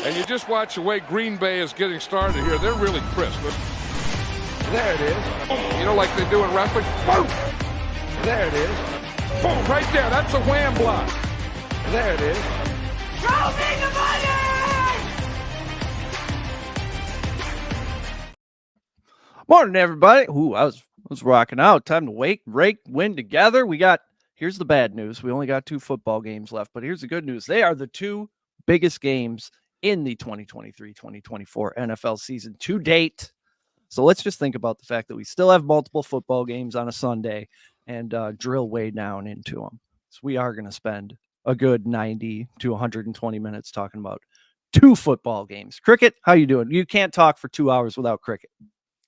And you just watch the way Green Bay is getting started here. They're really crisp. There it is. You know, like they do in wrestling. Boom! There it is. Boom! Right there. That's a wham block. There it is. Show me the money! Morning, everybody. Ooh, I was rocking out. Time to Rake, win together. Here's the bad news. We only got 2 football games left, but here's the good news. They are the 2 biggest games in the 2023-2024 NFL season to date. So let's just think about the fact that we still have multiple football games on a Sunday and drill way down into them. So we are going to spend a good 90 to 120 minutes talking about 2 football games. Cricket, how you doing? You can't talk for 2 hours without cricket.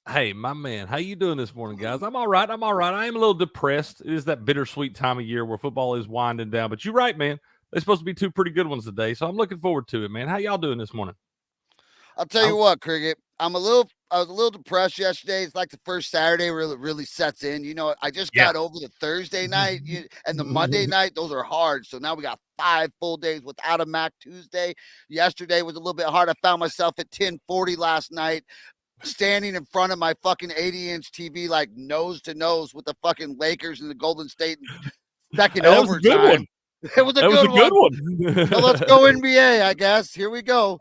Hey, my man, how you doing this morning, guys? I'm all right. I am a little depressed. It is that bittersweet time of year where football is winding down. But you're right, man. There's supposed to be 2 pretty good ones today, so I'm looking forward to it, man. How y'all doing this morning? I'll tell you what, Cricket. I was a little depressed yesterday. It's like the first Saturday really sets in. You know, I just got over the Thursday night and the Monday night. Those are hard. So now we got 5 full days without a Mac Tuesday. Yesterday was a little bit hard. I found myself at 10:40 last night, standing in front of my fucking 80-inch TV, like nose to nose with the fucking Lakers and the Golden State second overtime. It was a good one. So let's go NBA, I guess. Here we go.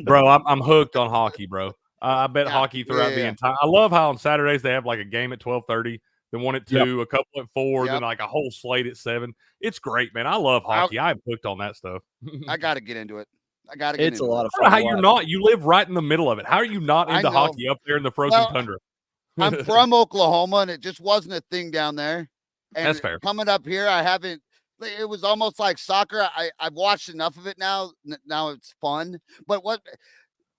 Bro, I'm hooked on hockey, bro. I bet hockey throughout the entire. I love how on Saturdays they have like a game at 12:30, then one at 2, a couple at 4, then like a whole slate at 7. It's great, man. I love hockey. I'm hooked on that stuff. I got to get into it. It's a lot of fun. fun. How you're not? You live right in the middle of it. How are you not into hockey up there in the frozen tundra? I'm from Oklahoma, and it just wasn't a thing down there. And that's fair. Coming up here, I haven't. It was almost like soccer. I've watched enough of it now. Now it's fun. But what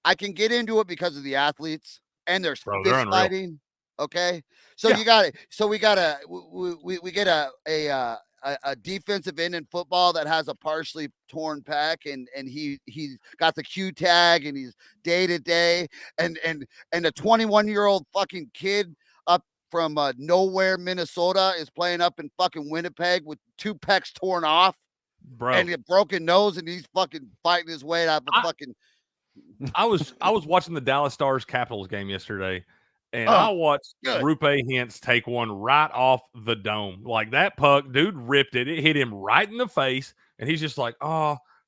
I can get into it because of the athletes and there's fist fighting. Okay, so you got it. So we get a defensive end in football that has a partially torn pec, and he got the Q tag, and he's day to day, and a 21-year-old fucking kid up from nowhere, Minnesota, is playing up in fucking Winnipeg with 2 pecs torn off, bro, and a broken nose, and he's fucking fighting his way out of fucking. I was watching the Dallas Stars Capitals game yesterday, and I watched Rupe Hintz take one right off the dome. Like that puck, dude ripped it. It hit him right in the face, and he's just like,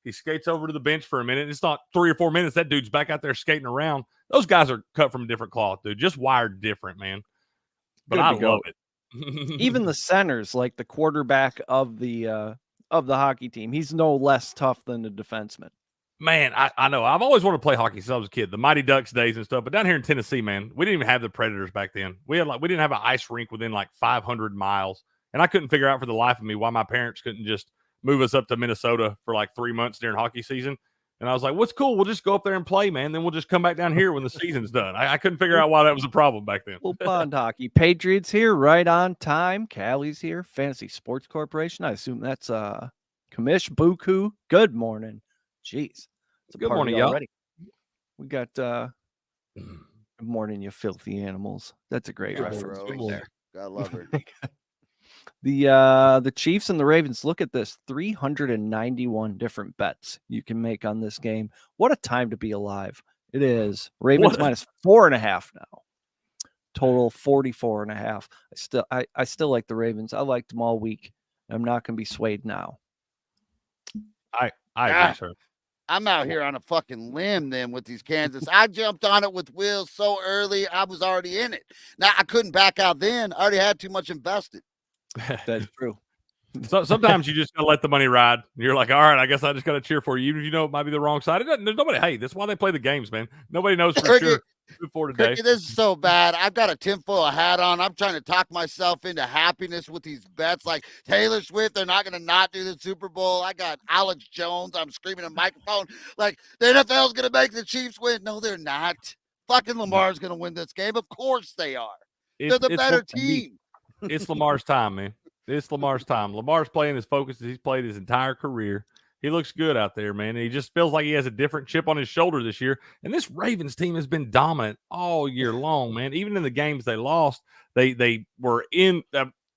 he skates over to the bench for a minute. It's not 3 or 4 minutes. That dude's back out there skating around. Those guys are cut from a different cloth, dude. Just wired different, man. But I love it. Even the centers, like the quarterback of the hockey team, he's no less tough than the defenseman. Man, I know. I've always wanted to play hockey since I was a kid, the Mighty Ducks days and stuff. But down here in Tennessee, man, we didn't even have the Predators back then. We didn't have an ice rink within like 500 miles. And I couldn't figure out for the life of me why my parents couldn't just move us up to Minnesota for like 3 months during hockey season. And I was like, what's cool? We'll just go up there and play, man. Then we'll just come back down here when the season's done. I couldn't figure out why that was a problem back then. Well, pond hockey. Patriots here, right on time. Callie's here. Fantasy Sports Corporation. I assume that's Kamish Buku. Good morning. Jeez. Good morning, y'all. Already. We got good morning, you filthy animals. That's a great reference right there. I love her. The Chiefs and the Ravens, look at this, 391 different bets you can make on this game. What a time to be alive. It is. Ravens minus 4.5 now. Total 44.5. I still like the Ravens. I liked them all week. I'm not going to be swayed now. I agree, sir. I'm out here on a fucking limb then with these Kansas. I jumped on it with Will so early. I was already in it. Now I couldn't back out then. I already had too much invested. That's true. So sometimes you just gotta let the money ride. You're like, all right, I guess I just gotta cheer for you, even if you know it might be the wrong side. There's nobody. Hey, that's why they play the games, man. Nobody knows for sure. For today, this is so bad. I've got a tinfoil hat on. I'm trying to talk myself into happiness with these bets. Like Taylor Swift, they're not going to not do the Super Bowl. I got Alex Jones. I'm screaming a microphone. Like the NFL is going to make the Chiefs win. No, they're not. Fucking Lamar's going to win this game. Of course they are. They're the better team. It's Lamar's time, man. It's Lamar's time. Lamar's playing as focused as he's played his entire career. He looks good out there, man. He just feels like he has a different chip on his shoulder this year. And this Ravens team has been dominant all year long, man. Even in the games they lost, they were in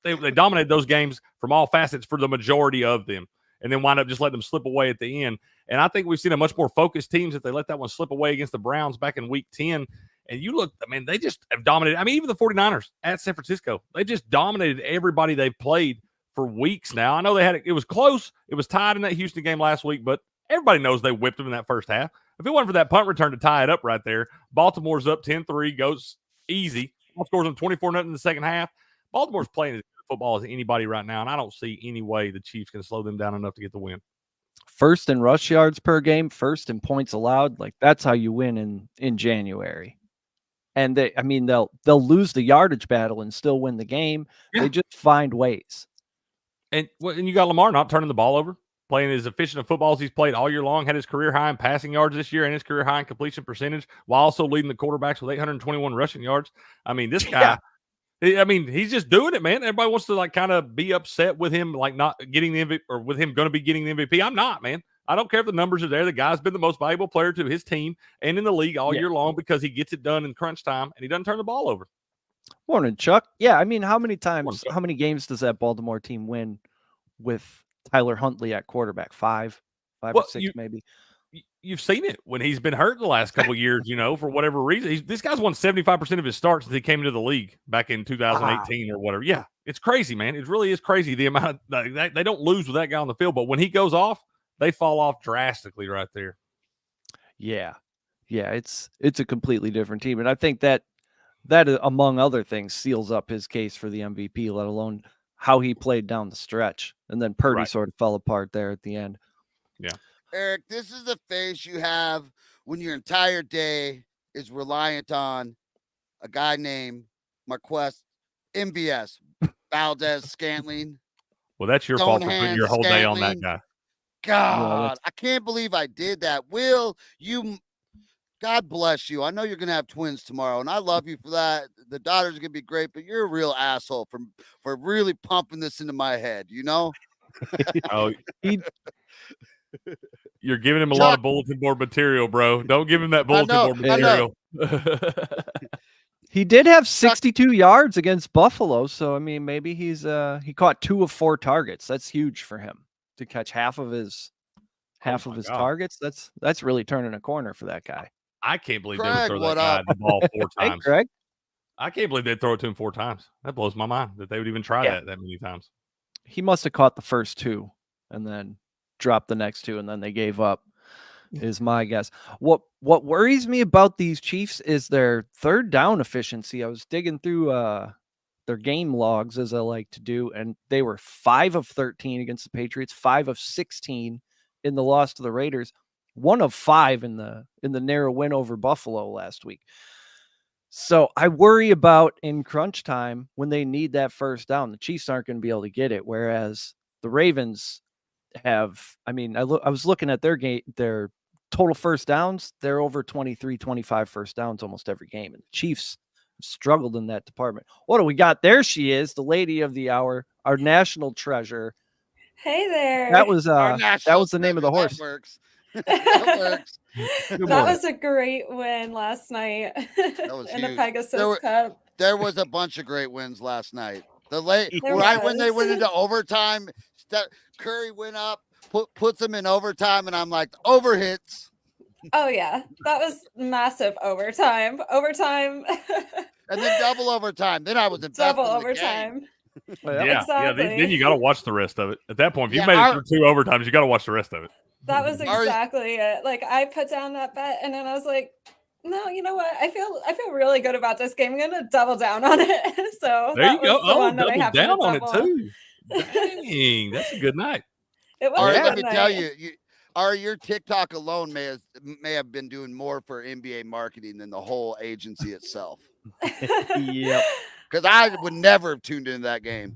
they dominated those games from all facets for the majority of them, and then wind up just letting them slip away at the end. And I think we've seen a much more focused teams if they let that one slip away against the Browns back in week 10. And you look, I mean, they just have dominated. I mean, even the 49ers at San Francisco, they just dominated everybody they've played for weeks now. I know it was close. It was tied in that Houston game last week, but everybody knows they whipped them in that first half. If it wasn't for that punt return to tie it up right there, Baltimore's up 10-3, goes easy. Scores them 24-0 in the second half. Baltimore's playing as good football as anybody right now, and I don't see any way the Chiefs can slow them down enough to get the win. First in rush yards per game, first in points allowed. Like, that's how you win in January. And they'll lose the yardage battle and still win the game. Yeah. They just find ways. And you got Lamar not turning the ball over, playing as efficient of football as he's played all year long, had his career high in passing yards this year and his career high in completion percentage, while also leading the quarterbacks with 821 rushing yards. I mean, this guy, he's just doing it, man. Everybody wants to kind of be upset with him, not getting the MVP, or with him going to be getting the MVP. I'm not, man. I don't care if the numbers are there. The guy's been the most valuable player to his team and in the league all year long because he gets it done in crunch time and he doesn't turn the ball over. Morning, Chuck. Yeah, I mean, how many games does that Baltimore team win with Tyler Huntley at quarterback? Five or six, maybe. You've seen it when he's been hurt the last couple of years, for whatever reason. This guy's won 75% of his starts since he came into the league back in 2018 or whatever. Yeah, it's crazy, man. It really is crazy the amount of they don't lose with that guy on the field, but when he goes off, they fall off drastically right there. Yeah, it's a completely different team, and I think that among other things seals up his case for the MVP. Let alone how he played down the stretch, and then Purdy sort of fell apart there at the end. Yeah, Eric, this is the face you have when your entire day is reliant on a guy named Marquez MVS Valdez Scantling. Well, that's your fault for putting your whole day on that guy. God, I can't believe I did that. Will, God bless you. I know you're going to have twins tomorrow, and I love you for that. The daughter's going to be great, but you're a real asshole for really pumping this into my head, Oh, you're giving him a lot of bulletin board material, bro. Don't give him that bulletin board material. He did have 62 yards against Buffalo, so, I mean, maybe he caught 2 of 4 targets. That's huge for him. To catch half of his targets, that's really turning a corner for that guy. I can't believe they would throw that guy the ball 4 times. Hey, Greg. I can't believe they'd throw it to him 4 times. That blows my mind that they would even try that many times. He must have caught the first 2 and then dropped the next 2, and then they gave up, is my guess. What worries me about these Chiefs is their third down efficiency. I was digging through their game logs, as I like to do, and they were 5 of 13 against the Patriots, 5 of 16 in the loss to the Raiders, 1 of 5 in the narrow win over Buffalo last week. So I worry about in crunch time when they need that first down. The Chiefs aren't going to be able to get it, whereas the Ravens have. I mean, I was looking at their total first downs. They're over 23, 25 first downs almost every game, and the Chiefs struggled in that department. What do we got? There she is, the lady of the hour, our national treasure. Hey there. That was the name of the horse. That works. That works. That was a great win last night. That was in huge. the Pegasus Cup. There was a bunch of great wins last night. When they went into overtime, Curry went up, puts them in overtime, and I'm like, overhits. Oh, yeah. That was massive overtime. And then double overtime. Then I was invested double in the overtime. game. Yeah, exactly. Then you got to watch the rest of it. At that point, if you made it through 2 overtimes, you got to watch the rest of it. That was exactly it. Like, I put down that bet, and then I was like, no, you know what? I feel really good about this game. I'm going to double down on it. So there you go. Double down on it, too. Dang, that's a good night. It was let me tell you, your TikTok alone may have been doing more for NBA marketing than the whole agency itself. Yep. Because I would never have tuned into that game.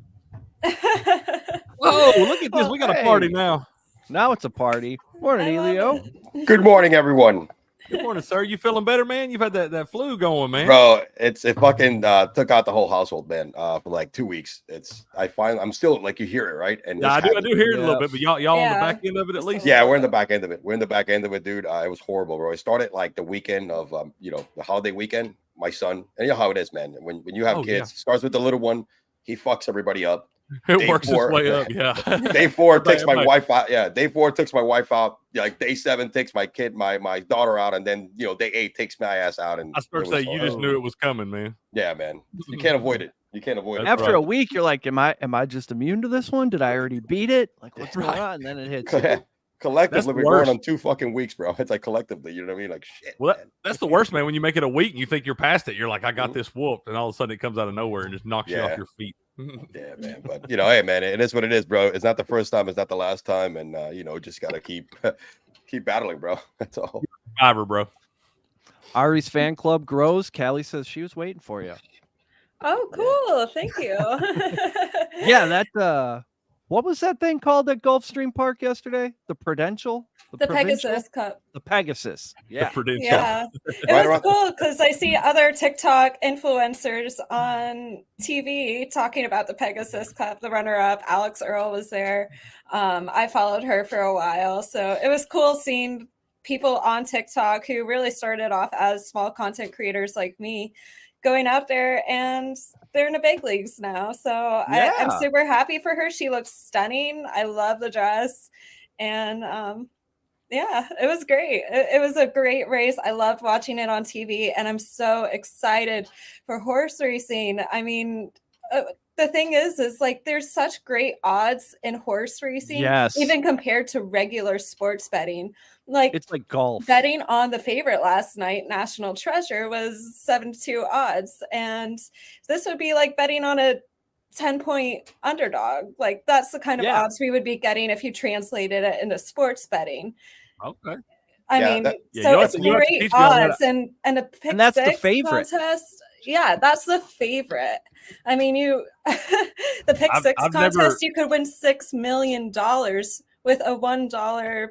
Whoa, look at this. We got a party now. Now it's a party. Morning, Elio. Good morning, everyone. Good morning, sir. You feeling better, man? You've had that flu going, man. Bro, it fucking took out the whole household, man, for like 2 weeks. I'm still, like, you hear it, right? And I do hear it a little bit, but y'all on the back end of it at least? Yeah, we're in the back end of it. Dude. It was horrible, bro. It started like the weekend of, the holiday weekend. My son, and you know how it is, man. When you have kids, it starts with the little one. He fucks everybody up. It works its way up. Yeah. Day 4 takes my wife out. Yeah. Day 4 takes my wife out. Like day 7 takes my kid, my daughter out, and then day 8 takes my ass out. And I was to say you just knew it was coming, man. Yeah, man. You can't avoid it. You can't avoid it. After a week, you're like, am I just immune to this one? Did I already beat it? Like, what's going on? And then it hits you. Collectively, we're going on 2 fucking weeks, bro. It's like collectively, you know what I mean? Like shit. Well, that's the worst, man. When you make it a week and you think you're past it, you're like, I got this whooped, and all of a sudden it comes out of nowhere and just knocks you off your feet. Yeah, man. But hey, man, it is what it is, bro. It's not the first time, it's not the last time, and just gotta keep battling, bro. That's all. Survivor, bro. Ari's fan club grows. Callie says she was waiting for you. Oh, cool. Thank you. Yeah, that what was that thing called at Gulfstream Park yesterday? The Prudential? The Pegasus Cup. The Pegasus. Yeah. The Prudential. Yeah. It was cool because I see other TikTok influencers on TV talking about the Pegasus Cup. The runner-up, Alex Earl, was there. I followed her for a while. So it was cool seeing people on TikTok who really started off as small content creators like me going out there, and they're in the big leagues now. So I'm super happy for her. She looks stunning. I love the dress. And yeah, it was great. It was a great race. I loved watching it on TV, and I'm so excited for horse racing. I mean, the thing is like there's such great odds in horse racing, even compared to regular sports betting. Like it's like golf. Betting on the favorite last night, National Treasure, was 7-2 odds, and this would be like betting on a 10-point underdog. Like that's the kind of odds we would be getting if you translated it into sports betting. Okay. I mean, so it's great odds, and a pick and that's six the favorite contest. Yeah, that's the favorite. I mean, the pick six contest, you could win $6 million with a $1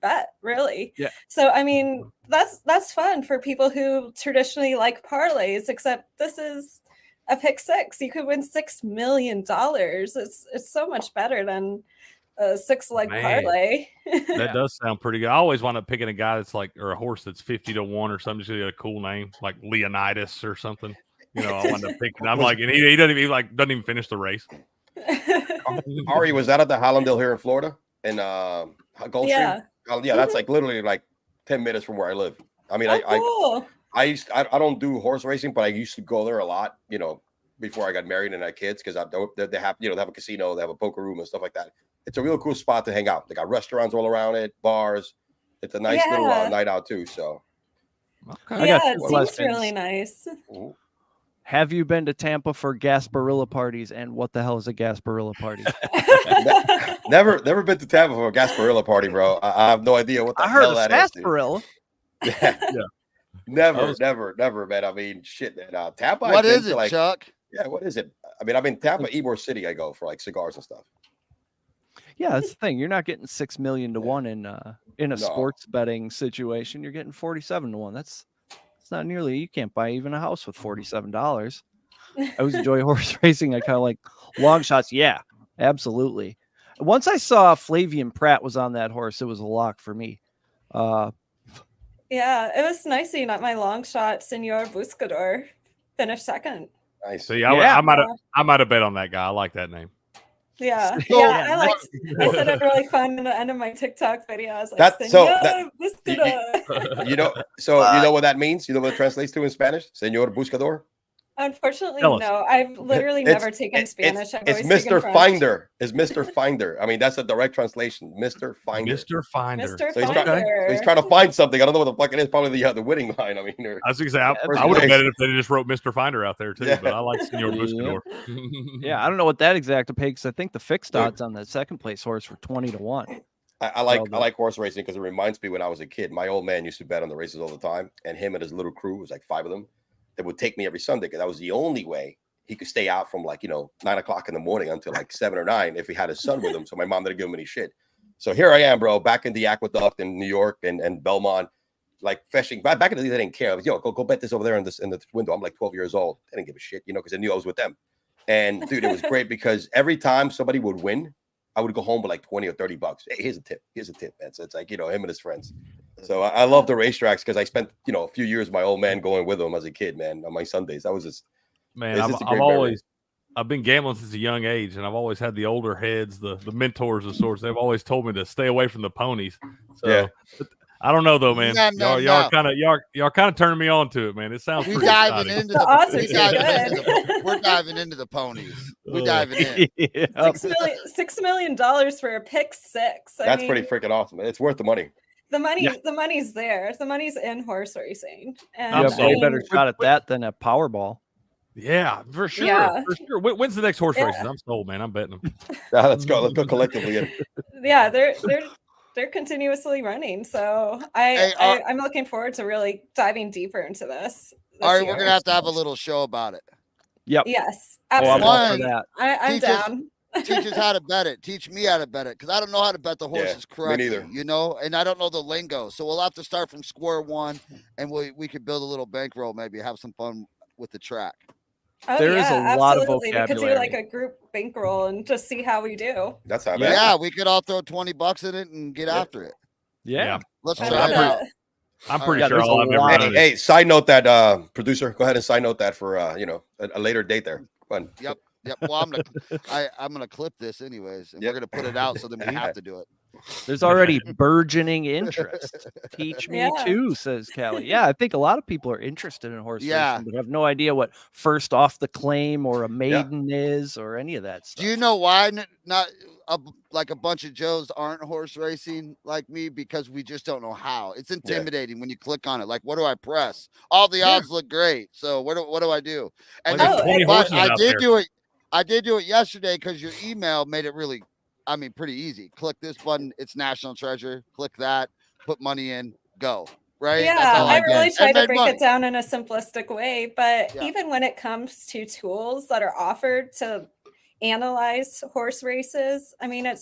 bet, really. Yeah. So I mean, that's fun for people who traditionally like parlays, except this is a pick six. You could win $6 million. It's so much better than a 6-leg parlay. That does sound pretty good. I always wind up picking a guy that's like, or a horse that's 50-1 or something, just to get a cool name like Leonidas or something. I wind up picking. I'm like, and he doesn't even finish the race. Ari, was that at the Hallandale here in Florida in Gulfstream? Yeah, that's like literally like 10 minutes from where I live. I mean, cool. I don't do horse racing, but I used to go there a lot, before I got married and had kids, because they have they have a casino, they have a poker room and stuff like that. It's a real cool spot to hang out. They got restaurants all around it, bars. It's a nice little night out too. So, okay. Yeah, it seems really nice. Ooh. Have you been to Tampa for Gasparilla parties? And what the hell is a Gasparilla party? Never been to Tampa for a Gasparilla party, bro. I have no idea what the hell that is. Gasparilla. Yeah. Never, man. I mean, shit, man. Tampa. What is it, Chuck? Yeah, what is it? I mean, I'm in Tampa, Ybor City. I go for like cigars and stuff. Yeah, that's the thing. You're not getting 6 million to 1 in a sports betting situation. You're getting 47 to 1. That's not nearly. You can't buy even a house with $47. I always enjoy horse racing. I kind of like long shots. Yeah, absolutely. Once I saw Flavian Pratt was on that horse, it was a lock for me. Yeah, it was nice seeing that my long shot, Senor Buscador, finished second. Nice. So I might have bet on that guy. I like that name. Yeah, I said it really fun in the end of my TikTok video. I was like, you know what that means? You know what it translates to in Spanish? Senor Buscador? Unfortunately, no. I've literally never taken Spanish. It's Mr. Finder. It's Mr. Finder. I mean, that's a direct translation. Mr. Finder. Mr. Finder. Mr. So Finder. he's trying to find something. I don't know what the fuck it is. Probably the winning line. I mean, I was going to say, I would have bet it if they just wrote Mr. Finder out there too. Yeah. But I like Senor Buscador. Yeah, I don't know what that exact pay, because I think the fixed odds on the second place horse were 20 to 1. I like horse racing because it reminds me when I was a kid. My old man used to bet on the races all the time, and him and his little crew, it was like 5 of them. They would take me every Sunday because that was the only way he could stay out from 9 o'clock in the morning until 7 or 9 if he had his son with him. So my mom didn't give him any shit. So here I am, bro, back in the Aqueduct in New York and Belmont, like fishing. Back in the day, they didn't care. I was, go bet this over there in the window. I'm like 12 years old. They didn't give a shit, because I knew I was with them. And dude, it was great because every time somebody would win, I would go home with like 20 or 30 bucks. Hey, here's a tip, man. So it's like, him and his friends. So I love the racetracks because I spent, a few years with my old man going with him as a kid, man, on my Sundays. That was just, man, I've I've been gambling since a young age, and I've always had the older heads, the mentors of sorts. They've always told me to stay away from the ponies. So Yeah. I don't know though, man. No. Y'all kind of turning me on to it, man. It sounds We pretty diving exciting. into The odds are we too diving good. into the we're diving into the ponies. We're diving in. Yep. $6 million for a pick six. I That's mean, pretty freaking awesome. It's worth the money. the money, Yeah. the money's there. The money's in horse racing. And I'm You I have sold. way better mean, shot at that than a Powerball. Yeah, for sure. Yeah. For sure. When's the next horse Yeah. races? I'm sold, man. I'm betting them. Let's go collectively in. yeah, they're continuously running. So Hey, I'm looking forward to really diving deeper into this. All right, year. we're gonna have to have a little show about it. Yep. Yes, Oh, I'm absolutely. all for that. I'm Teach us- down. Teach us how to bet it. Teach me how to bet it, because I don't know how to bet the Yeah, horses me correctly. neither. You know, and I don't know the lingo, so we'll have to start from square one, and we could build a little bankroll, maybe have some fun with the track. Oh, There is yeah, a lot of absolutely. We could do vocabulary. like a group bankroll and just see how we do. That's not Yeah. bad. We could all throw $20 in it and get Yeah. after it. Yeah. Let's I try love it that. out. I'm All pretty right. sure There's I'll a have never lot done of- it. Hey, side note that producer, go ahead and side note that for a later date there. Fun. Yep. Well, I'm gonna clip this anyways, and Yep. we're gonna put it out so then we have to do it. There's already burgeoning interest. Teach me Yeah. too, says Callie. Yeah, I think a lot of people are interested in horse Yeah. racing, but have no idea what first off the claim or a maiden is or any of that stuff. Do you know why not like a bunch of Joes aren't horse racing like me? Because we just don't know how. It's intimidating when you click on it. Like, what do I press? All the odds look great. So what do I do? And Like there's then, 20 but horses I out did there. do it. I did do it yesterday because your email made it really, pretty easy. Click this button. It's National Treasure. Click that. Put money in. Go. Right? Yeah, That's all I did. really And try to made break money. it down in a simplistic way. But Yeah. even when it comes to tools that are offered to analyze horse races, I mean, they're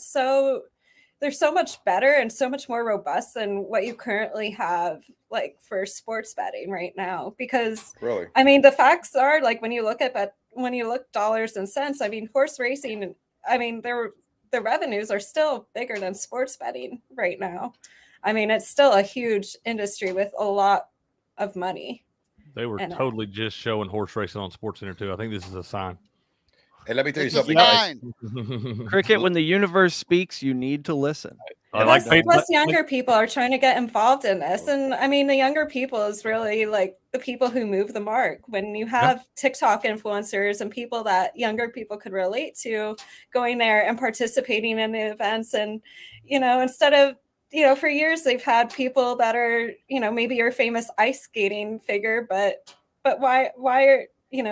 so much better and so much more robust than what you currently have like for sports betting right now. Because Really? I mean, the facts are like when you look dollars and cents, I mean, horse racing, I mean, the revenues are still bigger than sports betting right now. I mean, it's still a huge industry with a lot of money. They were And, totally just showing horse racing on SportsCenter too. I think this is a sign. And let me tell you It's a something, guys. sign. Cricket, when the universe speaks, you need to listen. I like Plus younger people are trying to get involved in this. And I mean, the younger people is really like the people who move the mark. When you have TikTok influencers and people that younger people could relate to going there and participating in the events. And, instead of, for years they've had people that are, maybe your famous ice skating figure, but why are,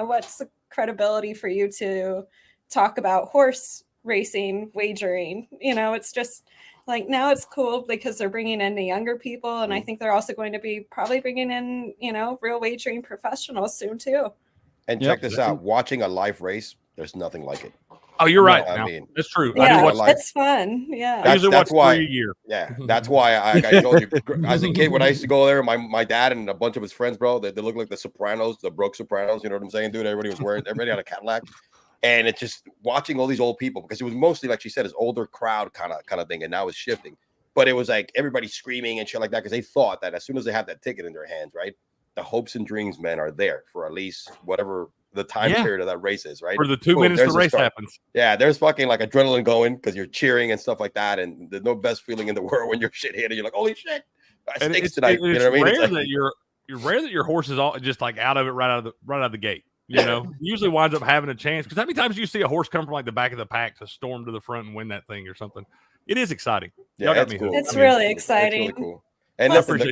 what's the credibility for you to talk about horse racing wagering? It's just like now it's cool because they're bringing in the younger people, and I think they're also going to be probably bringing in real wagering professionals soon too. And check this out: watching a live race, there's nothing like it. Oh, you're right. I now. mean, that's true. Yeah, I do watch. live. it's fun. Yeah, I usually that's watch why- 3 a year. Yeah, that's why I told you as a kid when I used to go there, my dad and a bunch of his friends, bro, they look like the Sopranos, the Broke Sopranos. You know what I'm saying, dude? Everybody had a Cadillac, and it's just watching all these old people because it was mostly like she said, it's older crowd kind of thing, and now it's shifting. But it was like everybody screaming and shit like that because they thought that as soon as they had that ticket in their hands, right, the hopes and dreams, man, are there for at least whatever the time period of that race is, right? For the 2 Boom, minutes there's the a race start. happens. Yeah, there's fucking like adrenaline going because you're cheering and stuff like that, and there's no best feeling in the world when you're shit hit and you're like, holy shit, I And stinks tonight. You know what I mean? rare It's like, that you're rare that your horse is all just like out of it right out of the gate. Usually winds up having a chance because how many times do you see a horse come from like the back of the pack to storm to the front and win that thing or something? It is exciting. Y'all got it's me cool. hooked. It's I mean, really It's exciting. really cool. And Plus, listen,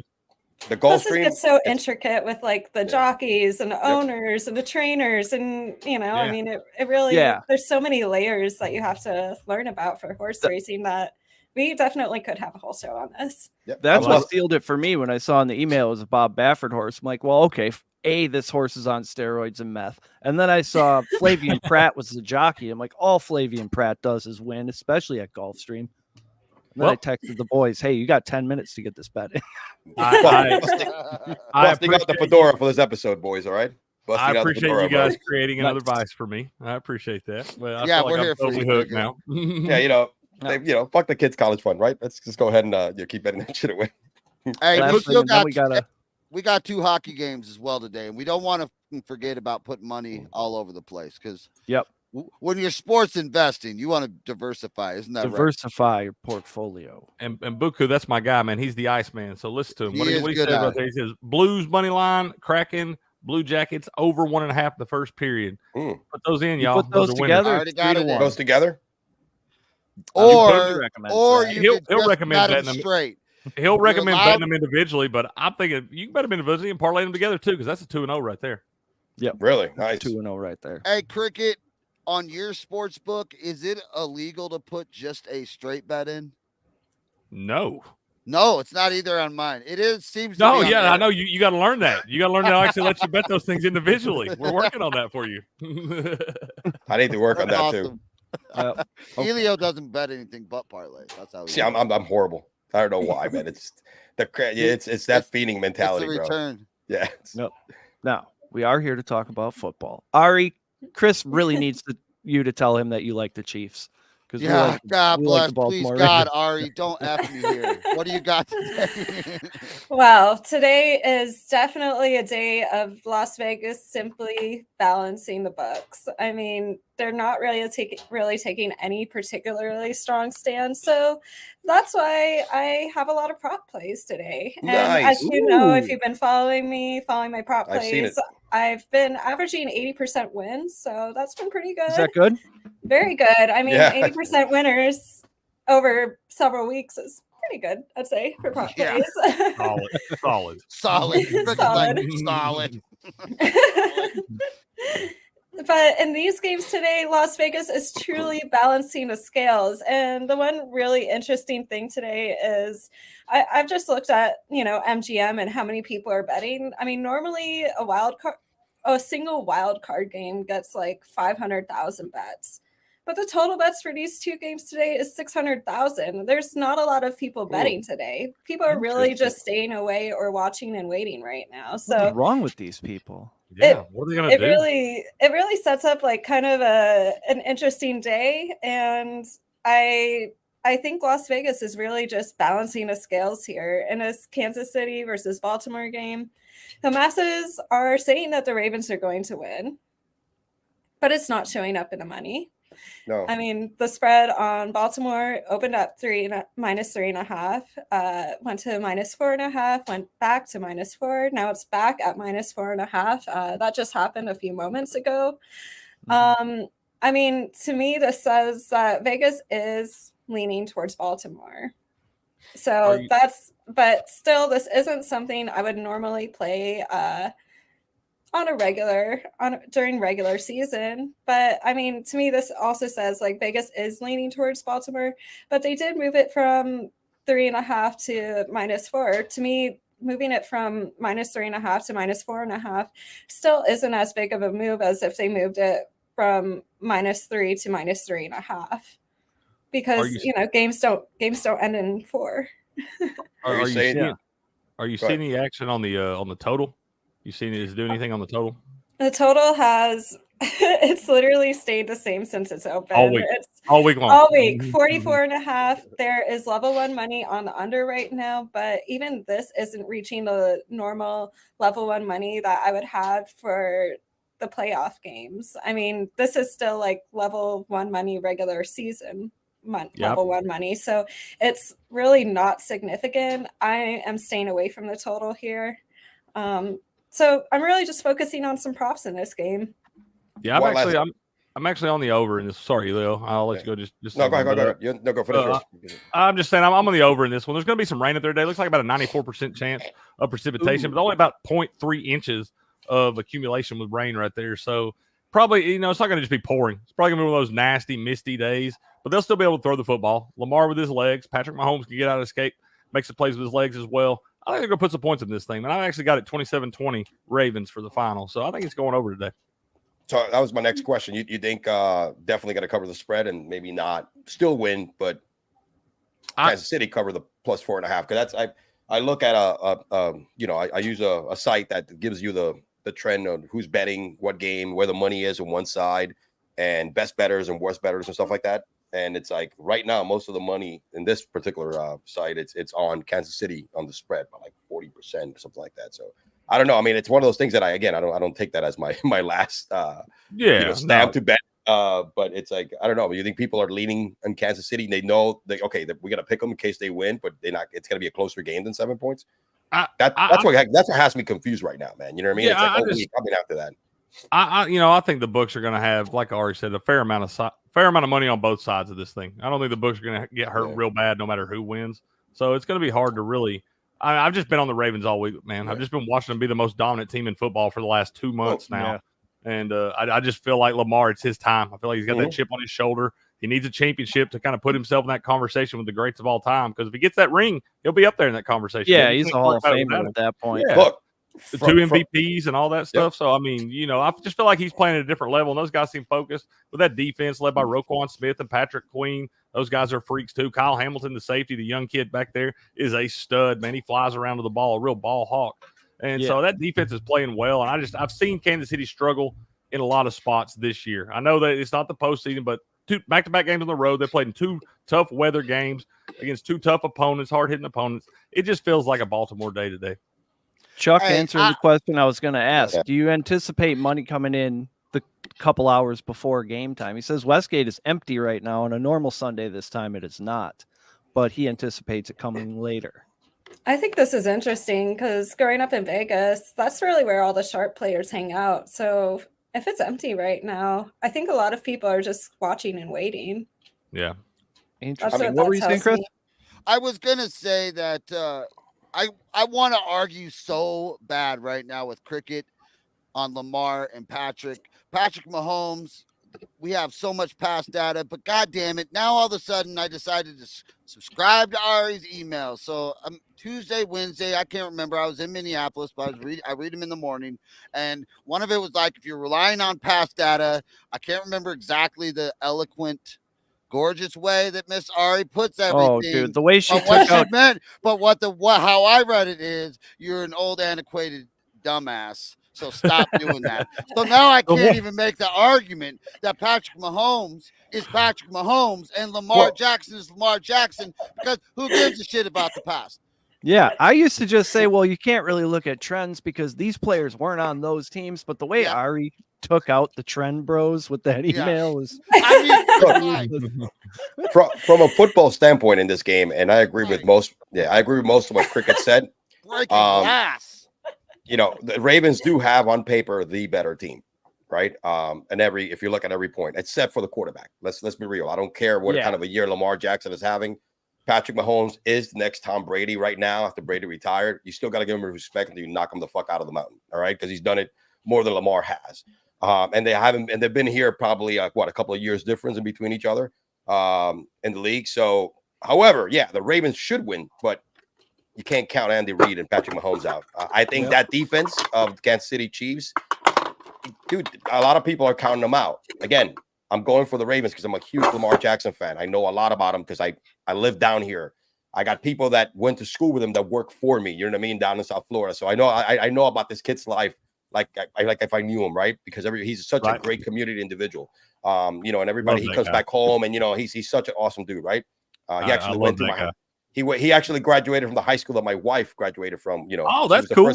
the Plus, Gulfstream, it gets so it's- intricate with like the jockeys and the owners and the trainers, and I Yeah. mean, it really Yeah. there's so many layers that you have to learn about for horse racing that we definitely could have a whole show on this. Yep. That's I love what sealed it for me when I saw in the email it was a Bob Baffert horse. I'm like, well, okay, this horse is on steroids and meth. And then I saw Flavian Pratt was the jockey. I'm like, all Flavian Pratt does is win, especially at Gulfstream. And then I texted the boys, hey, you got 10 minutes to get this bet in. I busting out the fedora for this episode, boys. All right. I Busting out the appreciate fedora, you guys bro. creating another vice for me. I appreciate that. But I Yeah, feel like we're I'm here for totally you, hooked Cricket. now. Yeah, fuck the kids' college fund, right? Let's just go ahead and keep betting that shit away. Hey, Last we thing, still and then got we gotta 2 hockey games as well today, and we don't want to forget about putting money all over the place because When you're sports investing, you want to diversify, isn't that right? Diversify your portfolio. And Buku, that's my guy, man. He's the Iceman. So listen to him. He What is he good says at right it. there, he says Blues money line, Kraken, Blue Jackets over 1.5 the first period. Put those in, y'all. Put those are winners. together. Already got it in. Goes together. Or recommend you he'll could recommend bet them betting them. straight. He'll recommend allowed- betting them individually, but I'm thinking you can bet them individually and parlay them together too, because that's a 2-0 right there. Yep. Really nice. 2-0 right there. Hey, Cricket, on your sports book, is it illegal to put just a straight bet in? No. No, it's not either on mine. It is seems to No, be on yeah, there. I know you got to learn that. You got to learn to actually let you bet those things individually. We're working on that for you. I need to work on That's that too. awesome. Elio doesn't bet anything but parlays. That's how. See, I'm horrible. I don't know why, man. It's that feeding mentality, it's the bro. return. Yeah. No. Now we are here to talk about football. Ari, Chris really needs you to tell him that you like the Chiefs. Yeah, God bless. Please, Baltimore God, Ari, don't F me here. What do you got today? Well, today is definitely a day of Las Vegas simply balancing the books. I mean, they're not really taking any particularly strong stand, so that's why I have a lot of prop plays today. And Nice. as you know, if you've been following my prop I've seen plays, it. I've been averaging 80% wins, so that's been pretty good. Is that good? Very good. I mean, Yeah. 80% winners over several weeks is pretty good, I'd say, for prop Yeah. plays. Solid. Solid. But in these games today, Las Vegas is truly balancing the scales. And the one really interesting thing today is I've just looked at, MGM and how many people are betting. I mean, normally a single wild card game gets like 500,000 bets. But the total bets for these two games today is 600,000. There's not a lot of people betting today. People are really just staying away or watching and waiting right now. So what's wrong with these people? Yeah, what are they gonna do? It really sets up like kind of an interesting day, and I think Las Vegas is really just balancing the scales here in this Kansas City versus Baltimore game. The masses are saying that the Ravens are going to win, but it's not showing up in the money. No. I mean, the spread on Baltimore opened up minus 3.5, went to minus 4.5, went back to minus 4. Now it's back at minus 4.5. That just happened a few moments ago. I mean, to me, this says that Vegas is leaning towards Baltimore. So but still, this isn't something I would normally play during regular season. But I mean, to me, this also says like Vegas is leaning towards Baltimore, but they did move it from 3.5 to minus 4. To me, moving it from minus 3.5 to minus 4.5 still isn't as big of a move as if they moved it from minus 3 to minus 3.5, because games don't end in 4. Are you seeing any action on the total? You seen it? Is it doing anything on the total? The total has it's literally stayed the same since it's open. All week long. All week, 44.5. There is level 1 money on the under right now, but even this isn't reaching the normal level 1 money that I would have for the playoff games. I mean, this is still like level 1 money regular season level 1 money. So it's really not significant. I am staying away from the total here. So I'm really just focusing on some props in this game. Yeah, I'm actually on the over in this. Sorry, Leo. I'll let you go. Just no, go ahead. No, go for this. I'm just saying I'm on the over in this one. There's going to be some rain up there today. Looks like about a 94% chance of precipitation, but only about 0.3 inches of accumulation with rain right there. So probably, it's not going to just be pouring. It's probably going to be one of those nasty, misty days, but they'll still be able to throw the football. Lamar with his legs. Patrick Mahomes can get out of escape, makes the plays with his legs as well. I think they're going to put some points in this thing, man. I actually got it 27-20 Ravens for the final, so I think it's going over today. So that was my next question. You think definitely going to cover the spread and maybe not still win, but Kansas City cover the plus 4.5? Because that's I look at I use a site that gives you the trend of who's betting what game, where the money is on one side, and best bettors and worst bettors and stuff like that. And it's like right now, most of the money in this particular site, it's on Kansas City on the spread by like 40% or something like that. So I don't know. I mean, it's one of those things that I don't take that as my last stab to bet. But it's like, I don't know. You think people are leaning on Kansas City? They know that we got to pick them in case they win, but they're not. It's going to be a closer game than 7 points. That's what has me confused right now, man. You know what I mean? Yeah, it's like, coming after that. I think the books are going to have, like Ari said, a fair amount of money on both sides of this thing. I don't think the books are going to get hurt real bad, no matter who wins. So it's going to be hard to really. I've just been on the Ravens all week, man. Yeah. I've just been watching them be the most dominant team in football for the last 2 months now. Yeah. And I just feel like Lamar, it's his time. I feel like he's got that chip on his shoulder. He needs a championship to kind of put himself in that conversation with the greats of all time. Because if he gets that ring, he'll be up there in that conversation. Yeah, he's a Hall of Famer at that point. Yeah. Look, the 2 MVPs and all that stuff. So, I mean, I just feel like he's playing at a different level. And those guys seem focused with that defense led by Roquan Smith and Patrick Queen. Those guys are freaks too. Kyle Hamilton, the safety, the young kid back there, is a stud, man. He flies around with the ball, a real ball hawk. And so that defense is playing well. And I've seen Kansas City struggle in a lot of spots this year. I know that it's not the postseason, but 2 back-to-back games on the road. They played in 2 tough weather games against 2 tough opponents, hard-hitting opponents. It just feels like a Baltimore day today. Chuck answered the question I was going to ask. Do you anticipate money coming in the couple hours before game time? He says Westgate is empty right now. On a normal Sunday this time, it is not. But he anticipates it coming later. I think this is interesting because growing up in Vegas, that's really where all the sharp players hang out. So if it's empty right now, I think a lot of people are just watching and waiting. Yeah. Interesting. What were you saying, Chris? I was going to say that I want to argue so bad right now with Cricket on Lamar and Patrick Mahomes. We have so much past data, but God damn it. Now all of a sudden I decided to subscribe to Ari's email. So Tuesday, Wednesday, I can't remember. I was in Minneapolis, but I read them in the morning. And one of it was like, if you're relying on past data, I can't remember exactly the eloquent, gorgeous way that Miss Ari puts everything. Oh, dude, the way she meant, but how I read it is, you're an old antiquated dumbass. So stop doing that. So now I can't even make the argument that Patrick Mahomes is Patrick Mahomes and Lamar Jackson is Lamar Jackson, because who gives a shit about the past? Yeah, I used to just say, well, you can't really look at trends because these players weren't on those teams. But the way Ari took out the trend bros with that email was. From a football standpoint in this game, and I agree with most. Yeah, I agree with most of what Cricket said. Breaking glass. The Ravens do have on paper the better team, right? And if you look at every point, except for the quarterback. Let's be real. I don't care what kind of a year Lamar Jackson is having. Patrick Mahomes is the next Tom Brady right now after Brady retired. You still got to give him respect until you knock him the fuck out of the mountain, all right? Because he's done it more than Lamar has. And they've been here probably a couple of years difference in between each other in the league. So, however, the Ravens should win, but you can't count Andy Reid and Patrick Mahomes out. I think that defense of the Kansas City Chiefs, dude, a lot of people are counting them out. Again, I'm going for the Ravens because I'm a huge Lamar Jackson fan. I know a lot about him because I live down here. I got people that went to school with him that work for me. You know what I mean? Down in South Florida. So I know about this kid's life. Like if I knew him, right? Because he's such a great community individual. And everybody, he comes back home and, he's such an awesome dude, right? He actually went to my He actually graduated from the high school that my wife graduated from. Oh, that's cool.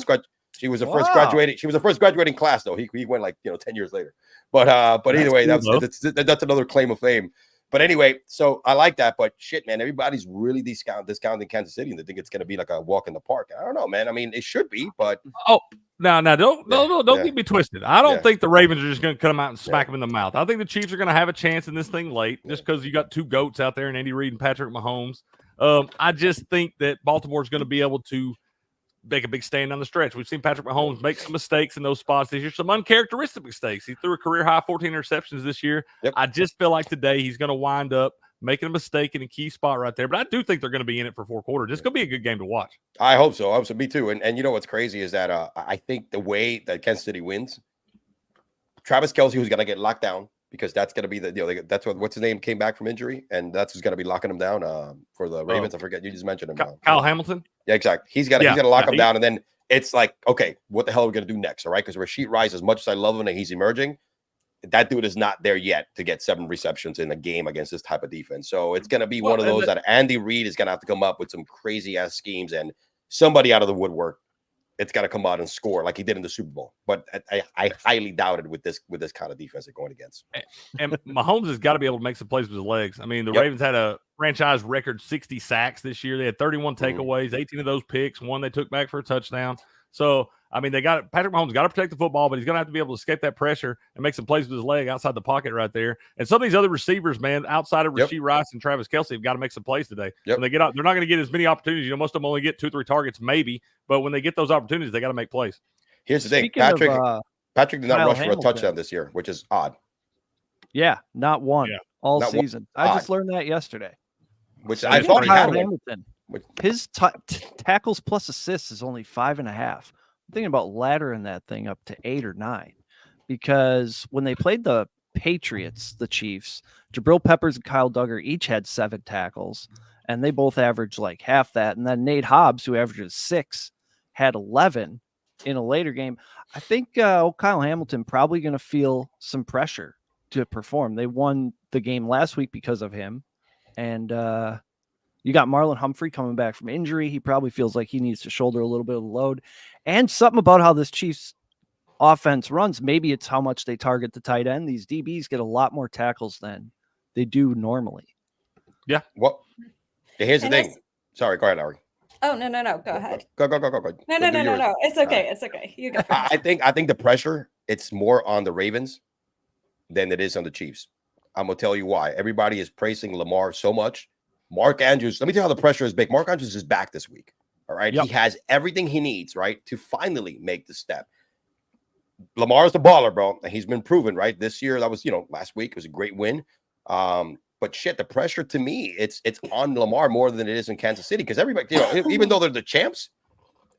She was the first graduating. She was the first graduating class, though. He went 10 years later. But either way, that's another claim of fame. But anyway, so I like that. But shit, man, everybody's really discounting Kansas City, and they think it's gonna be like a walk in the park. I don't know, man. I mean, it should be, but don't get me twisted. I don't think the Ravens are just gonna come out and smack them in the mouth. I think the Chiefs are gonna have a chance in this thing late, just because you got 2 goats out there, and Andy Reid and Patrick Mahomes. I just think that Baltimore's going to be able to make a big stand down the stretch. We've seen Patrick Mahomes make some mistakes in those spots this year, some uncharacteristic mistakes. He threw a career high 14 interceptions this year. Yep. I just feel like today he's going to wind up making a mistake in a key spot right there. But I do think they're going to be in it for 4 quarters. It's going to be a good game to watch. I hope so. Me too. And you know what's crazy is that I think the way that Kansas City wins, Travis Kelce, who's going to get locked down, because that's going to be that's what's his name came back from injury, and that's who's going to be locking him down for the Ravens. I forget, you just mentioned him. Kyle Hamilton. Yeah, exactly. He's got to lock him down, and then it's like, okay, what the hell are we going to do next? All right, because Rashid Rice, as much as I love him and he's emerging, that dude is not there yet to get 7 receptions in a game against this type of defense. So it's going to be one of those that Andy Reid is going to have to come up with some crazy ass schemes, and somebody out of the woodwork it's got to come out and score like he did in the Super Bowl. But I highly doubted with this kind of defense they're going against. And Mahomes has got to be able to make some plays with his legs. I mean, the Ravens had a franchise record 60 sacks this year. They had 31 takeaways, 18 of those picks, one they took back for a touchdown. So, I mean, Patrick Mahomes got to protect the football, but he's going to have to be able to escape that pressure and make some plays with his leg outside the pocket right there. And some of these other receivers, man, outside of Rashee Rice and Travis Kelce, have got to make some plays today. When they get out, they're not going to get as many opportunities. You know, most of them only get 2-3 targets, maybe. But when they get those opportunities, they got to make plays. Here's the thing. Patrick did not rush for a touchdown this year, which is odd. Yeah, not one all season. I just learned that yesterday. Which I thought he had Hamilton. His tackles plus assists is only 5.5. I'm thinking about laddering that thing up to 8 or 9, because when they played the Patriots, the Chiefs, Jabril Peppers and Kyle Duggar each had 7 tackles, and they both averaged like half that. And then Nate Hobbs, who averages 6, had 11 in a later game. I think Kyle Hamilton probably going to feel some pressure to perform. They won the game last week because of him, and you got Marlon Humphrey coming back from injury. He probably feels like he needs to shoulder a little bit of the load. And something about how this Chiefs offense runs, maybe it's how much they target the tight end. These DBs get a lot more tackles than they do normally. Yeah. Well, here's the thing. Sorry, go ahead, Ari. Oh, no. Go ahead. Go. No. It's okay. It's okay. You go. I think the pressure, it's more on the Ravens than it is on the Chiefs. I'm going to tell you why. Everybody is praising Lamar so much. Mark Andrews, let me tell you how the pressure is big. Mark Andrews is back this week. All right. He has everything he needs, right, to finally make the step. Lamar's the baller, bro. And he's been proven, right? This year, that was, last week, it was a great win. But shit, the pressure to me, it's on Lamar more than it is in Kansas City, because everybody, even though they're the champs,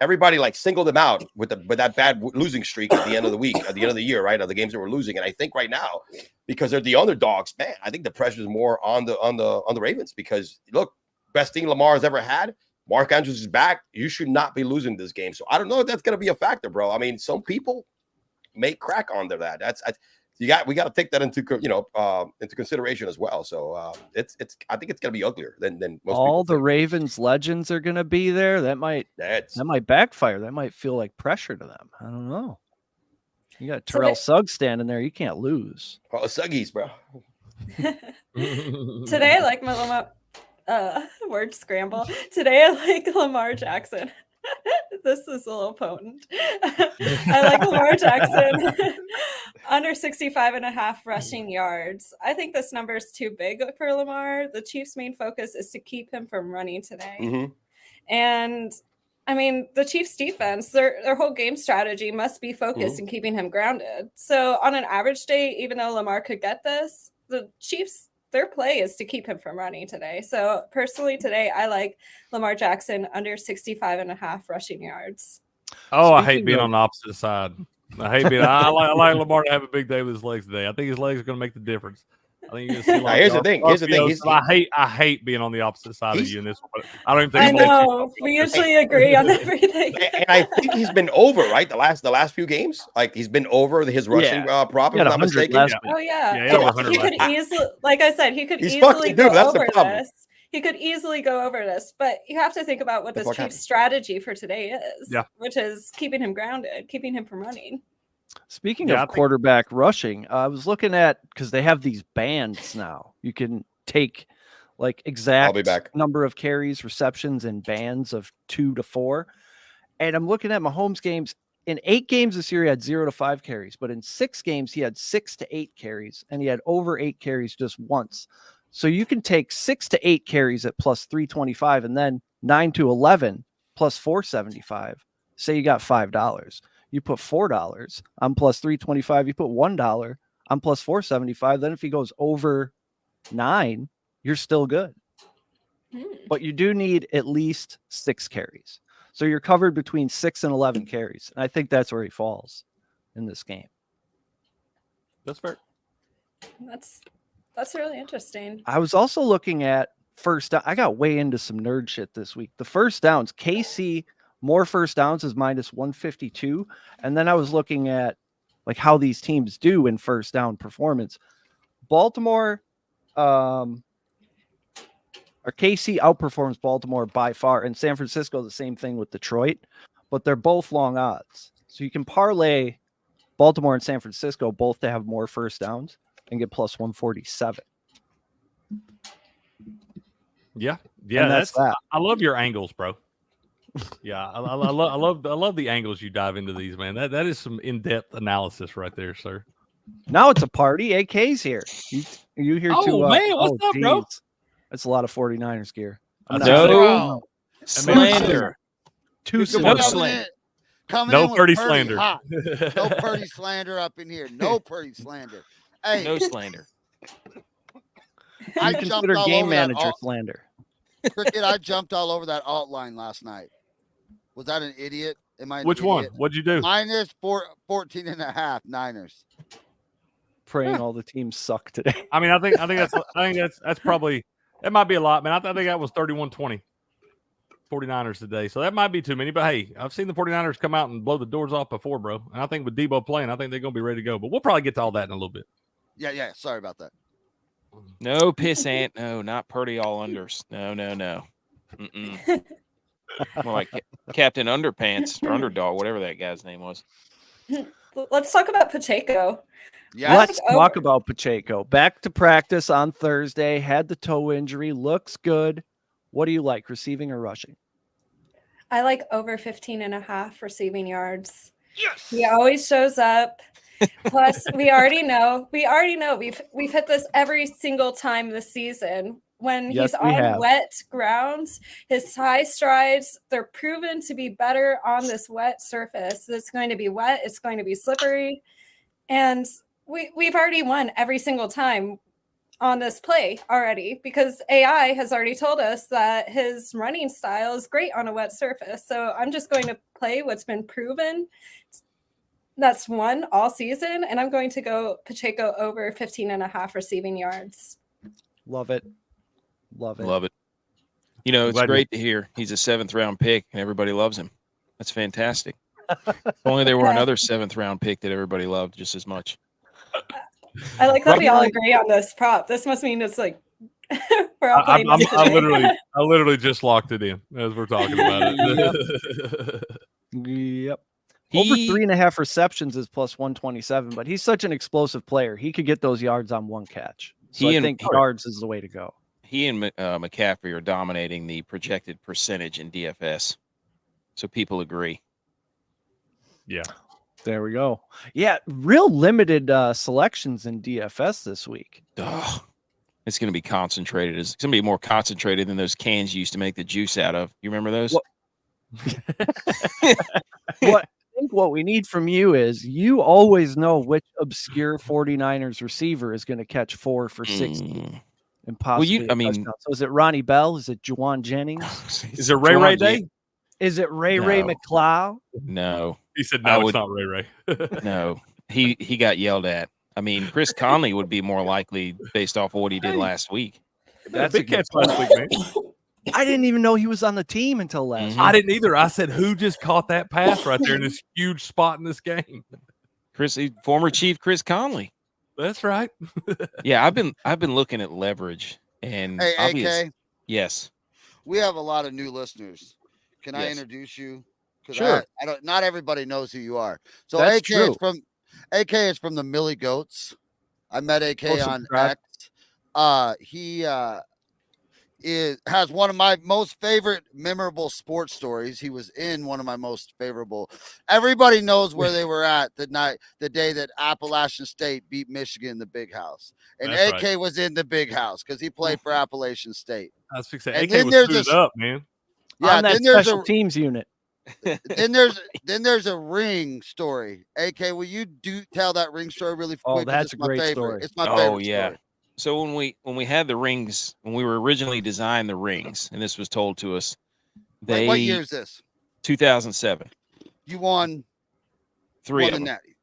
everybody like singled them out with that bad losing streak at the end of the week, at the end of the year, right? Of the games that were losing. And I think right now, because they're the underdogs, man, I think the pressure is more on the Ravens, because look, best thing Lamar has ever had. Mark Andrews is back. You should not be losing this game. So I don't know if that's going to be a factor, bro. I mean, some people may crack under that. We got to take that into consideration as well. So I think it's going to be uglier than most all people the think. Ravens legends are going to be there. That might backfire. That might feel like pressure to them. I don't know. You got Terrell Suggs standing there. You can't lose. Oh, Suggies, bro. Today, I like my Lamar. Word scramble. Today, I like Lamar Jackson. This is a little potent. I like Lamar Jackson under 65.5 rushing yards. I think this number is too big for Lamar. The Chiefs' main focus is to keep him from running today. Mm-hmm. And I mean, the Chiefs' defense, their whole game strategy must be focused in keeping him grounded. So on an average day, even though Lamar could get this, the Chiefs, their play is to keep him from running today. So personally today, I like Lamar Jackson under 65.5 rushing yards. Oh, I hate being on the opposite side. I like Lamar to have a big day with his legs today. I think his legs are going to make the difference. I think you're gonna see here's the thing. I hate being on the opposite side of you in this one. I don't even think I know. We usually agree on everything. And I think he's been over, right? The last few games, like he's been over his rushing prop. If I'm not mistaken. Oh yeah. So he could easily, like I said, he could easily go over this. He could easily go over this, but you have to think about what this Chiefs strategy for today is, which is keeping him grounded, keeping him from running. Speaking of quarterback rushing, I was looking at, because they have these bands now. You can take like exact number of carries, receptions, and bands of 2 to 4. And I'm looking at Mahomes' games. In 8 games this year, he had 0 to 5 carries, but in 6 games, he had 6 to 8 carries, and he had over 8 carries just once. So you can take 6 to 8 carries at plus 325, and then 9 to 11 plus 475. Say you got $5. You put $4 on plus 325. You put $1 on plus 475. Then if he goes over 9, you're still good. But you do need at least 6 carries. So you're covered between 6 and 11 carries. And I think that's where he falls in this game. That's fair. That's really interesting. I was also looking at first down. I got way into some nerd shit this week. The first downs, KC, more first downs is minus 152. And then I was looking at like how these teams do in first down performance. Baltimore, or KC outperforms Baltimore by far, and San Francisco the same thing with Detroit. but they're both long odds. So you can parlay Baltimore and San Francisco both to have more first downs and get plus 147. Yeah, And that's that. I love your angles, bro. Yeah, I love the angles you dive into these, man. That is some in-depth analysis right there, sir. Now it's a party. AK's here. You here Oh, too? man, what's up, bro? That's a lot of 49ers gear. No slander. Coming no in with Purdy slander. Hot. No Purdy slander up in here. No Purdy slander. Hey, No slander. I consider game manager slander. Cricket, I jumped all over that alt line last night. Was that an idiot? Am I an Which one? idiot? What'd you do? Minus 14.5 Niners. Praying all the teams suck today. I mean, I think that's probably, that might be a lot, man. I think that was 31-20 49ers today. So that might be too many. But hey, I've seen the 49ers come out and blow the doors off before, bro. And I think with Debo playing, I think they're gonna be ready to go. But we'll probably get to all that in a little bit. Yeah. Sorry about that. No piss ant. No, not Purdy all unders. No. Mm-mm. More like Captain Underpants or Underdog, whatever that guy's name was. Let's talk about Pacheco. Yeah. Let's talk about Pacheco. Back to practice on Thursday. Had the toe injury. Looks good. What do you like, receiving or rushing? I like over 15.5 receiving yards. Yes. He always shows up. Plus, we already know we've hit this every single time this season. When he's on wet grounds, his high strides, they're proven to be better on this wet surface. It's going to be wet. It's going to be slippery. And we've already won every single time on this play already because AI has already told us that his running style is great on a wet surface. So I'm just going to play what's been proven. That's won all season. And I'm going to go Pacheco over 15.5 receiving yards. Love it. Love it. You know, it's great to hear he's a 7th round pick and everybody loves him. That's fantastic. If only there were another 7th round pick that everybody loved just as much. I like that we all agree on this prop. This must mean it's like we're all playing. I literally just locked it in as we're talking about it. Yep. Over 3.5 receptions is plus 127, but he's such an explosive player. He could get those yards on one catch. So I think yards is the way to go. He and McCaffrey are dominating the projected percentage in DFS. So people agree. Yeah. There we go. Yeah, real limited selections in DFS this week. It's going to be concentrated. It's going to be more concentrated than those cans you used to make the juice out of. You remember those? I think what we need from you is you always know which obscure 49ers receiver is going to catch 4 for 60 and possibly so is it Ronnie Bell? Is it Juwan Jennings? Is it Ray Day? Is it Ray McLeod? No. He said no, it's not Ray. No. He got yelled at. I mean, Chris Conley would be more likely based off of what he did last week. That's a big catch last week, man. I didn't even know he was on the team until last week. I didn't either. I said, who just caught that pass right there in this huge spot in this game? Former Chief Chris Conley. That's right. Yeah, I've been looking at leverage and AK. Yes. We have a lot of new listeners. Can I introduce you? Sure. I don't. Not everybody knows who you are. So That's AK true. is from the Millie Goats. I met AK on X. He has one of my most favorite memorable sports stories. He was in one of my most favorable. Everybody knows where they were at the day that Appalachian State beat Michigan in the Big House, and That's AK was in the Big House because he played for Appalachian State. I was fixing. AK was suited up, man. Yeah, on that special teams unit. then there's a ring story. AK, will you tell that ring story really quick? Oh, that's a great story. It's my favorite. Oh yeah. So when we had the rings, when we were originally designed the rings, and this was told to us, what year is this? 2007. You won 3 of them. natty.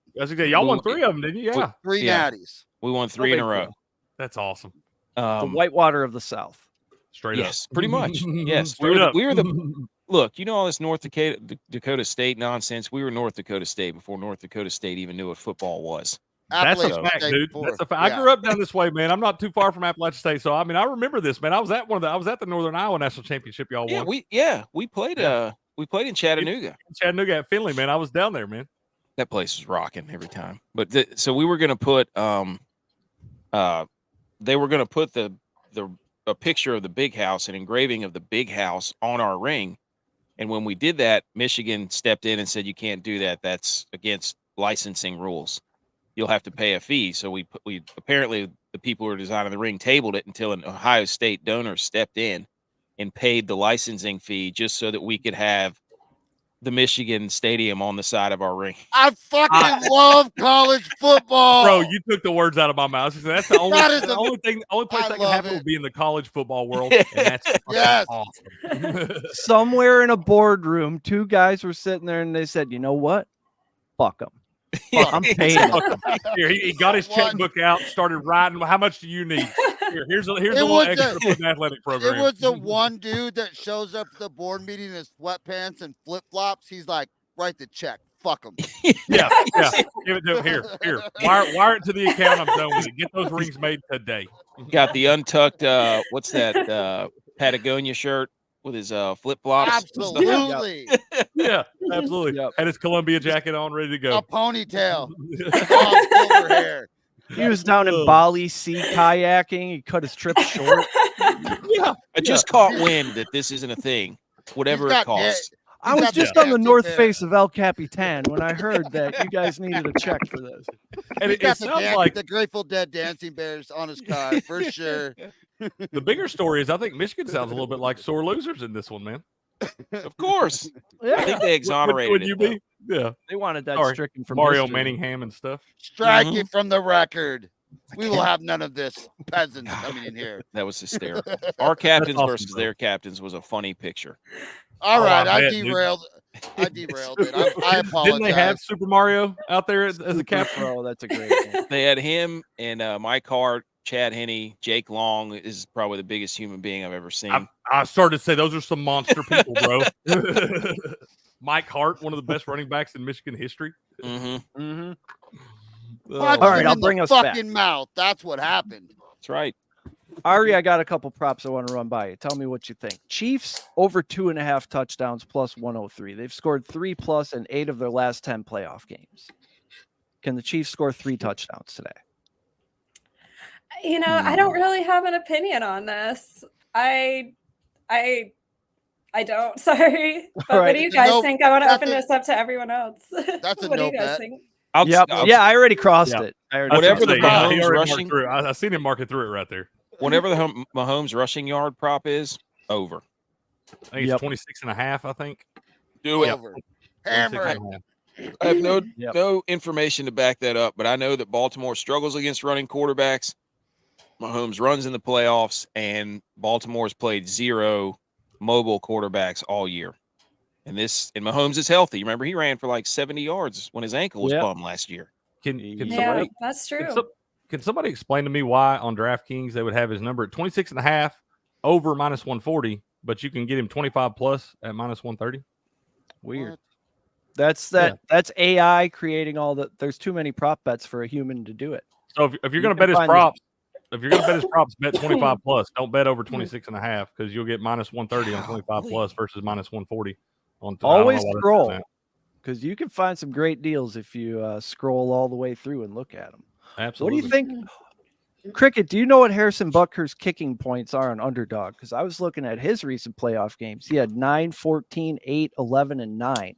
Y'all won 3 of them, didn't you? Yeah. Three natties. We won 3 in a row. That's awesome. The Whitewater of the South. Straight up. Yes, pretty much. Yes. We were the look, you know all this North Dakota State nonsense. We were North Dakota State before North Dakota State even knew what football was. That's a fact, dude. That's a fact. I grew up down this way, man. I'm not too far from Appalachian State, so I mean, I remember this, man. I was at the Northern Iowa National Championship y'all won. We played We played in Chattanooga. Chattanooga at Finley, man. I was down there, man. That place was rocking every time. But so we were going to put they were going to put a picture of the big house, an engraving of the big house on our ring. And when we did that, Michigan stepped in and said, you can't do that. That's against licensing rules. You'll have to pay a fee. So we apparently the people who were designing the ring tabled it until an Ohio State donor stepped in and paid the licensing fee just so that we could have the Michigan stadium on the side of our ring. I fucking love college football. Bro, you took the words out of my mouth. That's the only, That only place that can happen would be in the college football world. And that's Yes. awesome. Somewhere in a boardroom, two guys were sitting there and they said, you know what? Fuck them. I'm paying them. Here, he got his checkbook out, started writing. How much do you need? Here's a little extra for the athletic program. It was the one dude that shows up at the board meeting in his sweatpants and flip flops. He's like, write the check. Fuck him. Yeah. Give it to him. Here. Wire it to the account. I'm done with it. Get those rings made today. Got the untucked what's that Patagonia shirt with his flip flops. Absolutely. Yeah, absolutely. Yep. Had his Columbia jacket on, ready to go. A ponytail. Long silver hair. He was down in Bali sea kayaking. He cut his trip short. Yeah. I just caught wind that this isn't a thing, whatever He's it got costs. I was got just the on the captain north there. face of El Capitan when I heard that you guys needed a check for this. And He's it got sounds like the Grateful Dead dancing bears on his car for sure. the bigger story is I think Michigan sounds a little bit like sore losers in this one, man. Of course. I Yeah, think they exonerated Would you it, be? Yeah. they wanted that Sorry. stricken from Mario history. Manningham and stuff. Strike Mhm. it from the record. We will have none of this peasants coming in here. That was hysterical. Our captains awesome, versus bro. their captains was a funny picture. All Oh, right, I I bet, dude. derailed. I derailed it. I apologize. Didn't they have Super Mario out there as a Super captain? Pro, that's a great one. They had him and Mike Hart, Chad Henne, Jake Long is probably the biggest human being I've ever seen. I started to say those are some monster people, bro. Mike Hart, one of the best running backs in Michigan history. Mm-hmm. Mm-hmm. Punch All right, him I'll in bring the us back. fucking mouth. That's what happened. That's right. Ari, I got a couple props I want to run by you. Tell me what you think. Chiefs over 2.5 touchdowns plus 103. They've scored 3+ in 8 of their last 10 playoff games. Can the Chiefs score 3 touchdowns today? You know, I don't really have an opinion on this. I don't. Sorry, but All what right. do you guys No, think? I want to that's open this up to everyone else. That's a what do no you guys bet. think? I'll, Yeah, I already crossed Yeah. it. I already Whatever crossed the it. he Mahomes already rushing- marked through it. I seen him marking through it right there. whatever the Mahomes rushing yard prop is, over. I think Yep. it's 26.5, I think. Do it. Over. Hammer it. 26.5. I have no Yep. no information to back that up, but I know that Baltimore struggles against running quarterbacks. Mahomes runs in the playoffs, and Baltimore's played 0 mobile quarterbacks all year. And Mahomes is healthy. Remember, he ran for like 70 yards when his ankle was Yep. bummed last year. Can Yeah, Yeah, somebody that's true. can somebody explain to me why on DraftKings they would have his number at 26.5 over minus 140, but you can get him 25 plus at minus 130? Weird. What? That's AI creating all the. There's too many prop bets for a human to do it. So if you're You going to can bet his find the- props, bet 25 plus. Don't bet over 26.5 because you'll get minus 130 on 25 plus versus minus 140 on. I don't know Always why that's scroll, doing that. because you can find some great deals if you scroll all the way through and look at them. Absolutely. What do you think? Cricket, do you know what Harrison Butker's kicking points are on Underdog? Because I was looking at his recent playoff games. He had 9, 14, 8, 11, and 9.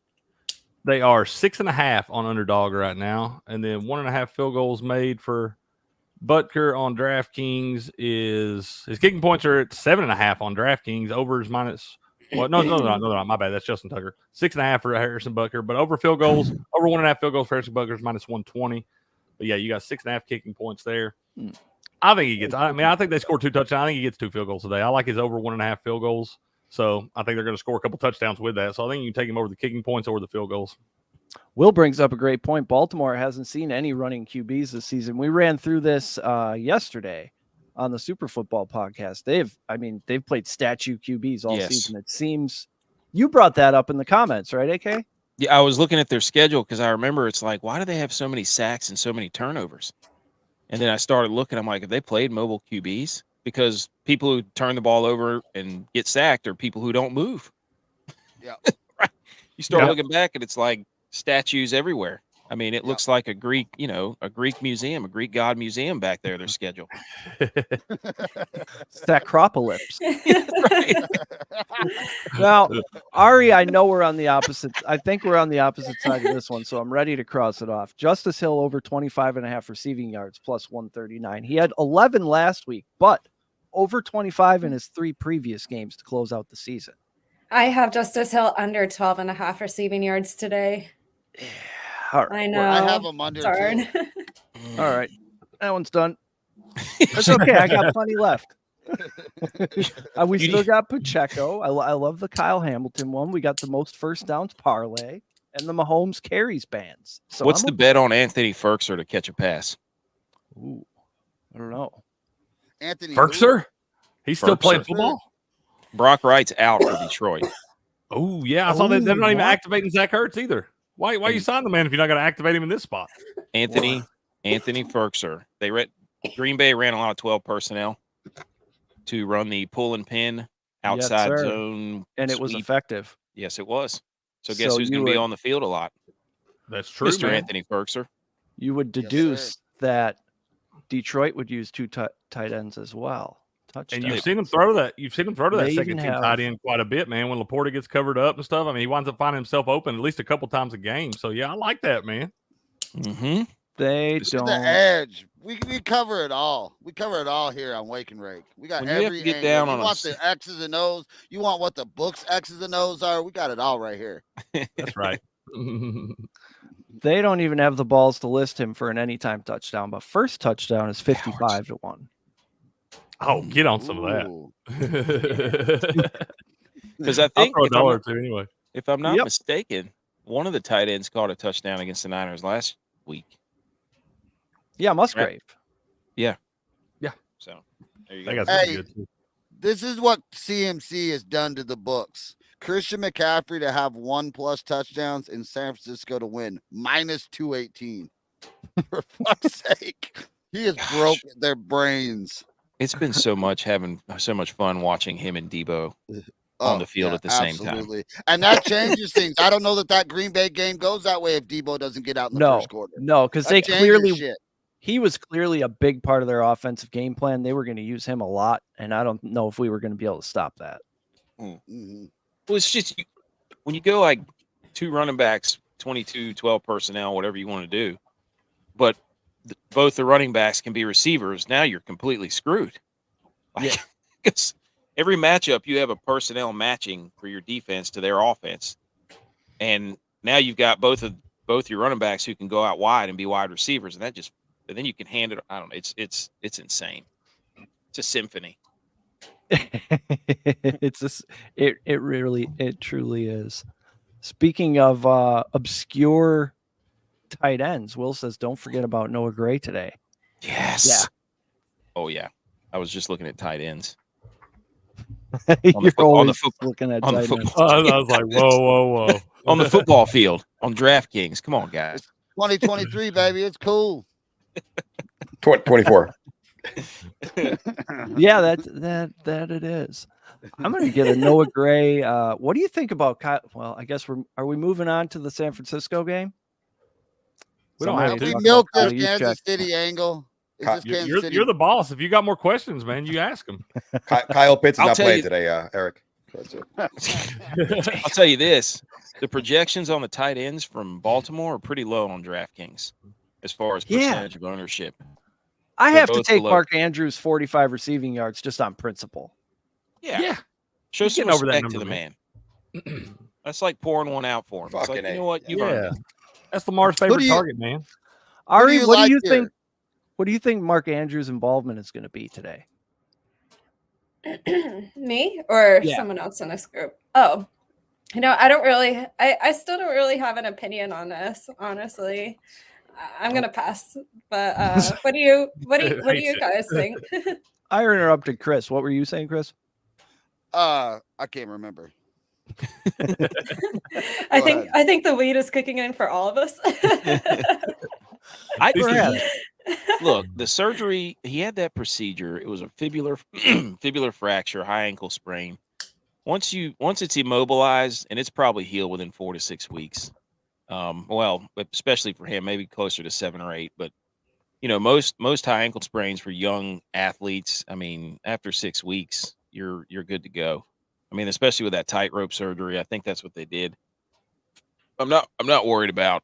They are 6.5 on Underdog right now, and then 1.5 field goals made for Butker on DraftKings. Is his kicking points are at 7.5 on DraftKings. Over is minus. Well, no, my bad. That's Justin Tucker. 6.5 for Harrison Butker, but over field goals, over 1.5 field goals for Harrison Butker is minus 120. But yeah, you got 6.5 kicking points there. I think he gets. I mean, I think they score 2 touchdowns. I think he gets 2 field goals today. I like his over 1.5 field goals. So I think they're going to score a couple touchdowns with that. So I think you can take him over the kicking points or the field goals. Will brings up a great point. Baltimore hasn't seen any running QBs this season. We ran through this yesterday on the Super Football podcast. They've played statue QBs all Yes. season. It seems you brought that up in the comments, right, AK? Yeah, I was looking at their schedule because I remember it's like, why do they have so many sacks and so many turnovers? And then I started looking. I'm like, have they played mobile QBs? Because people who turn the ball over and get sacked are people who don't move. Yeah. You start looking back, and it's like statues everywhere. I mean, it looks like a Greek, a Greek museum, a Greek god museum back there. Their schedule. Sacropolis. Right. Now, Ari, I know we're on the opposite. I think we're on the opposite side of this one, so I'm ready to cross it off. Justice Hill over 25.5 receiving yards plus 139. He had 11 last week, but over 25 in his 3 previous games to close out the season. I have Justice Hill under 12.5 receiving yards today. Yeah. All right. I know. I have him under Darn. too. All right. That one's done. That's okay. I got plenty left. We still got Pacheco. I love the Kyle Hamilton one. We got the most first downs parlay and the Mahomes carries bands. So what's the bet on Anthony Ferkser to catch a pass? Ooh, I don't know. Anthony Ferkser? He's still Ferkser. playing football? Brock Wright's out for Detroit. Oh, yeah. I saw that they're not even activating Zach Ertz either. Why you sign the man if you're not going to activate him in this spot? Anthony Ferkser. Green Bay ran a lot of 12 personnel to run the pull and pin outside zone. And it was sweep. effective. Yes, it was. So guess who's going to be on the field a lot? That's true, Mr. man. Anthony Ferkser. You would deduce that Detroit would use 2 tight ends as well. Touchdown. And you've seen him throw that. You've seen him throw to that They second even team have- tight end quite a bit, man. When Laporta gets covered up and stuff, I mean, he winds up finding himself open at least a couple times a game. So yeah, I like that, man. Mm-hmm. They This don't. is the edge. We cover it all. We cover it all here on Wake and Rake. We got When you have every to get angle. down You on want the X's and O's. You want what the book's X's and O's are. We got it all right here. That's right. They don't even have the balls to list him for an anytime touchdown, but first touchdown is 55-1. Oh, get on some of that. Ooh. Because I I'll think throw a dollar or two anyway. if I'm not Yep. mistaken, one of the tight ends caught a touchdown against the Niners last week. Yeah, Musgrave. So there you They go. got some Hey. good too. This is what CMC has done to the books. Christian McCaffrey to have 1+ touchdowns in San Francisco to win minus 218. For fuck's sake. He has broken their brains. It's been so much fun watching him and Debo on the field at the same time. Absolutely. And that changes things. I don't know that Green Bay game goes that way if Debo doesn't get out in the first quarter. No, because That they changes clearly shit. he was clearly a big part of their offensive game plan. They were going to use him a lot, and I don't know if we were going to be able to stop that. Mhm. Well, it's just when you go like 2 running backs, 22, 12 personnel, whatever you want to do, but both the running backs can be receivers. Now you're completely screwed. Because every matchup you have a personnel matching for your defense to their offense, and now you've got both your running backs who can go out wide and be wide receivers, and then you can hand it. I don't know. It's insane. It's a symphony. It truly is. Speaking of obscure tight ends, Will says, don't forget about Noah Gray today. Yes. Yeah. Oh yeah. I was just looking at tight ends. You're always looking at on the tight ends. football I was like, whoa. on the football field on DraftKings. Come on, guys. 2023, baby. It's cool. 24. Yeah, that it is. I'm going to get a Noah Gray. What do you think about Kyle? Well, I guess are we moving on to the San Francisco game? We don't Somebody have to. We talk milk about this Kyle Kansas Juszczyk. City angle. Is this Kansas City? You're the boss. If you got more questions, man, you ask them. Kyle Pitts is I'll not tell playing you- today, Eric. That's it. I'll tell you this: the projections on the tight ends from Baltimore are pretty low on DraftKings as far as Yeah. percentage of ownership. I They're have to both take below. Mark Andrews 45 receiving yards just on principle. Yeah, show You're some getting over that respect to number, the man. That's like pouring one out for him. It's like, Fucking you A. know what? You've earned it. That's Lamar's Who favorite do you- target, man. Ari, you what do like you here? think? What do you think Mark Andrews' involvement is going to be today? Me or Yeah. someone else in this group? Oh, I don't really. I still don't really have an opinion on this, honestly. I'm gonna pass. But what do you Hates guys think? I interrupted Chris. What were you saying, Chris? I can't remember. I Go think the weed is kicking in for all of us. Look, the surgery, he had that procedure. It was a fibular fracture, high ankle sprain. once it's immobilized, and it's probably healed within 4 to 6 weeks. Well, especially for him, maybe closer to 7 or 8. But most high ankle sprains for young athletes, I mean, after 6 weeks, you're good to go. I mean, especially with that tightrope surgery, I think that's what they did. I'm not worried about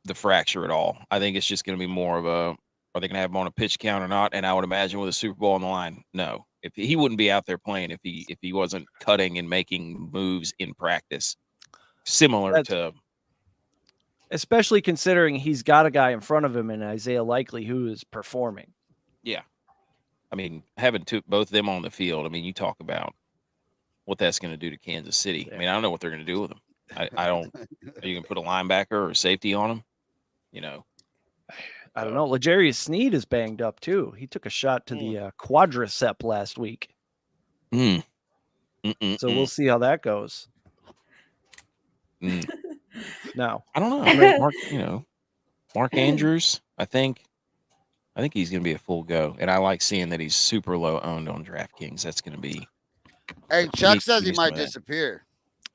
the fracture at all. I think it's just going to be more of a, are they going to have him on a pitch count or not? And I would imagine with a Super Bowl on the line, no. If he wouldn't be out there playing if he wasn't cutting and making moves in practice, similar to. Especially considering he's got a guy in front of him in Isaiah Likely who is performing. Yeah. I mean, having both of them on the field, I mean, you talk about what that's going to do to Kansas City. I mean, I don't know what they're going to do with them. I don't. Are you going to put a linebacker or a safety on him? I don't know. L'Jarius Sneed is banged up too. He took a shot to the quadricep last week. So we'll see how that goes. No, I don't know. Mark, Mark Andrews. I think he's going to be a full go, and I like seeing that he's super low owned on DraftKings. That's going to be. Hey, Chuck says he might disappear.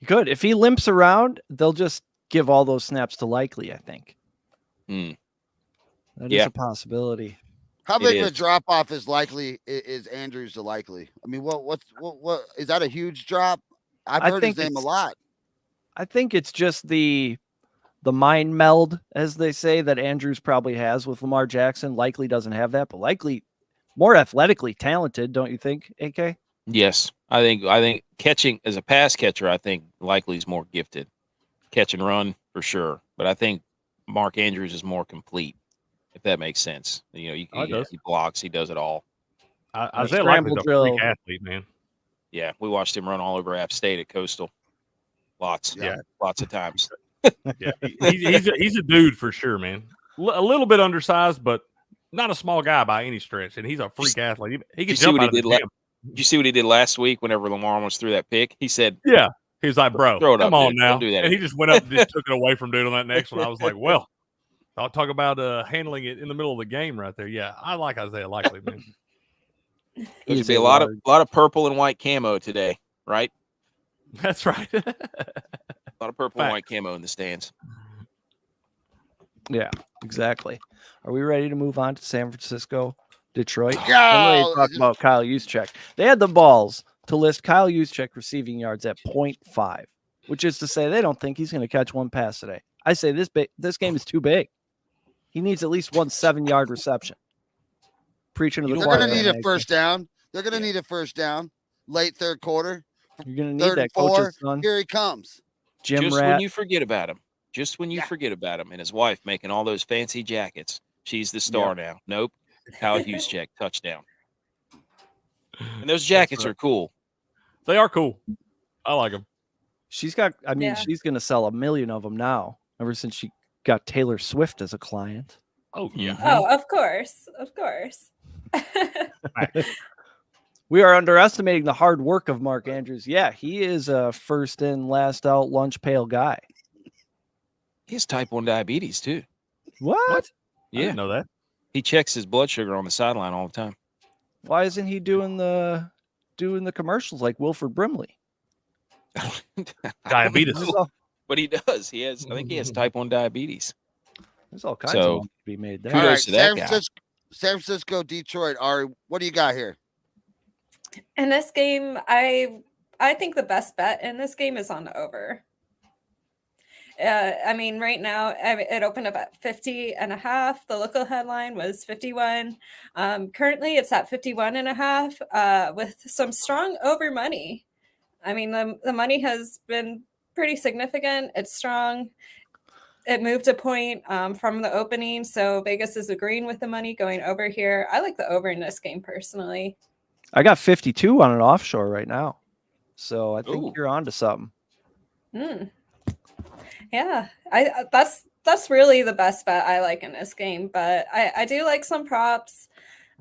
Good. If he limps around, they'll just give all those snaps to Likely, I think. That is a possibility. How big of a drop off is Andrews to Likely? I mean, what is that a huge drop? I've heard his name a lot. I think it's just the mind meld, as they say, that Andrews probably has with Lamar Jackson. Likely doesn't have that, but Likely more athletically talented, don't you think, AK? Yes, I think catching as a pass catcher, I think Likely's more gifted. Catch and run for sure, but I think Mark Andrews is more complete, if that makes sense. He blocks, he does it all. Isaiah Likely's a freak athlete, man. Yeah, we watched him run all over App State at Coastal. Lots of times. Yeah, he's a dude for sure, man. A little bit undersized, but not a small guy by any stretch, and he's a freak athlete. He can jump out of the gym. Did you see what he did last week whenever Lamar almost through that pick? He said, yeah. He was like, bro, throw it come up, on dude. now. Don't do that. And he just went up and just took it away from dude on that next one. I was like, well, I'll talk about handling it in the middle of the game right there. Yeah, I like Isaiah Likely, man. There's going to be a lot of purple and white camo today, right? That's right. A lot of purple and white camo in the stands. Yeah, exactly. Are we ready to move on to San Francisco, Detroit? Yo, I'm ready to talk about Kyle Juszczyk. They had the balls to list Kyle Juszczyk receiving yards at 0.5, which is to say they don't think he's going to catch one pass today. I say this game is too big. He needs at least one 7-yard reception. Preaching to the choir. They're going to need a first down. They're going to need a first down late third quarter. You're going to need that coach's son. Here he comes. When you forget about him. Just when you forget about him and his wife making all those fancy jackets. She's the star now. Nope. Kyle Juszczyk, touchdown. And those jackets are cool. They are cool. I like them. She's going to sell 1 million of them now, ever since she got Taylor Swift as a client. Oh, yeah. Oh, of course. Of course. We are underestimating the hard work of Mark Andrews. Yeah, he is a first in, last out, lunch pail guy. He has type 1 diabetes, too. What? Yeah. I didn't know that. He checks his blood sugar on the sideline all the time. Why isn't he doing the commercials like Wilford Brimley? Diabetes. But he does. I think he has type 1 diabetes. There's all kinds of money to be made there. Kudos to that guy. San Francisco, Detroit. Ari, what do you got here? In this game, I think the best bet in this game is on the over. I mean, right now it opened up at 50.5. The local headline was 51. Currently it's at 51.5 with some strong over money. I mean, the money has been pretty significant. It's strong. It moved a point from the opening. So Vegas is agreeing with the money going over here. I like the over in this game personally. I got 52 on an offshore right now. So I think you're on to something. Yeah, that's really the best bet I like in this game. But I do like some props.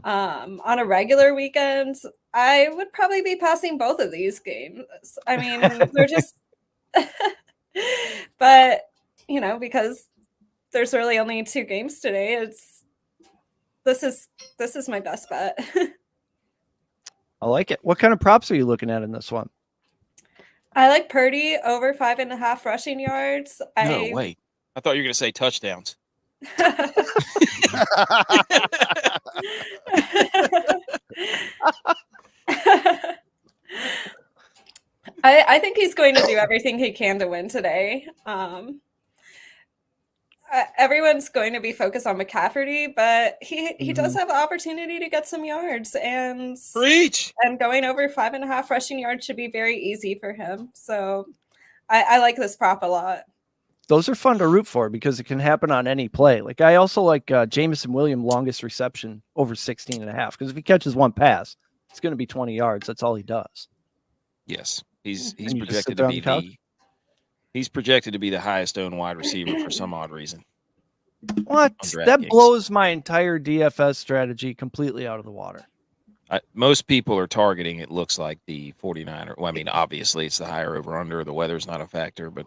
On a regular weekend, I would probably be passing both of these games. I mean, they're just, but because there's really only 2 games today, this is my best bet. I like it. What kind of props are you looking at in this one? I like Purdy over 5.5 rushing yards. No, wait. I thought you were going to say touchdowns. I think he's going to do everything he can to win today. Everyone's going to be focused on McCafferty, but he does have the opportunity to get some yards, and Preach. And going over 5.5 rushing yards should be very easy for him. So I like this prop a lot. Those are fun to root for because it can happen on any play. Like I also like Jamison Williams longest reception over 16.5 because if he catches one pass, it's going to be 20 yards. That's all he does. Yes, he's And you just sit projected there to on be the couch? he's projected to be the highest owned wide receiver for some odd reason. What? on That DraftKings. blows my entire DFS strategy completely out of the water. Most people are targeting, it looks like, the 49er. Well, I mean, obviously it's the higher over under. The weather's not a factor, but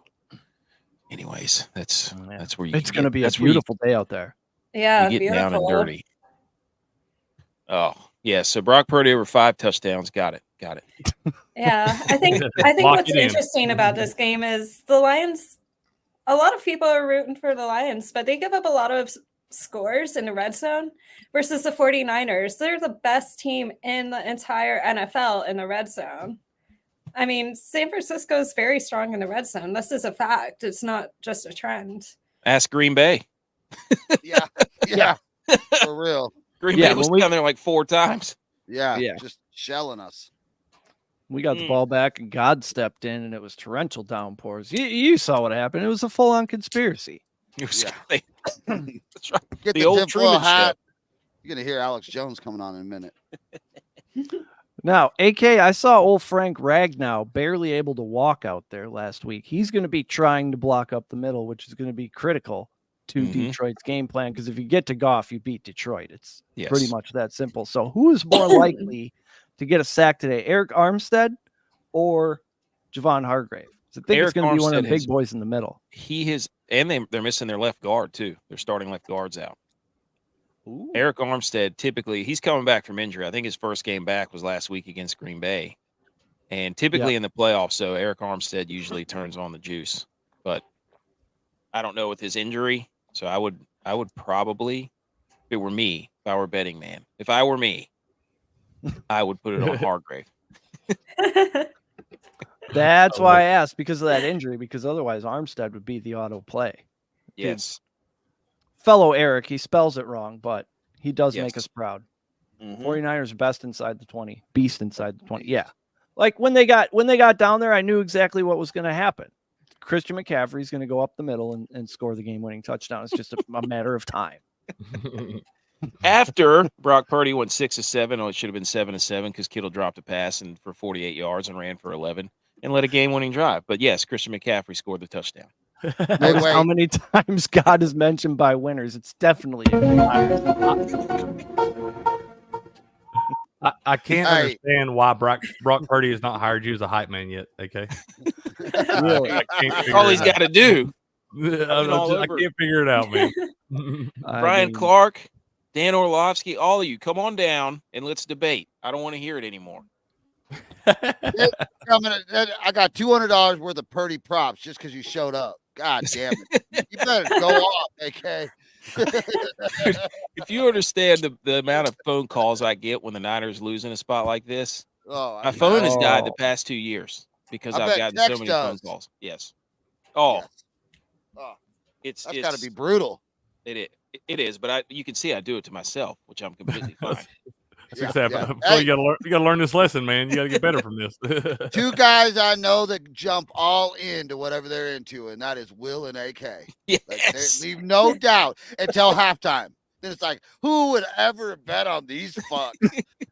anyways, that's where you It's going to be a that's where you- beautiful day out there. Yeah, you get beautiful. down and dirty. Oh, yeah. So Brock Purdy over 5 touchdowns. Got it. Yeah, I think Lock what's it in. interesting about this game is the Lions. A lot of people are rooting for the Lions, but they give up a lot of scores in the red zone versus the 49ers. They're the best team in the entire NFL in the red zone. I mean, San Francisco is very strong in the red zone. This is a fact. It's not just a trend. Ask Green Bay. Yeah. For real. Green Yeah, Bay was when we- down there like 4 times. Yeah. Yeah. Just shelling us. We got the ball back and God stepped in and it was torrential downpours. You saw what happened. It was a full-on conspiracy. It was- Yeah. That's right. Get The the old tinfoil Truman hat. You're going to hear Alex Jones coming on in a minute. Now, AK, I saw old Frank Ragnow barely able to walk out there last week. He's going to be trying to block up the middle, which is going to be critical to Mhm. Detroit's game plan. Because if you get to Goff, you beat Detroit. It's Yes. pretty much that simple. So who is more likely to get a sack today, Eric Armstead or Javon Hargrave? I think it's Eric going to be one of Armstead the big has- boys in the middle. He has, and they're missing their left guard too. They're starting left guards out. Eric Armstead, typically, he's coming back from injury. I think his first game back was last week against Green Bay. And typically in the playoffs, so Eric Armstead usually turns on the juice. But I don't know with his injury. So I would probably, if it were me, if I were a betting man, if I were me, I would put it on Hargrave. That's why I asked, because of that injury, because otherwise Armstead would be the auto play. Yes. Fellow Eric, he spells it wrong, but he does make Yes. us proud. Mhm. 49ers best inside the 20, beast inside the 20. Yeah. Like when they got down there, I knew exactly what was going to happen. Christian McCaffrey's going to go up the middle and score the game-winning touchdown. It's just a matter of time. After Brock Purdy went 6 of 7, it should have been 7 of 7 because Kittle dropped a pass and for 48 yards and ran for 11 and led a game-winning drive. But yes, Christian McCaffrey scored the touchdown. That was how many times God is mentioned by winners. It's definitely I can't Hey. understand why Brock Purdy has not hired you as a hype man yet. Okay, Really? I can't figure All it he's out. got to do. I can't figure it out, man. Brian Clark, Dan Orlovsky, all of you, come on down and let's debate. I don't want to hear it anymore. I got $200 worth of Purdy props just because you showed up. God damn it. You better go off, AK. If you understand the amount of phone calls I get when the Niners lose in a spot like this, Oh, my phone has died the Oh. past 2 years because I I've bet gotten so text many phone does. calls. Yes. Oh, Yes. Oh, it's that's got to be brutal. it is, but you can see I do it to myself, which I'm completely fine. That's exactly. yeah. So Hey. you gotta learn this lesson, man. You gotta get better from this. Two guys I know that jump all into whatever they're into, and that is Will and AK. Like, Yes. they leave no doubt until halftime. Then it's like, who would ever bet on these fucks?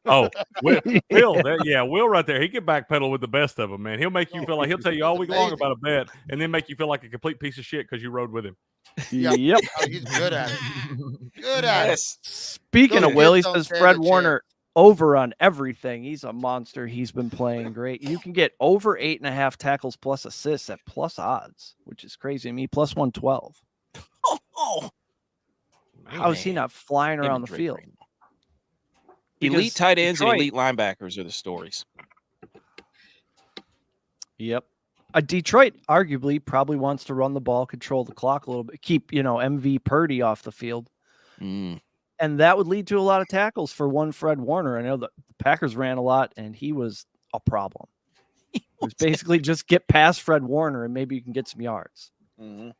Oh, Will right there. He can backpedal with the best of them, man. He'll make you feel like he'll tell you all week long about a bet, and then make you feel like a complete piece of shit because you rode with him. Yep. Oh, he's good at it. Good at it. Yes. Speaking Those of Will, he kids don't says stand Fred a Warner over on everything. He's a monster. He's been playing great. You can get over 8.5 tackles plus assists at plus odds, which is crazy to me. Plus 112. Oh. How is he not flying Him around and the Drake field? Green. Elite Because tight ends Detroit- and elite linebackers are the stories. Yep. Detroit arguably probably wants to run the ball, control the clock a little bit, keep, MV Purdy off the field. Mm. And that would lead to a lot of tackles for one Fred Warner. I know the Packers ran a lot, and he was a problem. It was basically just get past Fred Warner, and maybe you can get some yards. Mm-hmm.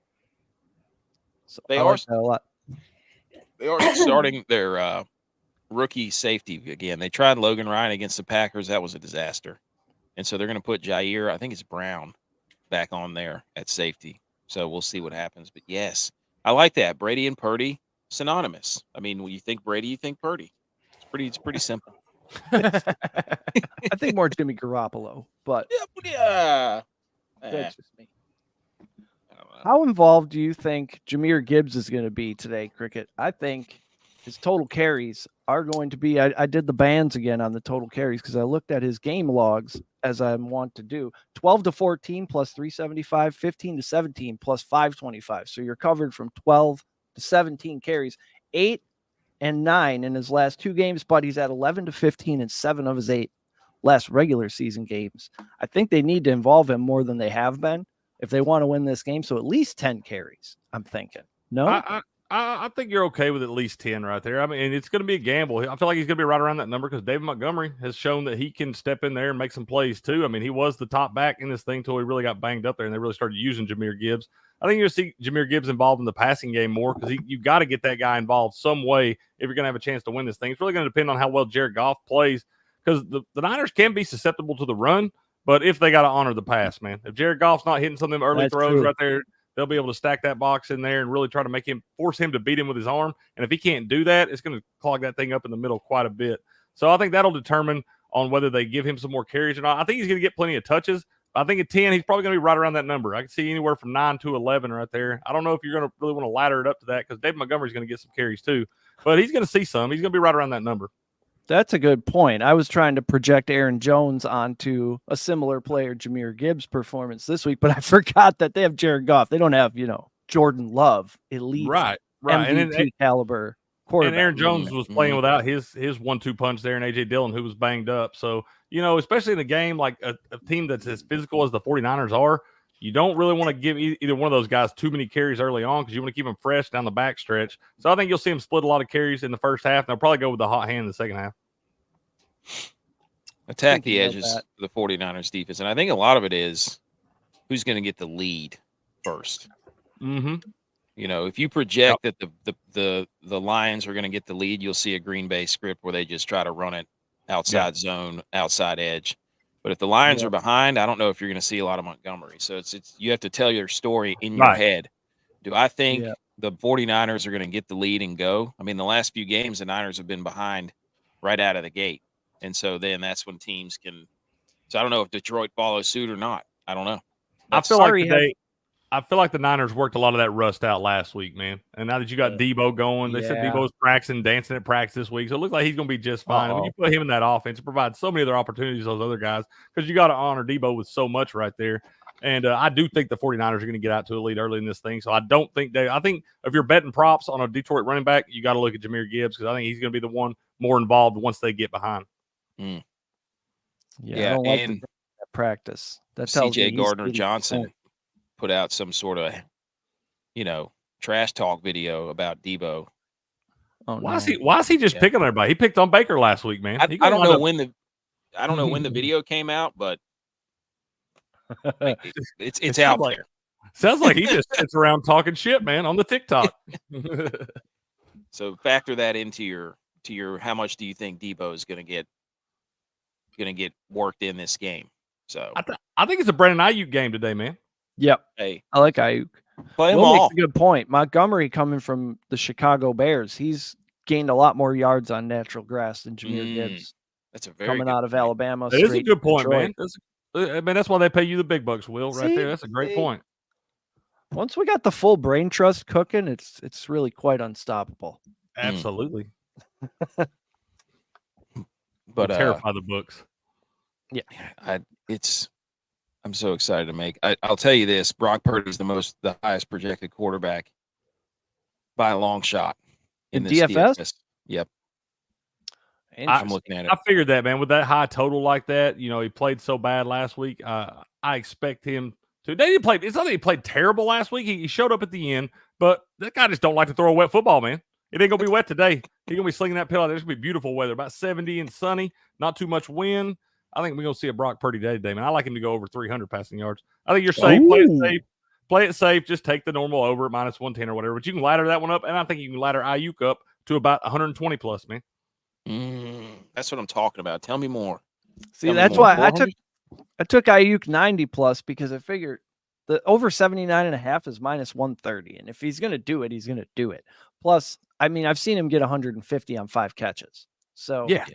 So They I are like that a lot. They are starting their rookie safety again. They tried Logan Ryan against the Packers. That was a disaster. And so they're going to put Jair, I think it's Brown, back on there at safety. So we'll see what happens. But yes, I like that. Brady and Purdy, synonymous. I mean, when you think Brady, you think Purdy. It's pretty simple. I think more Jimmy Garoppolo, but Yeah. that's just me. How involved do you think Jahmyr Gibbs is going to be today, Cricket? I think his total carries are going to be. I did the bands again on the total carries because I looked at his game logs as I want to do. 12 to 14 plus 375, 15 to 17 plus 525. So you're covered from 12 to 17 carries, 8 and 9 in his last 2 games, but he's at 11 to 15 in 7 of his 8 last regular season games. I think they need to involve him more than they have been if they want to win this game. So at least 10 carries, I'm thinking. No? I think you're okay with at least 10 right there. I mean, and it's going to be a gamble. I feel like he's going to be right around that number because David Montgomery has shown that he can step in there and make some plays too. I mean, he was the top back in this thing until he really got banged up there and they really started using Jahmyr Gibbs. I think you're going to see Jahmyr Gibbs involved in the passing game more because you've got to get that guy involved some way if you're going to have a chance to win this thing. It's really going to depend on how well Jared Goff plays because the Niners can be susceptible to the run, but if they got to honor the pass, man. If Jared Goff's not hitting some of them early throws right there, they'll be able to stack that box in there and really try to force him to beat him with his arm. And if he can't do that, it's going to clog that thing up in the middle quite a bit. So I think that'll determine on whether they give him some more carries or not. I think he's going to get plenty of touches. I think at 10, he's probably going to be right around that number. I can see anywhere from 9 to 11 right there. I don't know if you're going to really want to ladder it up to that because David Montgomery's going to get some carries too. But he's going to see some. He's going to be right around that number. That's a good point. I was trying to project Aaron Jones onto a similar player, Jahmyr Gibbs' performance this week, but I forgot that they have Jared Goff. They don't have, Jordan Love, elite MVP and caliber quarterback. And Aaron Jones was playing without his 1-2 punch there and A.J. Dillon, who was banged up. So, especially in a game like a team that's as physical as the 49ers are, you don't really want to give either one of those guys too many carries early on because you want to keep them fresh down the back stretch. So I think you'll see them split a lot of carries in the first half, and they'll probably go with the hot hand in the second half. Attack the edges of the 49ers defense. And I think a lot of it is who's going to get the lead first. Mm-hmm. If you project that the Lions are going to get the lead, you'll see a Green Bay script where they just try to run it outside zone, outside edge. But if the Lions are behind, I don't know if you're going to see a lot of Montgomery. So it's you have to tell your story in your head. Do I think the 49ers are going to get the lead and go? I mean, the last few games, the Niners have been behind right out of the gate. And so then that's when teams can. So I don't know if Detroit follows suit or not. I don't know. I feel like the Niners worked a lot of that rust out last week, man. And now that you got Debo going, they said Debo's practicing, dancing at practice this week. So it looks like he's going to be just fine. When you put him in that offense, it provides so many other opportunities to those other guys because you got to honor Debo with so much right there. And I do think the 49ers are going to get out to a lead early in this thing. So I think if you're betting props on a Detroit running back, you got to look at Jahmyr Gibbs because I think he's going to be the one more involved once they get behind. I don't like that practice. That tells CJ Gardner-Johnson put out some sort of, trash talk video about Debo. Why is he just picking everybody? He picked on Baker last week, man. I don't know when the video came out, but it's out there. Sounds like he just sits around talking shit, man, on the TikTok. So factor that into your how much do you think Debo is going to get worked in this game? So I think it's a Brandon Ayuk game today, man. Yep. Hey, I like Ayuk. Play them all. Makes a good point. Montgomery coming from the Chicago Bears, he's gained a lot more yards on natural grass than Jahmyr Gibbs. That's a very coming out of Alabama. That is a good point, man. That's why they pay you the big bucks, Will. Right there. That's a great point. Once we got the full brain trust cooking, it's really quite unstoppable. Absolutely. But terrify the books. Yeah, I'm so excited to make. I'll tell you this: Brock Purdy is the highest projected quarterback by a long shot in this DFS. Yep. I'm looking at it. I figured that, man. With that high total like that, he played so bad last week. I expect him So they didn't play. It's not that he played terrible last week. He showed up at the end, but that guy just don't like to throw a wet football, man. It ain't gonna be wet today. He's gonna be slinging that pill out there. It's gonna be beautiful weather, about 70 and sunny, not too much wind. I think we're gonna see a Brock Purdy day today, man. I like him to go over 300 passing yards. I think you're safe. Play it safe. Play it safe. Just take the normal over at minus 110 or whatever. But you can ladder that one up, and I think you can ladder Ayuk up to about 120 plus, man. That's what I'm talking about. Tell me more. See, that's why I took Ayuk 90 plus because I figured the over 79.5 is minus 130. And if he's going to do it, he's going to do it. Plus, I mean, I've seen him get 150 on 5 catches. So, yeah,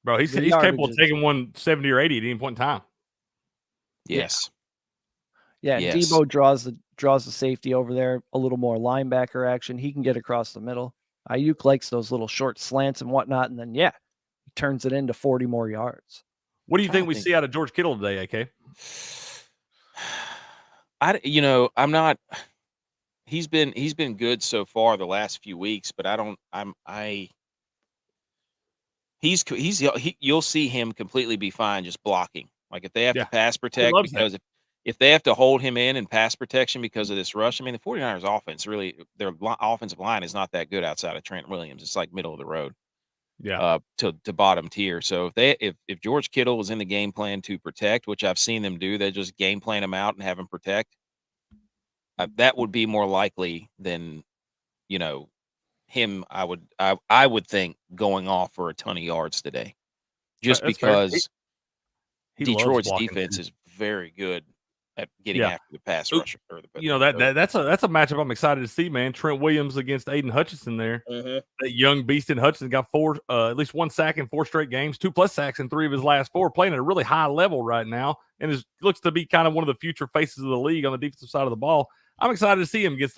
bro, he's capable of taking 170 or 80 at any point in time. Yes. Yeah. Yes. Debo draws the safety over there, a little more linebacker action. He can get across the middle. Ayuk likes those little short slants and whatnot. And then, he turns it into 40 more yards. What do you think we see out of George Kittle today, AK? I'm not. He's been good so far the last few weeks, but you'll see him completely be fine just blocking. Like if they have to pass protect, because if they have to hold him in and pass protection because of this rush, I mean, the 49ers offense really, their offensive line is not that good outside of Trent Williams. It's like middle of the road. To bottom tier. So if George Kittle was in the game plan to protect, which I've seen them do, they just game plan him out and have him protect. That would be more likely than, him. I would think going off for a ton of yards today, just because Detroit's defense is very good at getting after the pass rusher. That's a matchup I'm excited to see, man. Trent Williams against Aiden Hutchinson there. Mm-hmm. That young beast in Hutchinson got at least 1 sack in 4 straight games, 2+ sacks in 3 of his last 4, playing at a really high level right now, and looks to be kind of one of the future faces of the league on the defensive side of the ball. I'm excited to see him against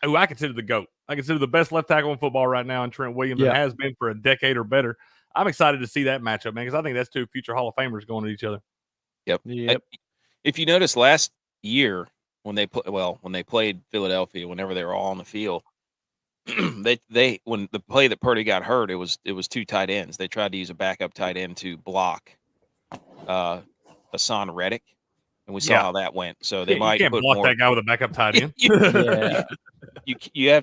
who I consider the GOAT. I consider the best left tackle in football right now in Trent Williams, and has been for a decade or better. I'm excited to see that matchup, man, because I think that's 2 future Hall of Famers going at each other. Yep. If you notice last year when they played Philadelphia, whenever they were all on the field, when the play that Purdy got hurt, it was 2 tight ends. They tried to use a backup tight end to block Hassan Reddick, and we saw how that went. So they might put block that guy with a backup tight end.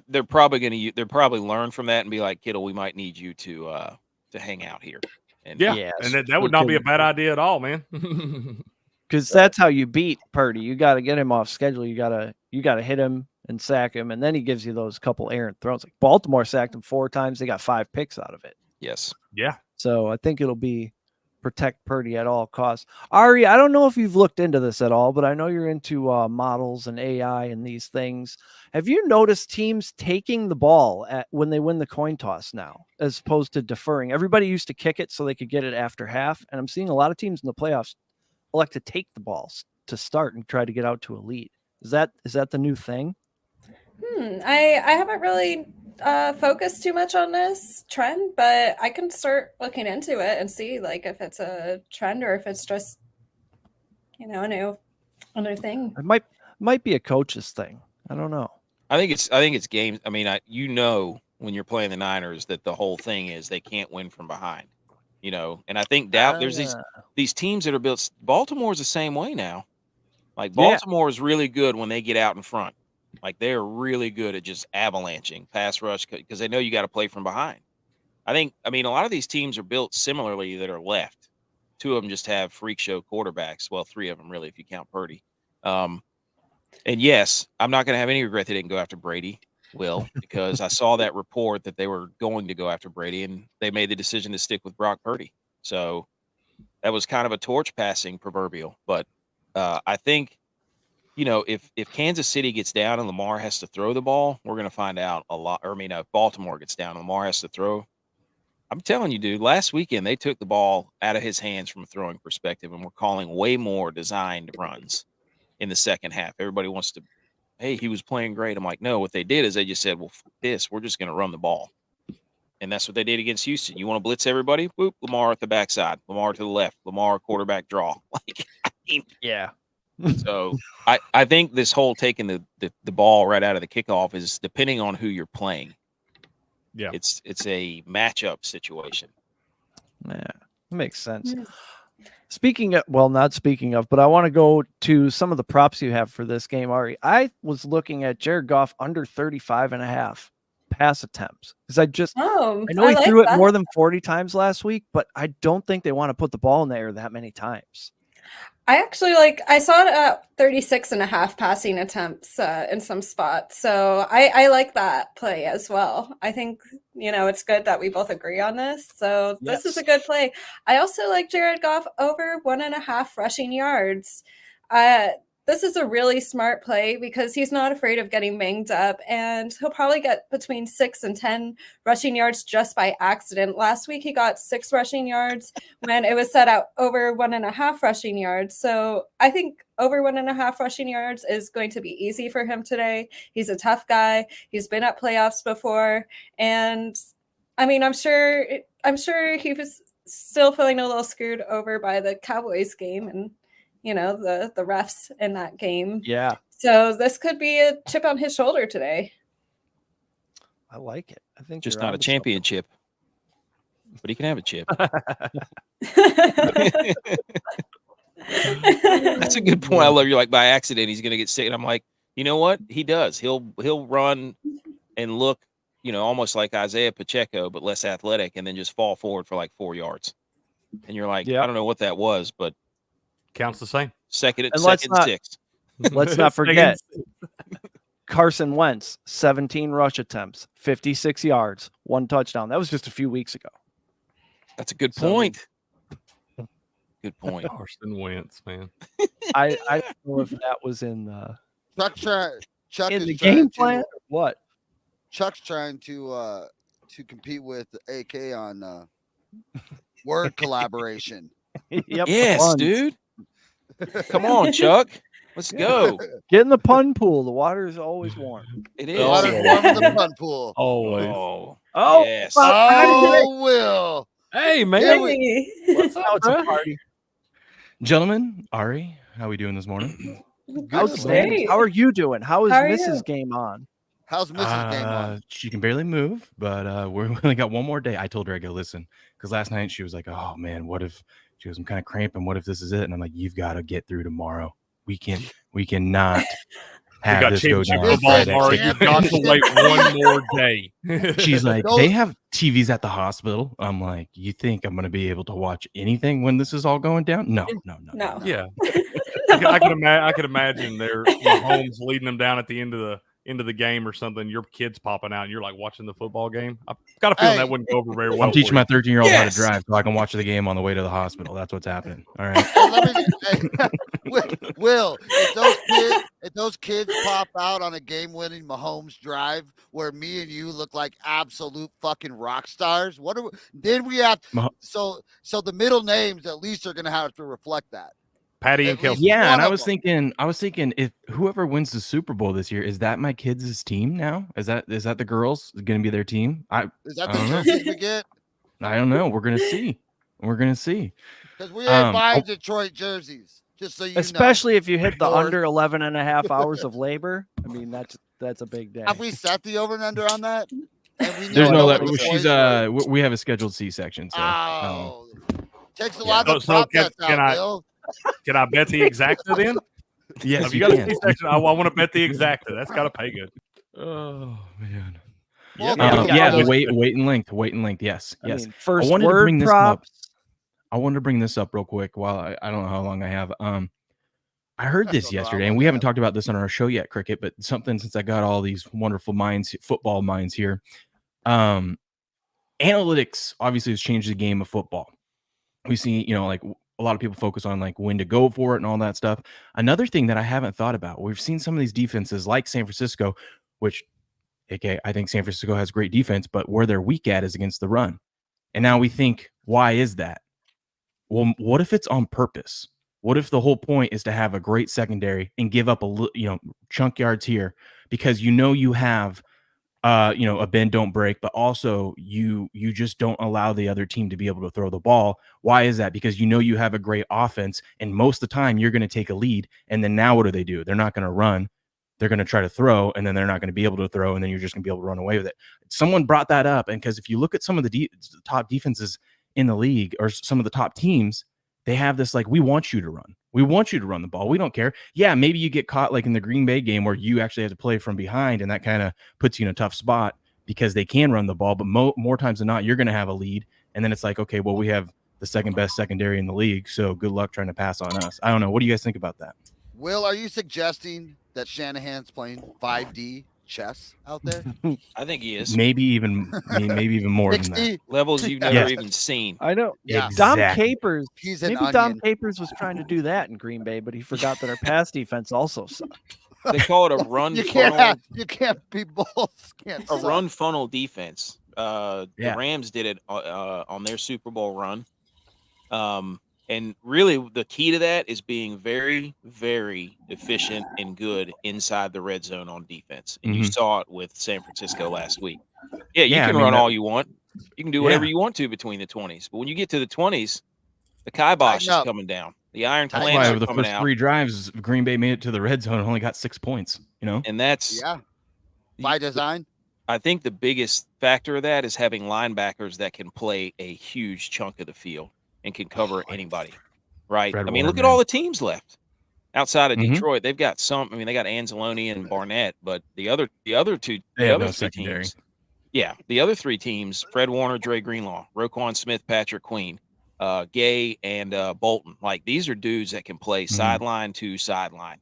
They're probably learn from that and be like, Kittle, we might need you to hang out here. And and that would not be a bad idea at all, man. Because that's how you beat Purdy. You got to get him off schedule. You got to hit him and sack him, and then he gives you those couple errant throws. Like Baltimore sacked him 4 times. They got 5 picks out of it. Yes. Yeah. So I think it'll be protect Purdy at all costs. Ari, I don't know if you've looked into this at all, but I know you're into models and AI and these things. Have you noticed teams taking the ball when they win the coin toss now, as opposed to deferring? Everybody used to kick it so they could get it after half, and I'm seeing a lot of teams in the playoffs elect to take the balls to start and try to get out to a lead. Is that the new thing? I haven't really focused too much on this trend, but I can start looking into it and see like if it's a trend or if it's just a new thing. It might be a coach's thing. I don't know. I think it's games. I mean, when you're playing the Niners that the whole thing is they can't win from behind. And I think there's these teams that are built. Baltimore's the same way now. Like Baltimore is really good when they get out in front. Like they're really good at just avalanching pass rush because they know you got to play from behind. I mean, a lot of these teams are built similarly that are left. 2 of them just have freak show quarterbacks. Well, 3 of them really, if you count Purdy. And yes, I'm not going to have any regret they didn't go after Brady. Because I saw that report that they were going to go after Brady, and they made the decision to stick with Brock Purdy. So that was kind of a torch passing proverbial. But I think, if Kansas City gets down and Lamar has to throw the ball, we're going to find out a lot. Or if Baltimore gets down and Lamar has to throw, I'm telling you, dude, last weekend they took the ball out of his hands from a throwing perspective, and we're calling way more designed runs in the second half. Everybody wants to, hey, he was playing great. I'm like, no, what they did is they just said, well, we're just going to run the ball. And that's what they did against Houston. You want to blitz everybody? Boop, Lamar at the backside, Lamar to the left, Lamar quarterback draw. So I think this whole taking the ball right out of the kickoff is depending on who you're playing. Yeah. It's a matchup situation. Yeah, makes sense. Not speaking of, but I want to go to some of the props you have for this game, Ari. I was looking at Jared Goff under 35.5 pass attempts because I know he like threw it that. more than 40 times last week, but I don't think they want to put the ball in the air that many times. I actually I saw it at 36.5 passing attempts in some spots. So I like that play as well. I think, it's good that we both agree on this. So this is a good play. I also like Jared Goff over 1.5 rushing yards. This is a really smart play because he's not afraid of getting banged up, and he'll probably get between 6 and 10 rushing yards just by accident. Last week, he got 6 rushing yards when it was set out over 1.5 rushing yards. So I think over 1.5 rushing yards is going to be easy for him today. He's a tough guy. He's been at playoffs before. And I mean, I'm sure he was still feeling a little screwed over by the Cowboys game and the refs in that game. Yeah. So this could be a chip on his shoulder today. I like it. I think just not a championship, but he can have a chip. That's a good point. I love you. Like by accident, he's going to get sick. And I'm like, you know what? He does. He'll run and look, almost like Isaiah Pacheco, but less athletic, and then just fall forward for like 4 yards. And you're like, I don't know what that was, but counts the same. Second and 6. Let's not forget Carson Wentz, 17 rush attempts, 56 yards, 1 touchdown. That was just a few weeks ago. That's a good point. Good point. Carson Wentz, man. I don't know if that was in the Chuck in is the game plan or what? Chuck's trying to compete with AK on word collaboration. Yep, yes, dude. Come on, Chuck. Let's go. Get in the pun pool. The water is always warm. It is. The water's warm in the pun pool. Always. Oh, yes. Will. Hey, man. Hey. What's up, it's a party. Gentlemen, Ari, how we doing this morning? Outstanding. How are you doing? How is Mrs. Game on? How's Mrs. Game on? She can barely move, but we only got one more day. I told her I go listen because last night she was like, "Oh man, what if?" She goes, "I'm kind of cramping. What if this is it?" And I'm like, "You've got to get through tomorrow. We cannot have this go down." You've got to wait one more day. She's like, "They have TVs at the hospital." I'm like, "You think I'm going to be able to watch anything when this is all going down?" No. Yeah, I could imagine their Mahomes leading them down at the end of the game or something. Your kids popping out, and you're like watching the football game. I've got a feeling that wouldn't go over very well. I'm teaching my 13-year-old how to drive so I can watch the game on the way to the hospital. That's what's happening. All right. Will, if those kids pop out on a game-winning Mahomes drive where me and you look like absolute fucking rock stars, then we have so the middle names at least are going to have to reflect that. Patty and Kelsey. Yeah, and I was thinking if whoever wins the Super Bowl this year, is that my kids' team now? Is that the girls going to be their team? Is that the jerseys we get? I don't know. We're gonna see. Because we ain't buying Detroit jerseys. Just so you especially if you hit the under 11.5 hours of labor. I mean, that's a big day. Have we set the over and under on that? There's no. She's we have a scheduled C-section. So takes a lot of prop bets out, Bill. Can I bet the exacta then? Yes, if you got a C-section, I want to bet the exacta. That's got to pay good. Oh man. Well, weight and length. Yes. I mean, I wanted to bring this up. I wanted to bring this up real quick while I don't know how long I have. I heard this yesterday, and we haven't talked about this on our show yet, Cricket, but something since I got all these wonderful football minds here. Analytics obviously has changed the game of football. We see, like a lot of people focus on like when to go for it and all that stuff. Another thing that I haven't thought about, we've seen some of these defenses like San Francisco, which I think San Francisco has great defense, but where they're weak at is against the run. And now we think, why is that? Well, what if it's on purpose? What if the whole point is to have a great secondary and give up chunk yards here because you have a bend don't break, but also you just don't allow the other team to be able to throw the ball. Why is that? Because you have a great offense, and most of the time you're going to take a lead, and then now what do? They're not going to run. They're going to try to throw, and then they're not going to be able to throw, and then you're just going to be able to run away with it. Someone brought that up, and because if you look at some of the top defenses in the league or some of the top teams, they have this like, we want you to run. We want you to run the ball. We don't care. Yeah, maybe you get caught like in the Green Bay game where you actually have to play from behind, and that kind of puts you in a tough spot because they can run the ball. But more times than not, you're going to have a lead. And then it's like, okay, well, we have the second best secondary in the league, so good luck trying to pass on us. I don't know. What do you guys think about that? Will, are you suggesting that Shanahan's playing 5D chess out there? I think he is. Maybe even more than that. Levels you've never even seen. I know. Yeah. Dom Exactly. Capers. He's an Maybe Dom onion. Capers was trying to do that in Green Bay, but he forgot that our pass defense also sucked. They call it a run You funnel. can't be both. Can't A suck. run funnel defense. Yeah. The Rams did it on their Super Bowl run. And really, the key to that is being very, very efficient and good inside the red zone on defense. And you saw it with San Francisco last week. Yeah, you can run all you want. You can do whatever you want to between the 20s. But when you get to the 20s, the kibosh is coming down. The iron That's clamps why are over the coming first out. 3 drives, Green Bay made it to the red zone and only got 6 points. And that's by design. I think the biggest factor of that is having linebackers that can play a huge chunk of the field and can cover anybody, right? Fred I mean, Warner, look at man. all the teams left outside of Detroit. They've got some. I mean, they got Anzalone and Barnett, but the other three secondary. teams, the other 3 teams: Fred Warner, Dre Greenlaw, Roquan Smith, Patrick Queen, Gay, and Bolton. Like, these are dudes that can play sideline to sideline.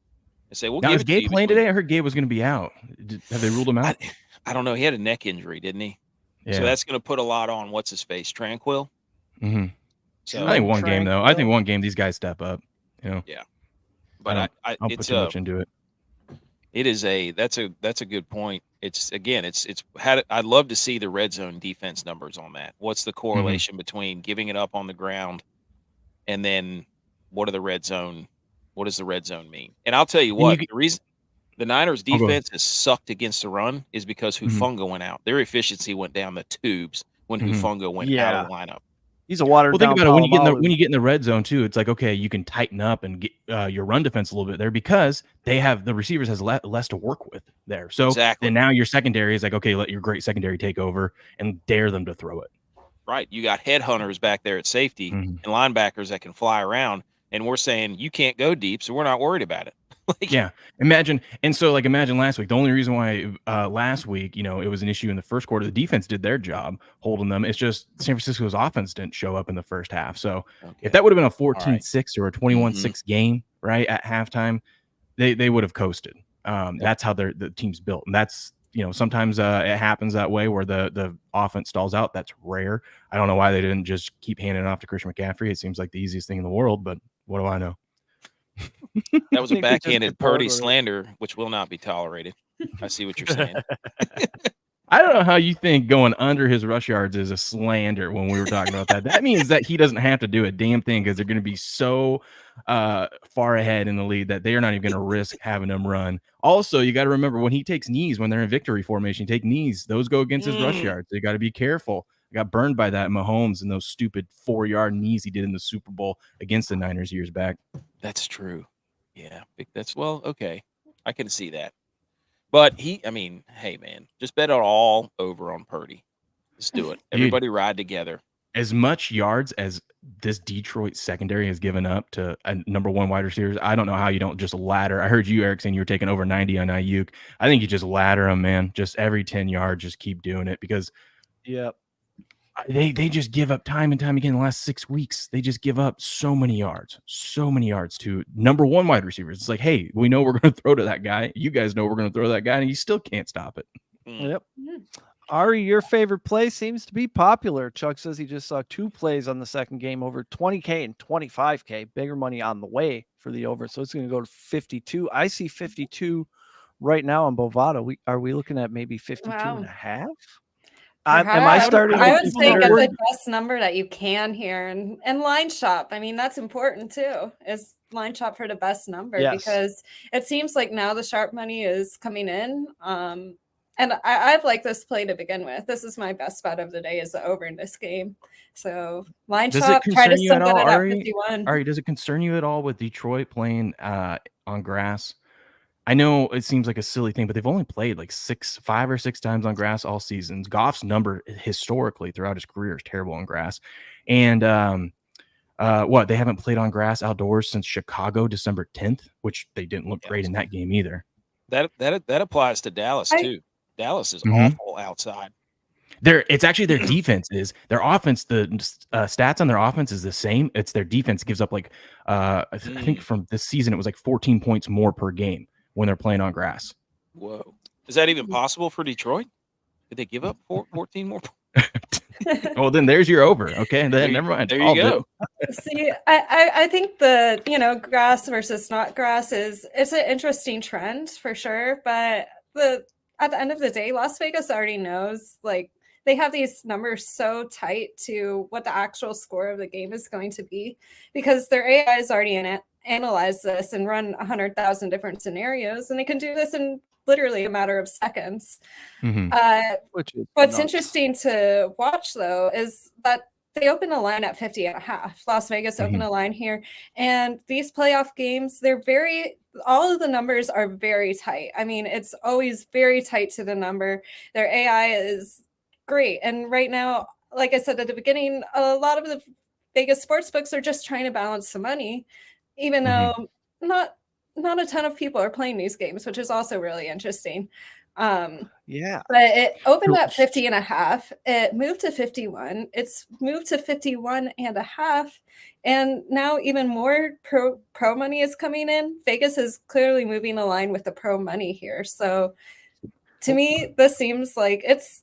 And say, "We'll Now, give is it to Gay you playing between-" today? I heard Gay was going to be out. Have they ruled him out? I don't know. He had a neck injury, didn't he? Yeah. So that's going to put a lot on what's his face, Tranquil. So I think one game though. I think one game these guys step up. Yeah, but I don't put too much into it. It is that's a good point. It's I'd love to see the red zone defense numbers on that. What's the correlation between giving it up on the ground and then what does the red zone mean? And I'll tell you what, the reason the Niners defense has sucked against the run is because Hufanga went out. Their efficiency went down the tubes when Hufanga went out of the lineup. He's a watered down. Think about it when you get in the red zone too. It's like, okay, you can tighten up and get your run defense a little bit there because they have the receivers has less to work with there. So then now your secondary is like, okay, let your great secondary take over and dare them to throw it. Right, you got headhunters back there at safety and linebackers that can fly around, and we're saying you can't go deep, so we're not worried about it. Imagine last week. The only reason why last week, it was an issue in the first quarter. The defense did their job holding them. It's just San Francisco's offense didn't show up in the first half. So if that would have been a 14-6 or a 21-6 game, right, at halftime, they would have coasted. That's how the team's built. And that's, sometimes it happens that way where the offense stalls out. That's rare. I don't know why they didn't just keep handing it off to Christian McCaffrey. It seems like the easiest thing in the world, but what do I know? That was a backhanded Purdy slander, which will not be tolerated. I see what you're saying. I don't know how you think going under his rush yards is a slander when we were talking about that. That means that he doesn't have to do a damn thing because they're going to be so far ahead in the lead that they are not even going to risk having him run. Also, you got to remember when he takes knees, when they're in victory formation, take knees. Those go against his rush yards. They got to be careful. I got burned by that Mahomes and those stupid 4-yard knees he did in the Super Bowl against the Niners years back. That's true. Yeah, okay. I can see that. But hey, man, just bet it all over on Purdy. Let's do it. Everybody ride together. As much yards as this Detroit secondary has given up to a number 1 wide receivers, I don't know how you don't just ladder. I heard you, Eric, saying you were taking over 90 on Ayuk. I think you just ladder them, man. Just every 10 yards, just keep doing it because they just give up time and time again in the last 6 weeks. They just give up so many yards to number 1 wide receivers. It's like, hey, we know we're going to throw to that guy. You guys know we're going to throw to that guy, and you still can't stop it. Yep. Ari, your favorite play seems to be popular. Chuck says he just saw 2 plays on the second game over 20K and 25K. Bigger money on the way for the over. So it's going to go to 52. I see 52 right now on Bovada. Are we looking at maybe 52 and a half? Am I starting? I would say get the best number that you can here and line shop. I mean, that's important too, is line shop for the best number because it seems like now the sharp money is coming in. And I've liked this play to begin with. This is my best bet of the day is the over in this game. So line shop, try to still get it at 51. Ari, does it concern you at all with Detroit playing on grass? I know it seems like a silly thing, but they've only played like 5 or 6 times on grass all seasons. Goff's number historically throughout his career is terrible on grass. And What, they haven't played on grass outdoors since Chicago December 10th, which they didn't look great in that game either. That applies to Dallas too. Dallas is awful outside. It's actually their defense is their offense. The stats on their offense is the same. It's their defense gives up like I think from this season it was like 14 points more per game when they're playing on grass. Whoa, is that even possible for Detroit? Did they give up 14 more? Well, then there's your over. Okay, and then never mind. There you go. See, I think the grass versus not grass it's an interesting trend for sure, but at the end of the day, Las Vegas already knows, like, they have these numbers so tight to what the actual score of the game is going to be because their AI has already analyzed this and run 100,000 different scenarios, and they can do this in literally a matter of seconds. What's interesting to watch, though, is that they opened a line at 50.5. Las Vegas opened a line here, and these playoff games, all of the numbers are very tight. I mean, it's always very tight to the number. Their AI is great. And right now, like I said at the beginning, a lot of the Vegas sports books are just trying to balance the money, even though not a ton of people are playing these games, which is also really interesting. But it opened at 50.5. It moved to 51. It's moved to 51.5. And now even more pro money is coming in. Vegas is clearly moving a line with the pro money here. So to me, this seems like it's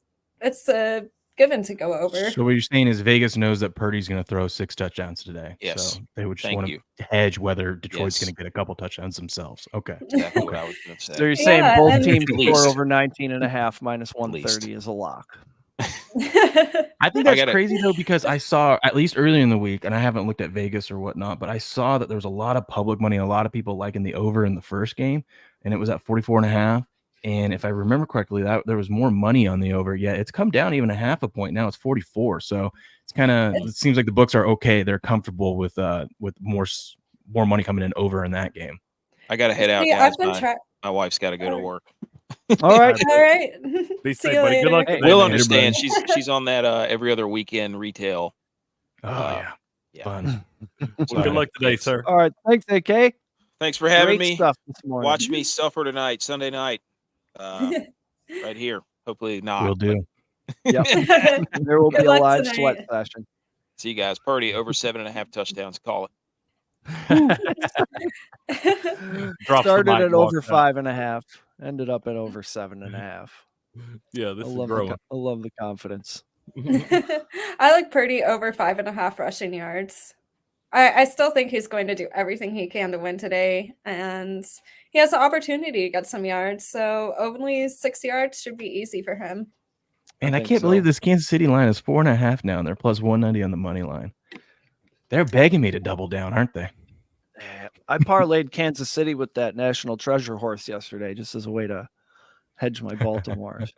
a given to go over. So what you're saying is Vegas knows that Purdy's going to throw 6 touchdowns today. Yes. So they would just want to hedge whether Detroit's going to get a couple touchdowns themselves. Okay. Exactly what I was going to say. So you're saying both teams score over 19.5 minus 130 is a lock. I think that's crazy though, because I saw at least earlier in the week, and I haven't looked at Vegas or whatnot, but I saw that there was a lot of public money, a lot of people liking the over in the first game, and it was at 44.5. And if I remember correctly, that there was more money on the over. Yeah, it's come down even a half a point. Now it's 44. So it's it seems like the books are okay. They're comfortable with more money coming in over in that game. I got to head out, guys. My wife's got to go to work. All right. Be safe, buddy. Good luck. We'll understand. She's on that every other weekend retail. Oh yeah. Fun. Well, good luck today, sir. All right. Thanks, AK. Thanks for having Great me. Stuff this morning. Watch me suffer tonight, Sunday night. Right here. Hopefully not. We'll do. Yep. There will be a live sweat session. See you guys. Purdy over 7.5 touchdowns. Call it. Started at over 5.5. Ended up at over 7.5. Yeah, this is growing. I love the confidence. I like Purdy over 5.5 rushing yards. I still think he's going to do everything he can to win today, and he has the opportunity to get some yards. So only 6 yards should be easy for him. And I can't believe this Kansas City line is 4.5 now, and they're plus 190 on the money line. They're begging me to double down, aren't they? I parlayed Kansas City with that National Treasure horse yesterday, just as a way to hedge my Baltimores.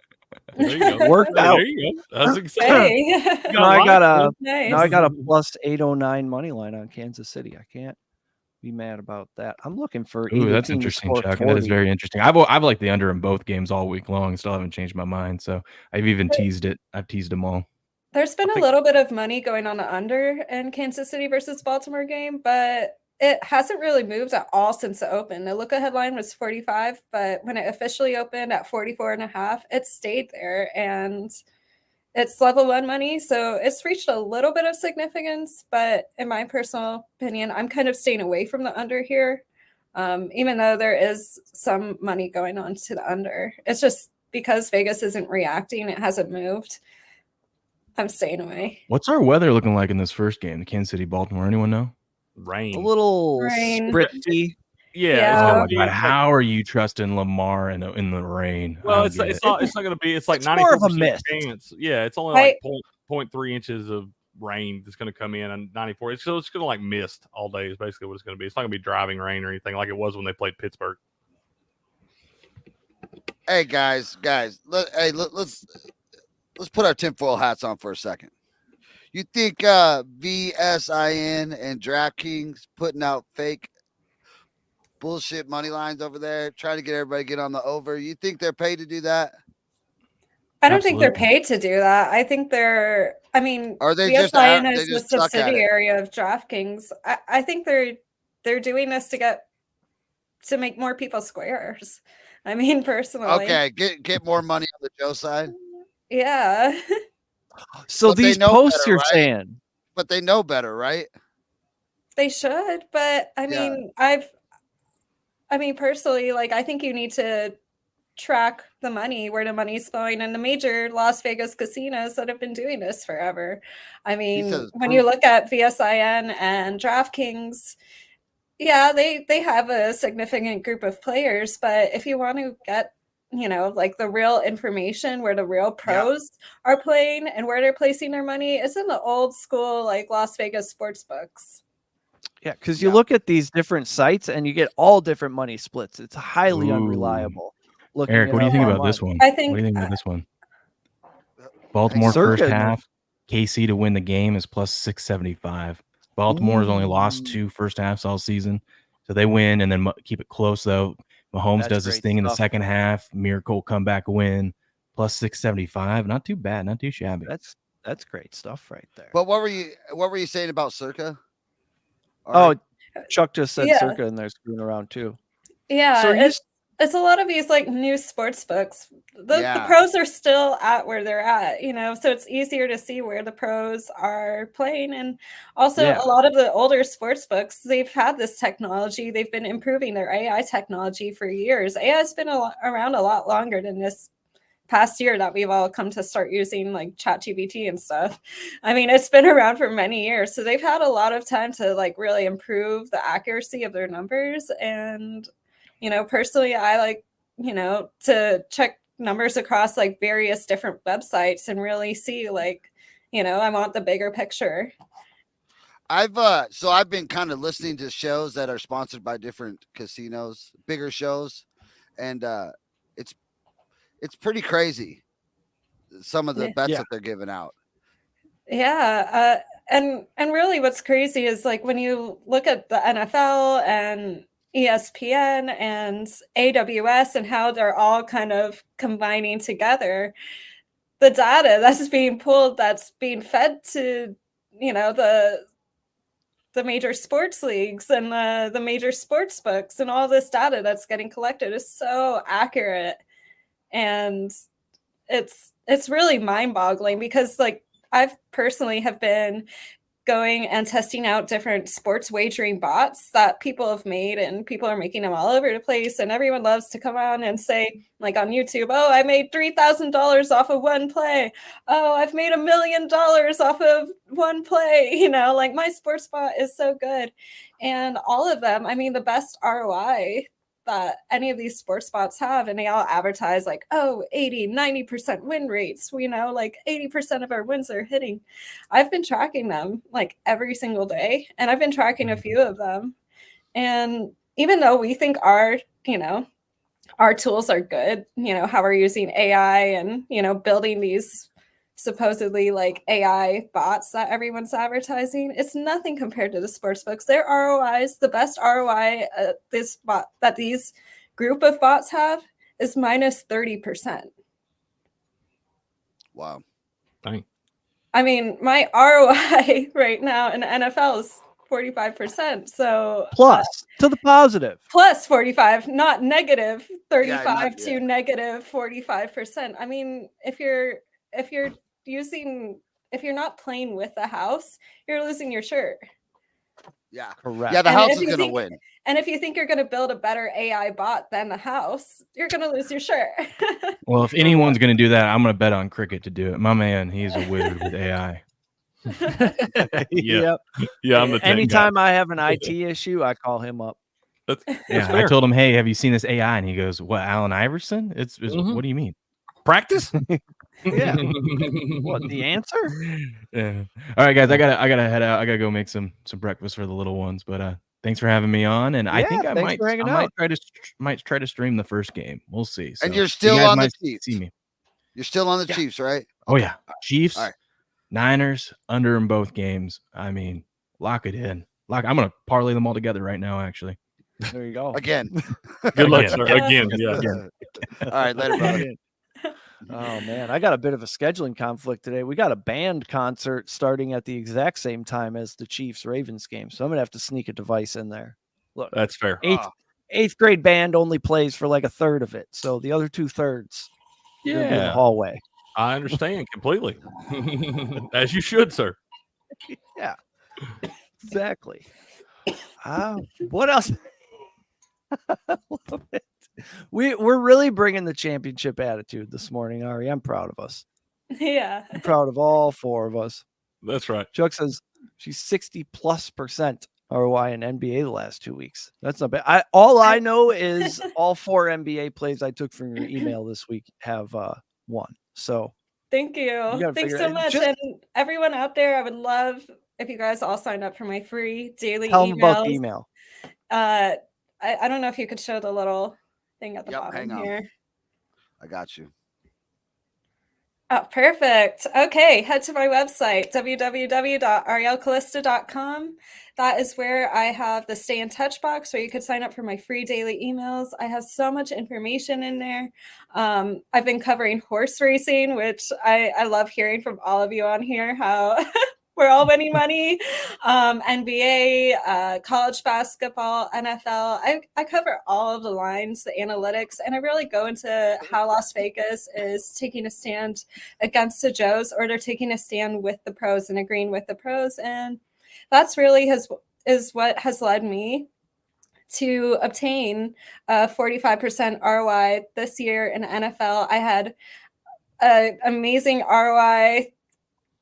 There you go. Worked out. There you go. That's exciting. Hey. Now I Nice. got a plus 809 money line on Kansas City. I can't be mad about that. I'm looking for. Ooh, that's interesting, Chuck. That is very interesting. I've liked the under in both games all week long. Still haven't changed my mind. So I've even teased it. I've teased them all. There's been a little bit of money going on the under in Kansas City versus Baltimore game, but it hasn't really moved at all since the open. The look-ahead line was 45, but when it officially opened at 44.5, it stayed there, and it's level 1 money, so it's reached a little bit of significance. But in my personal opinion, I'm kind of staying away from the under here, even though there is some money going on to the under. It's just because Vegas isn't reacting, it hasn't moved. I'm staying away. What's our weather looking like in this first game, the Kansas City Baltimore? Anyone know? Rain. A little Rain. spritzy. Yeah. Oh my God! How are you trusting Lamar in the rain? Well, it's not going to be. It's like 94% more of a mist. chance. Yeah, it's only like 0.3 inches of rain that's going to come in on 94. So it's going to like mist all day. Is basically what it's going to be. It's not going to be driving rain or anything like it was when they played Pittsburgh. Hey guys, let's put our tinfoil hats on for a second. You think VSIN and DraftKings putting out fake bullshit money lines over there, trying to get everybody to get on the over? You think they're paid to do that? I don't think they're Absolutely. paid to do that. I think they're. I mean, Or they VSIN they is the just suck at it. subsidiary of DraftKings. I think they're doing this to make more people squares. I mean, personally. Okay, get more money on the Joe side. Yeah. So But they these know posts better, you're right? saying, But they know better, right? They should, but I Yeah. mean, personally, like I think you need to track the money, where the money's flowing, and the major Las Vegas casinos that have been doing this forever. I mean, says when you proof. look at VSIN and DraftKings, yeah, they have a significant group of players, but if you want to get, like the real information where the real pros are playing and where they're placing their money, it's in the old school like Las Vegas sports books. yeah, because you look at these different sites and you get all different money splits. It's highly Ooh. unreliable. Looking Eric, it what do you up think about online. this one? I What think do you think about this one? Baltimore Circa first knows. half, KC to win the game is plus 675. Baltimore's only lost 2 first halves all season, so they win and then keep it close though. Mahomes That's does this great thing in the stuff. second half, miracle comeback win, plus 675. Not too bad, not too shabby. That's great stuff right there. But what were you saying about Circa? Oh, Chuck just said Yeah. Circa and they're screwing around too. Yeah, So it's a lot of these like new sports books. The Yeah. pros are still at where they're at, so it's easier to see where the pros are playing. And also Yeah. a lot of the older sports books, they've had this technology. They've been improving their AI technology for years. AI has been around a lot longer than this past year that we've all come to start using like ChatGPT and stuff. I mean, it's been around for many years. So they've had a lot of time to like really improve the accuracy of their numbers. And personally, I like, to check numbers across like various different websites and really see like, I want the bigger picture. I've been kind of listening to shows that are sponsored by different casinos, bigger shows, and it's pretty crazy. Some of the bets that they're giving out. Yeah, and really, what's crazy is like when you look at the NFL and ESPN and AWS and how they're all kind of combining together, the data that's being pulled, that's being fed to, the major sports leagues and the major sports books, and all this data that's getting collected is so accurate. And it's really mind-boggling because like I've personally have been going and testing out different sports wagering bots that people have made, and people are making them all over the place, and everyone loves to come on and say like on YouTube, oh, I made $3,000 off of one play. Oh, I've made $1 million off of one play. Like my sports bot is so good. And all of them, I mean, the best ROI that any of these sports bots have, and they all advertise like, oh, 80-90% win rates, like 80% of our wins are hitting. I've been tracking them like every single day, and I've been tracking a few of them. And even though we think our tools are good, how we're using AI and building these supposedly like AI bots that everyone's advertising, it's nothing compared to the sports books. Their ROIs, the best ROI that these group of bots have is minus 30%. Wow. Dang. I mean, my ROI right now in the NFL is 45%. So plus to the positive. Plus 45, not negative 35 to negative 45%. I mean, if you're not playing with the house, you're losing your shirt. Yeah, correct. Yeah, the house is gonna win. And if you think you're gonna build a better AI bot than the house, you're gonna lose your shirt. Well, if anyone's going to do that, I'm going to bet on Cricket to do it. My man, he's a wizard with AI. Yep. Yeah, I'm the tech Anytime guy. I have an IT issue, I call him up. That's Yeah, I fair. told him, hey, have you seen this AI? And he goes, what, Allen Iverson? It's what do you mean? Practice? Yeah. What, the answer? Yeah. All right, guys, I gotta head out. I gotta go make some breakfast for the little ones. But thanks for having me on. And I think I might try to stream the first game. We'll see. So and you're still on the Chiefs. See me. You're still on the Chiefs, right? Oh yeah, Chiefs, All right. Niners under in both games. I mean, lock it in. I'm gonna parlay them all together right now. Actually, there you go. Again. Good luck, sir. Again. Yeah. All right, later, brother. Oh man, I got a bit of a scheduling conflict today. We got a band concert starting at the exact same time as the Chiefs Ravens game, so I'm gonna have to sneak a device in there. Look, That's fair. eighth grade band only plays for like a third of it, so the other 2/3 are gonna be in the hallway. I understand completely, as you should, sir. Yeah, exactly. What else? We're really bringing the championship attitude this morning, Ari. I'm proud of us. Yeah. I'm proud of all four of us. That's right. Chuck says she's 60+% ROI in NBA the last 2 weeks. That's not bad. All I know is all 4 NBA plays I took from your email this week have won. So thank you. Thanks so much. And everyone out there, I would love if you guys all signed up for my free daily tell them about the emails. email. I don't know if you could show the little thing at the bottom here. I got you. Oh, perfect. Okay, head to my website, www.arielcallista.com. That is where I have the stay in touch box where you could sign up for my free daily emails. I have so much information in there. I've been covering horse racing, which I love hearing from all of you on here, how we're all winning money. NBA, college basketball, NFL. I cover all of the lines, the analytics, and I really go into how Las Vegas is taking a stand against the Joes, or they're taking a stand with the pros and agreeing with the pros. And that's really is what has led me to obtain a 45% ROI this year in NFL. I had an amazing ROI,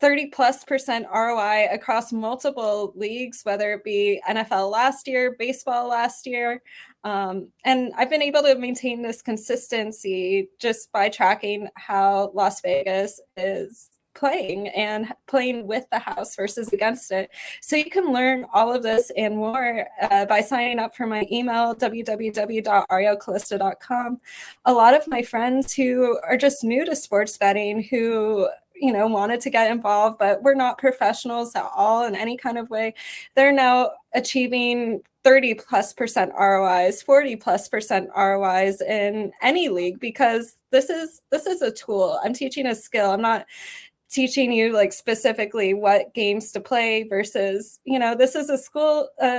30+% ROI across multiple leagues, whether it be NFL last year, baseball last year. And I've been able to maintain this consistency just by tracking how Las Vegas is playing and playing with the house versus against it. So you can learn all of this and more by signing up for my email, www.arielcallista.com. A lot of my friends who are just new to sports betting, who wanted to get involved, but we're not professionals at all in any kind of way, they're now achieving 30+% ROIs, 40+% ROIs in any league, because this is a tool. I'm teaching a skill. I'm not teaching you like specifically what games to play versus, this is a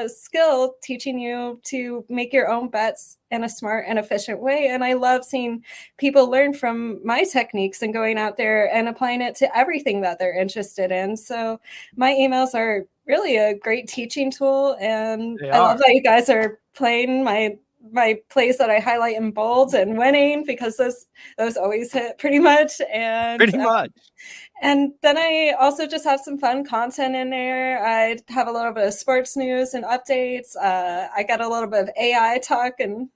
skill teaching you to make your own bets in a smart and efficient way. And I love seeing people learn from my techniques and going out there and applying it to everything that they're interested in. So my emails are really a great teaching tool. And I love that you guys are playing my plays that I highlight in bold and winning, because those always hit pretty much. And and then I also just have some fun content in there. I have a little bit of sports news and updates. I got a little bit of AI talk and,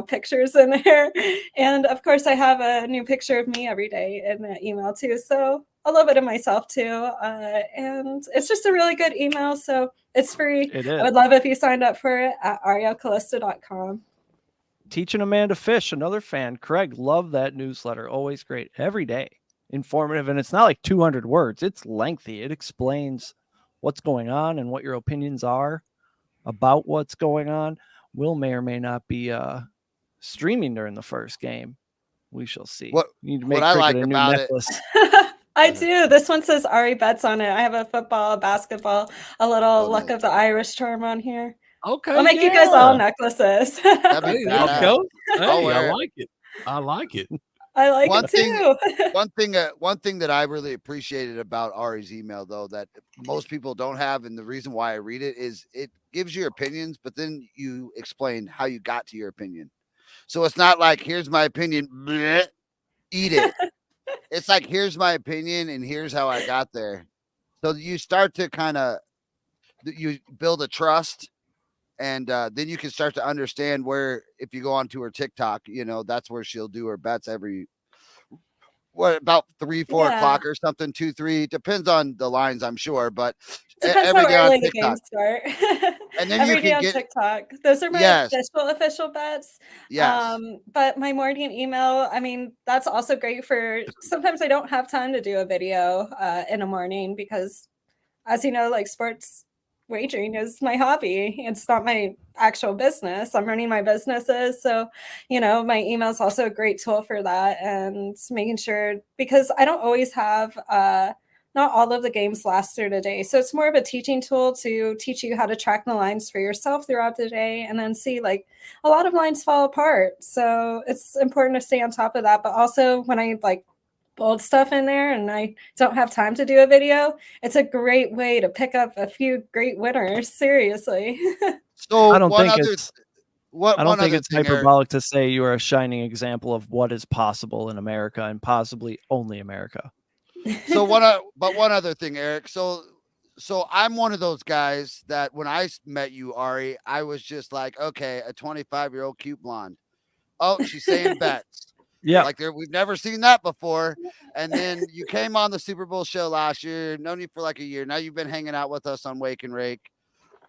pictures in there. And of course, I have a new picture of me every day in the email too. So a little bit of myself too. And it's just a really good email. So it's free. I would love if you signed up for it at arielcallista.com. Teaching Amanda Fish, another fan. Craig, love that newsletter. Always great. Every day. Informative, and it's not like 200 words. It's lengthy. It explains what's going on and what your opinions are about what's going on. Will may or may not be streaming during the first game. We shall see. What I like about it. I do. This one says Ari Bets on it. I have a football, a basketball, a little Luck of the Irish charm on here. Okay. I'll make you guys all necklaces. That'd be let's go. Hey, I like it. I like it. I like it too. One thing that I really appreciated about Ari's email, though, that most people don't have, and the reason why I read it is it gives your opinions, but then you explain how you got to your opinion. So it's not like, here's my opinion, bleh, eat it. It's like, here's my opinion, and here's how I got there. So you start to you build a trust. And then you can start to understand where, if you go onto her TikTok, that's where she'll do her bets about 3-4 o'clock or something, 2-3, depends on the lines, I'm sure, but depends every how day early on the TikTok. games start. And then every you day can on get TikTok. Those are my official bets. Yes. But my morning email, that's also great for, sometimes I don't have time to do a video in the morning, because as you know, like sports wagering is my hobby. It's not my actual business. I'm running my businesses. So, my email is also a great tool for that, and making sure, because I don't always have, not all of the games last through the day. So it's more of a teaching tool to teach you how to track the lines for yourself throughout the day, and then see, like, a lot of lines fall apart. So it's important to stay on top of that. But also, when I bold stuff in there and I don't have time to do a video, it's a great way to pick up a few great winners. Seriously. So I don't one think other it's what I don't one think other it's thing, Eric. hyperbolic to say you are a shining example of what is possible in America, and possibly only America. So one other thing, Eric. So I'm one of those guys that when I met you, Ari, I was just like, okay, a 25-year-old cute blonde. Oh, she's saying bets. Yeah. Like we've never seen that before. And then you came on the Super Bowl show last year, known you for like a year. Now you've been hanging out with us on Wake and Rake.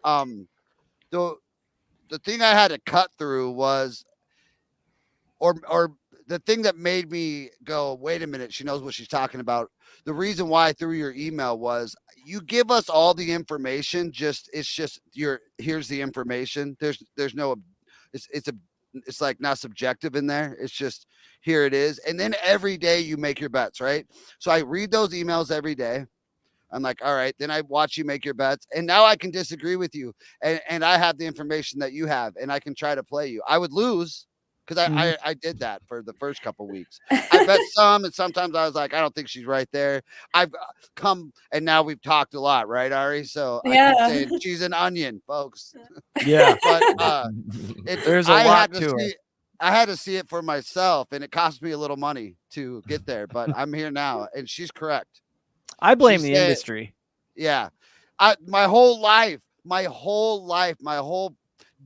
The thing I had to cut through was, or the thing that made me go, wait a minute, she knows what she's talking about. The reason why I threw your email was you give us all the information. Here's the information. There's no, it's like not subjective in there. It's just, here it is. And then every day you make your bets, right? So I read those emails every day. I'm like, all right, then I watch you make your bets. And now I can disagree with you. And I have the information that you have, and I can try to play you. I would lose, because I did that for the first couple weeks. I bet some, and sometimes I was like, I don't think she's right there. I've come, and now we've talked a lot, right, Ari? So I keep saying she's an onion, folks. Yeah. But there's a lot to her. I had to see it for myself, and it cost me a little money to get there. But I'm here now, and she's correct. I blame the industry. Yeah. My whole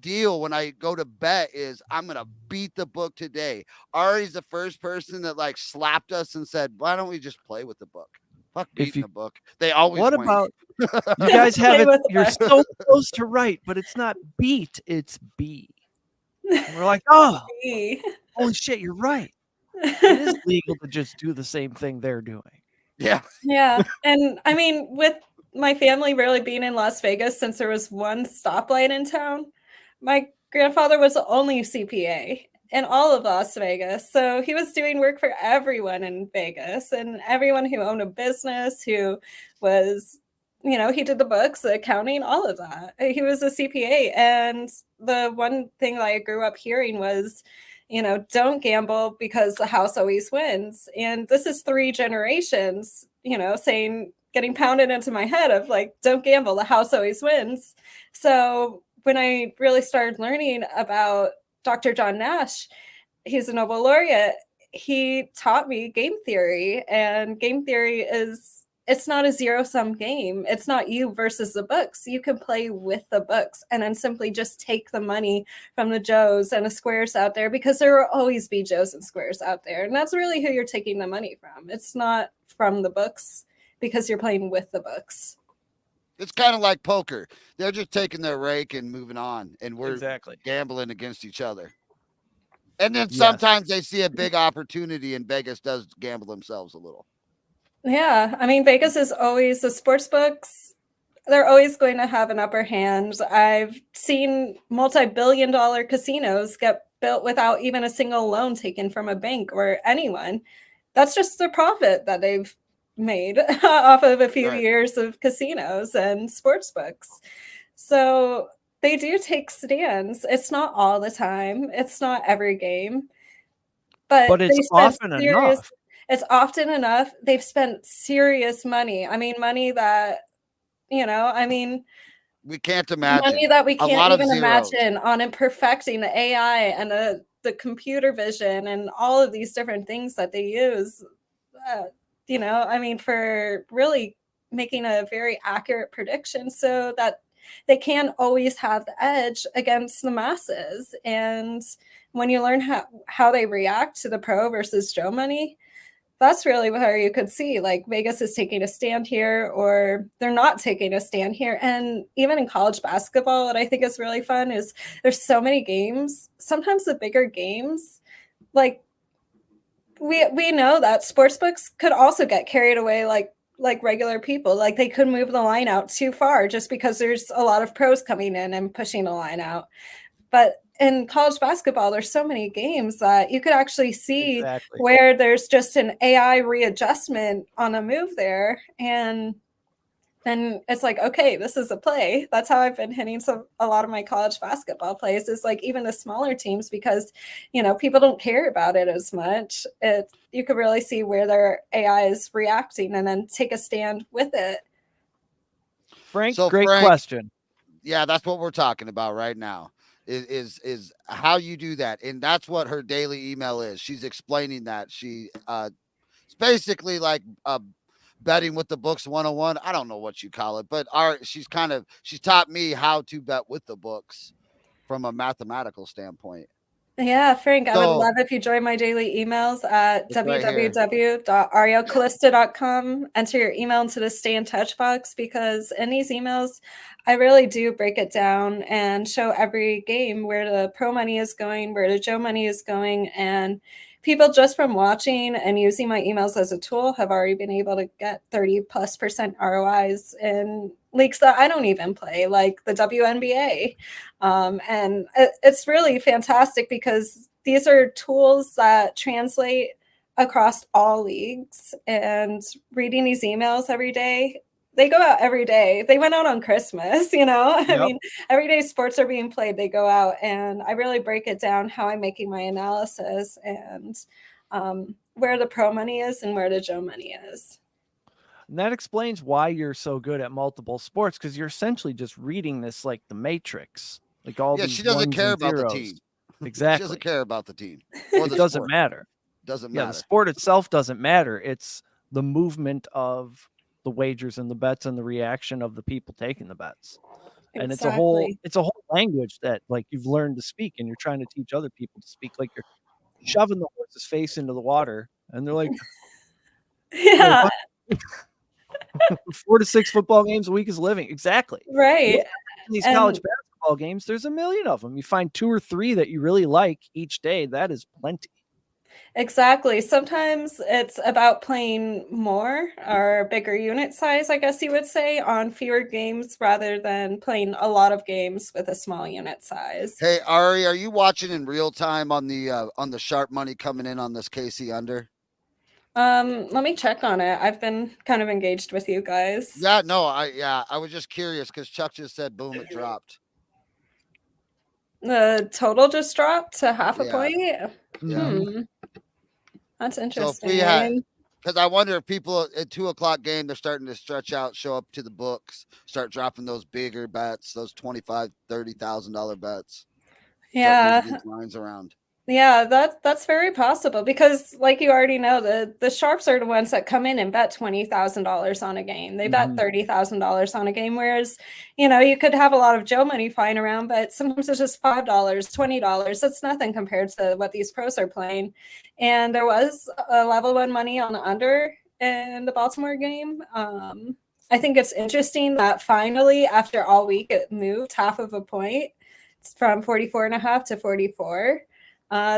deal when I go to bet is I'm going to beat the book today. Ari's the first person that like slapped us and said, why don't we just play with the book? Fuck beating the book. They always What win. about you guys have it? You're so close to right, but it's not beat, it's B. And we're like, oh, holy shit, you're right. It is legal to just do the same thing they're doing. Yeah. Yeah. And I mean, with my family really being in Las Vegas, since there was one stoplight in town, my grandfather was the only CPA in all of Las Vegas. So he was doing work for everyone in Vegas, and everyone who owned a business, who was, he did the books, the accounting, all of that. He was a CPA. And the one thing that I grew up hearing was, don't gamble because the house always wins. And this is 3 generations, getting pounded into my head of like, don't gamble, the house always wins. So when I really started learning about Dr. John Nash, he's a Nobel laureate, he taught me game theory. And game theory it's not a zero-sum game. It's not you versus the books. You can play with the books and then simply just take the money from the Joes and the squares out there, because there will always be Joes and squares out there. And that's really who you're taking the money from. It's not from the books, because you're playing with the books. It's kind of like poker. They're just taking their rake and moving on, and we're exactly gambling against each other. And then sometimes they see a big opportunity, and Vegas does gamble themselves a little. Yeah, I mean, Vegas is always, the sports books, they're always going to have an upper hand. I've seen multi-billion-dollar casinos get built without even a single loan taken from a bank or anyone. That's just the profit that they've made off of a few years of casinos and sports books. So they do take stands. It's not all the time. It's not every game. But it's often enough. It's often enough. They've spent serious money. I mean, money that, we can't imagine. Money that we can't even imagine on perfecting the AI and the computer vision and all of these different things that they use. For really making a very accurate prediction, so that they can always have the edge against the masses. And when you learn how they react to the pro versus Joe money, that's really where you could see like Vegas is taking a stand here, or they're not taking a stand here. And even in college basketball, what I think is really fun is there's so many games. Sometimes the bigger games, like we know that sportsbooks could also get carried away, like like regular people. Like they could move the line out too far just because there's a lot of pros coming in and pushing the line out. But in college basketball, there's so many games that you could actually see where there's just an AI readjustment on a move there. And then it's like, okay, this is a play. That's how I've been hitting a lot of my college basketball plays, is like even the smaller teams, because, you know, people don't care about it as much. You could really see where their AI is reacting and then take a stand with it. Frank, great question. Yeah, that's what we're talking about right now. Is how you do that, and that's what her daily email is. She's explaining that it's basically like betting with the books 101. I don't know what you call it, but she's taught me how to bet with the books from a mathematical standpoint. Yeah, Frank, I would love if you join my daily emails at www.ariocalista.com. Enter your email into the stay in touch box, because in these emails, I really do break it down and show every game where the pro money is going, where the Joe money is going. And people just from watching and using my emails as a tool have already been able to get 30+% ROIs in leagues that I don't even play, like the WNBA. And it's really fantastic because these are tools that translate across all leagues. And reading these emails every day, they go out every day. They went out on Christmas, you know? Yep. I mean, every day sports are being played, they go out, and I really break it down how I'm making my analysis and where the pro money is and where the Joe money is. And that explains why you're so good at multiple sports, because you're essentially just reading this like the Matrix. Like all these she doesn't care about the team. Exactly. She doesn't care about the team. It doesn't matter. Doesn't matter. The sport itself doesn't matter. It's the movement of the wagers and the bets and the reaction of the people taking the bets. And it's a whole language that like you've learned to speak, and you're trying to teach other people to speak. Like you're shoving the horse's face into the water, and they're like, yeah. 4 to 6 football games a week is living. Exactly. Right. In these college basketball games, there's a million of them. You find 2 or 3 that you really like each day. That is plenty. Exactly. Sometimes it's about playing more or bigger unit size, I guess you would say, on fewer games rather than playing a lot of games with a small unit size. Hey, Ari, are you watching in real time on the sharp money coming in on this KC under? Let me check on it. I've been kind of engaged with you guys. Yeah, no, I was just curious because Chuck just said, boom, it dropped. The total just dropped to half a point. Yeah. That's interesting. So because I wonder if people at 2:00 game, they're starting to stretch out, show up to the books, start dropping those bigger bets, those $25,000, $30,000 bets. Yeah. Lines around. Yeah, that's very possible, because like you already know, the sharps are the ones that come in and bet $20,000 on a game. They bet $30,000 on a game, whereas, you know, you could have a lot of Joe money flying around, but sometimes it's just $5, $20. That's nothing compared to what these pros are playing. And there was a level 1 money on the under in the Baltimore game. I think it's interesting that finally, after all week, it moved half of a point. It's from 44.5 to 44.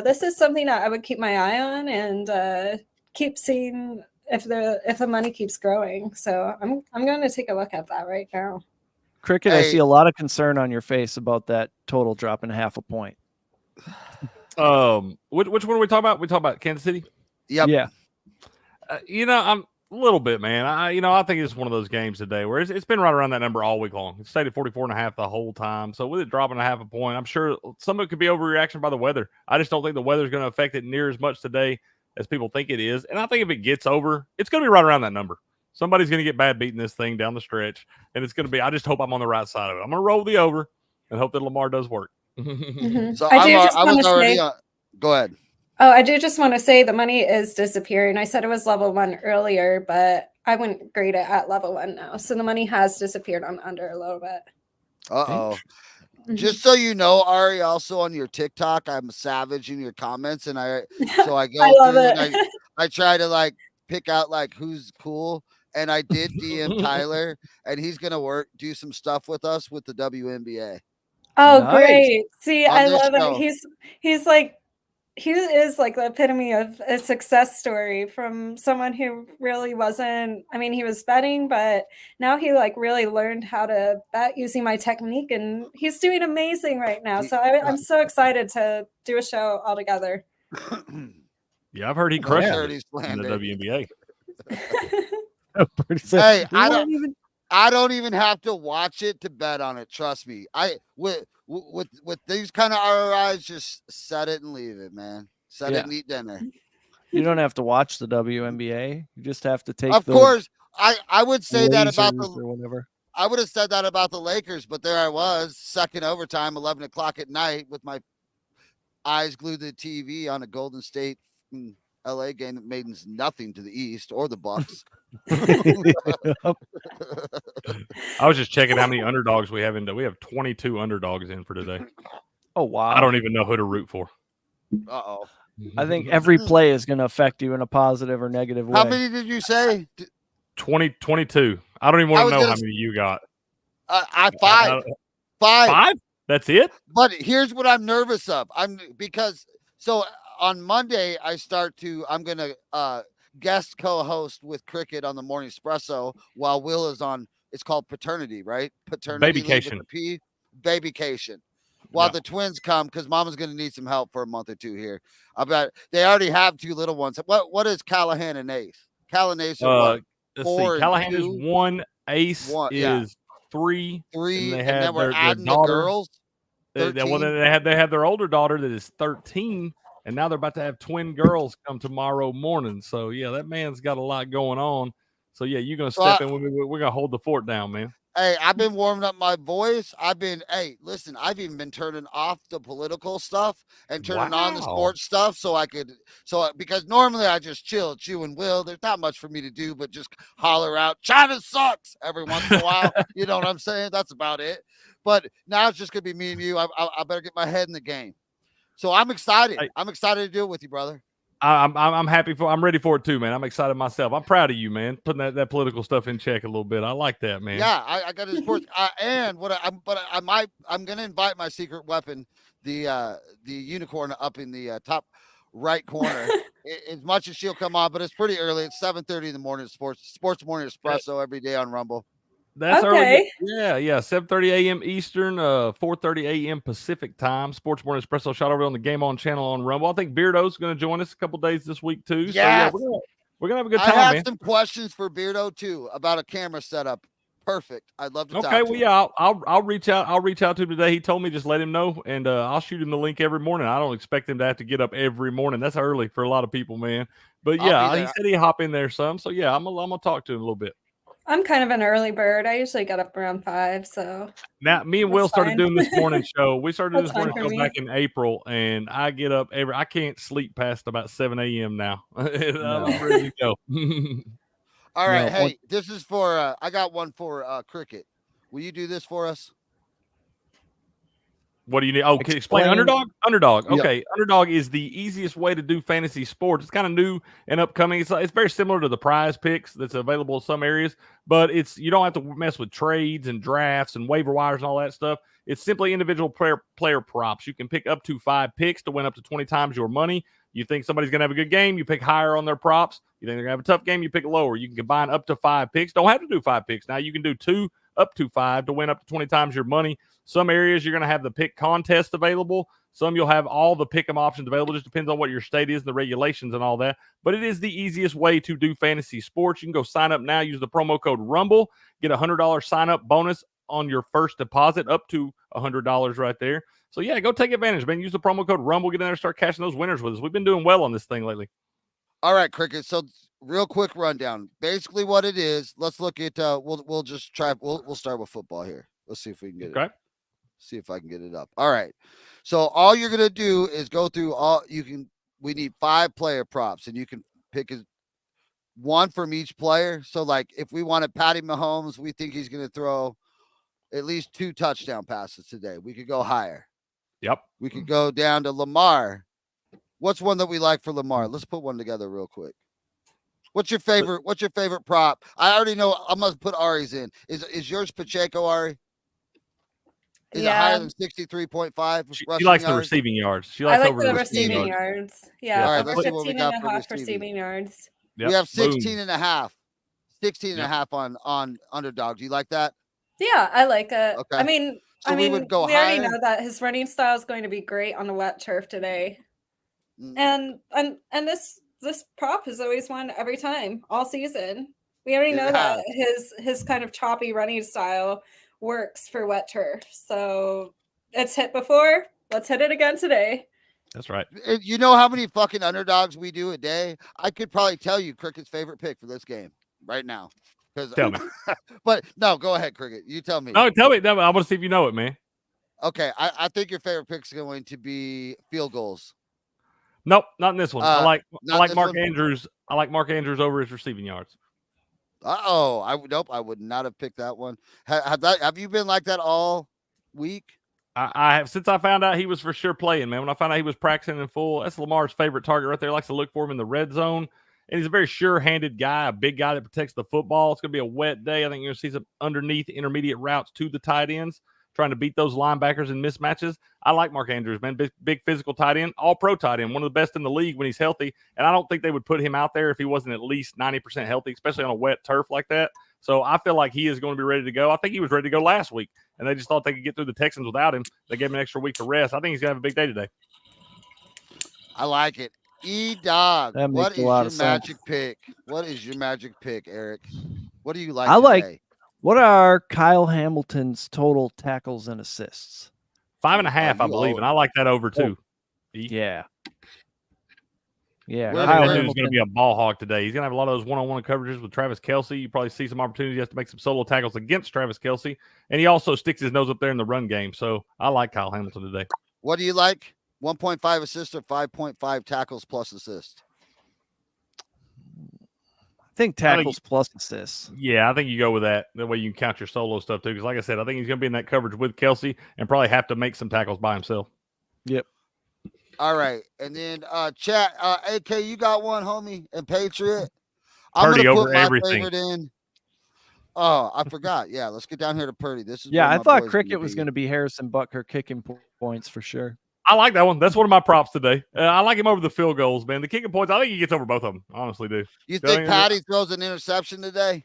This is something that I would keep my eye on and keep seeing if the money keeps growing. So I'm going to take a look at that right now. Cricket, I see a lot of concern on your face about that total dropping half a point. Which one are we talking about? We talking about Kansas City? Yep. Yeah. You know, I'm a little bit, man. I think it's one of those games today where it's been right around that number all week long. It stayed at 44.5 the whole time. So with it dropping a half a point, I'm sure some of it could be overreaction by the weather. I just don't think the weather is going to affect it near as much today as people think it is. And I think if it gets over, it's going to be right around that number. Somebody's going to get bad beating this thing down the stretch, and it's going to be. I just hope I'm on the right side of it. I'm going to roll the over and hope that Lamar does work. So I was already. Go ahead. Oh, I do just want to say the money is disappearing. I said it was level 1 earlier, but I wouldn't grade it at level 1 now. So the money has disappeared on under a little bit. Uh-oh. Just so you know, Ari, also on your TikTok, I'm savage in your comments, and I go I love through it. and I try to like pick out like who's cool, and I did DM Tyler, and he's gonna do some stuff with us with the WNBA. Oh, nice. Great! See, I love it. He's like he is like the epitome of a success story from someone who really wasn't. I mean, he was betting, but now he like really learned how to bet using my technique, and he's doing amazing right now. So I'm so excited to do a show all together. Yeah, I've heard he crushes it in the WNBA. Hey, I don't even have to watch it to bet on it. Trust me. With these kind of ROIs, just set it and leave it, man. Set it and eat dinner. You don't have to watch the WNBA. You just have to take. Of course, I would say that about or whatever. I would have said that about the Lakers, but there I was, second overtime, 11 o'clock at night, with my eyes glued to the TV on a Golden State LA game that means nothing to the East or the Bucks. I was just checking how many underdogs we have we have 22 underdogs in for today. Oh wow. I don't even know who to root for. Uh-oh. I think every play is going to affect you in a positive or negative way. How many did you say? 22. I don't even want to know how many you got. Five. Five? That's it? But here's what I'm nervous of. So on Monday, I'm going to guest co-host with Cricket on the Morning Espresso while Will is on, it's called paternity, right? Paternity. Babycation. Babycation. While the twins come, because Mama's going to need some help for a month or two here. I bet they already have two little ones. What is Callahan and Ace? Callahan and Ace are what? Let's see. Callahan is 1. Ace is 3. And they then we're adding daughter, the girls. They have their older daughter that is 13, and now they're about to have twin girls come tomorrow morning. So yeah, that man's got a lot going on. So yeah, you're gonna step in. We're gonna hold the fort down, man. Hey, I've been warming up my voice. I've even been turning off the political stuff and turning on the sports stuff because normally I just chill, chew and will. There's not much for me to do, but just holler out, China sucks every once in a while. You know what I'm saying? That's about it. But now it's just going to be me and you. I better get my head in the game. So I'm excited. I'm excited to do it with you, brother. I'm happy I'm ready for it too, man. I'm excited myself. I'm proud of you, man. Putting that political stuff in check a little bit. I like that, man. Yeah, I got his sports. I'm going to invite my secret weapon, the unicorn up in the top right corner. As much as she'll come on, but it's pretty early. It's 7:30 in the morning. Sports Morning Espresso every day on Rumble. That's early. Yeah. 7:30 a.m. Eastern, 4:30 a.m. Pacific time. Sports Morning Espresso shot over on the Game On channel on Rumble. I think Beardo's going to join us a couple days this week too. Yes. So yeah, we're gonna have a good time. I have man. some questions for Beardo too about a camera setup. Perfect. I'd love to talk to him. Yeah, I'll reach out. I'll reach out to him today. He told me just let him know, and I'll shoot him the link every morning. I don't expect him to have to get up every morning. That's early for a lot of people, man. But yeah, he said he'd hop in there some. So yeah, I'm gonna talk to him a little bit. I'm kind of an early bird. I usually get up around 5. So now me and Will started doing this morning show. We started doing this morning show back in April, and I get up I can't sleep past about 7 a.m. now. I'm ready to go. All right, hey, this is for I got one for Cricket. Will you do this for us? What do you need? Oh, can you explain Underdog? Underdog. Okay. Yep. Underdog is the easiest way to do fantasy sports. It's kind of new and upcoming. It's very similar to the Prize Picks that's available in some areas, but you don't have to mess with trades and drafts and waiver wires and all that stuff. It's simply individual player props. You can pick up to 5 picks to win up to 20 times your money. You think somebody's going to have a good game, you pick higher on their props. You think they're going to have a tough game, you pick lower. You can combine up to 5 picks. Don't have to do 5 picks. Now you can do 2 up to 5 to win up to 20 times your money. Some areas you're going to have the pick contest available. Some you'll have all the pick 'em options available. Just depends on what your state is and the regulations and all that. But it is the easiest way to do fantasy sports. You can go sign up now. Use the promo code RUMBLE. Get a $100 sign-up bonus on your first deposit up to $100 right there. So, yeah, go take advantage, man. Use the promo code RUMBLE. Get in there and start cashing those winners with us. We've been doing well on this thing lately. All right, Cricket. So, real quick rundown. Basically what it is, let's look at we'll just try we'll start with football here. Let's see if we can get it. See if I can get it up. All right. So all you're gonna do is go through we need 5 player props, and you can pick one from each player. So like if we wanted Patty Mahomes, we think he's gonna throw at least 2 touchdown passes today. We could go higher. Yep. We could go down to Lamar. What's one that we like for Lamar? Let's put one together real quick. What's your favorite prop? I already know. I must put Ari's in. Is yours Pacheco, Ari? Is it higher than 63.5 She rushing likes the yards? receiving yards. She I likes like over the receiving receiving yards. yards. Yeah, All right, over let's see what we 15 got and a for half receiving. receiving yards. Yep. We have Boom. 16 and a half. 16 and a Yep. half on underdog. Do you like that? Yeah, I like it. Okay. I mean, So we would go we already higher? know that his running style is going to be great on the wet turf today. Mm. And this prop has always won every time all season. We already know It that has. his kind of choppy running style works for wet turf. So it's hit before. Let's hit it again today. That's right. You know how many fucking underdogs we do a day? I could probably tell you Cricket's favorite pick for this game right now. Tell me. But no, go ahead, Cricket. You tell me. No, tell me. I want to see if you know it, man. Okay, I think your favorite pick is going to be field goals. Nope, not in this one. I like Mark one? Andrews. I like Mark Andrews over his receiving yards. Nope, I would not have picked that one. Have you been like that all week? I have, since I found out he was for sure playing, man. When I found out he was practicing in full, that's Lamar's favorite target right there. Likes to look for him in the red zone. And he's a very sure-handed guy, a big guy that protects the football. It's going to be a wet day. I think you're going to see some underneath intermediate routes to the tight ends, trying to beat those linebackers in mismatches. I like Mark Andrews, man. Big physical tight end, all-pro tight end, one of the best in the league when he's healthy. And I don't think they would put him out there if he wasn't at least 90% healthy, especially on a wet turf like that. So I feel like he is going to be ready to go. I think he was ready to go last week, and they just thought they could get through the Texans without him. They gave him an extra week to rest. I think he's going to have a big day today. I like it. E-Dog, That what makes is a lot your of sense. magic pick? What is your magic pick, Eric? What do you like I like- today? What are Kyle Hamilton's total tackles and assists? 5.5, I believe, and I like that over too. Yeah. Yeah. Where- I Kyle think that dude's Hamilton. going to be a ball hog today. He's going to have a lot of those one-on-one coverages with Travis Kelce. You probably see some opportunities. He has to make some solo tackles against Travis Kelce, and he also sticks his nose up there in the run game. So I like Kyle Hamilton today. What do you like? 1.5 assists or 5.5 tackles plus assist? I think tackles plus assists. Yeah, I think you go with that. That way you can count your solo stuff too. Because like I said, I think he's going to be in that coverage with Kelce and probably have to make some tackles by himself. Yep. All right. And then chat, AK, you got one, homie, and Patriot. I'm Purdy gonna over put my everything. favorite in. Oh, I forgot. Yeah, let's get down here to Purdy. This is Yeah, where I my thought boy's Cricket was going be. to be Harrison Butker kicking points for sure. I like that one. That's one of my props today. I like him over the field goals, man. The kicking points, I think he gets over both of them. Honestly, do. You think Patty throws an interception today?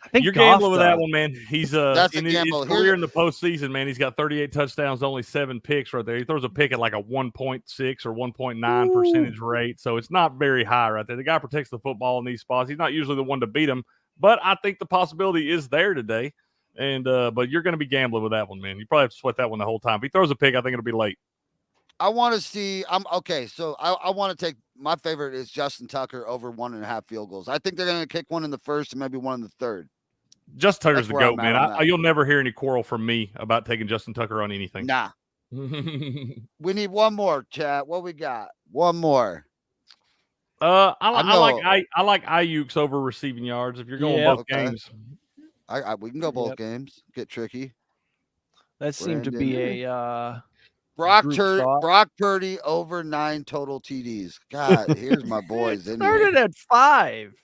I think You're Goff gambling with that does. one, man. He's That's a in gamble. his career in the postseason, man. He's got 38 touchdowns, only 7 picks right there. He throws a pick at like a 1.6 or 1.9 percentage rate, so it's not very high right there. The guy protects the football in these spots. He's not usually the one to beat him, but I think the possibility is there today. And but you're going to be gambling with that one, man. You probably have to sweat that one the whole time. If he throws a pick, I think it'll be late. I want to see. So I want to take my favorite is Justin Tucker over 1.5 field goals. I think they're going to kick one in the first and maybe one in the third. Justin Tucker's That's the where GOAT, I'm at on man. that. You'll never hear any quarrel from me about taking Justin Tucker on anything. Nah. We need one more, chat. What we got? One more. I like Ayuk's over receiving yards. If you're going both games, We can go both games. Get tricky. That seemed to be a Brock Purdy over 9 total TDs. God, here's my boys. It started at 5.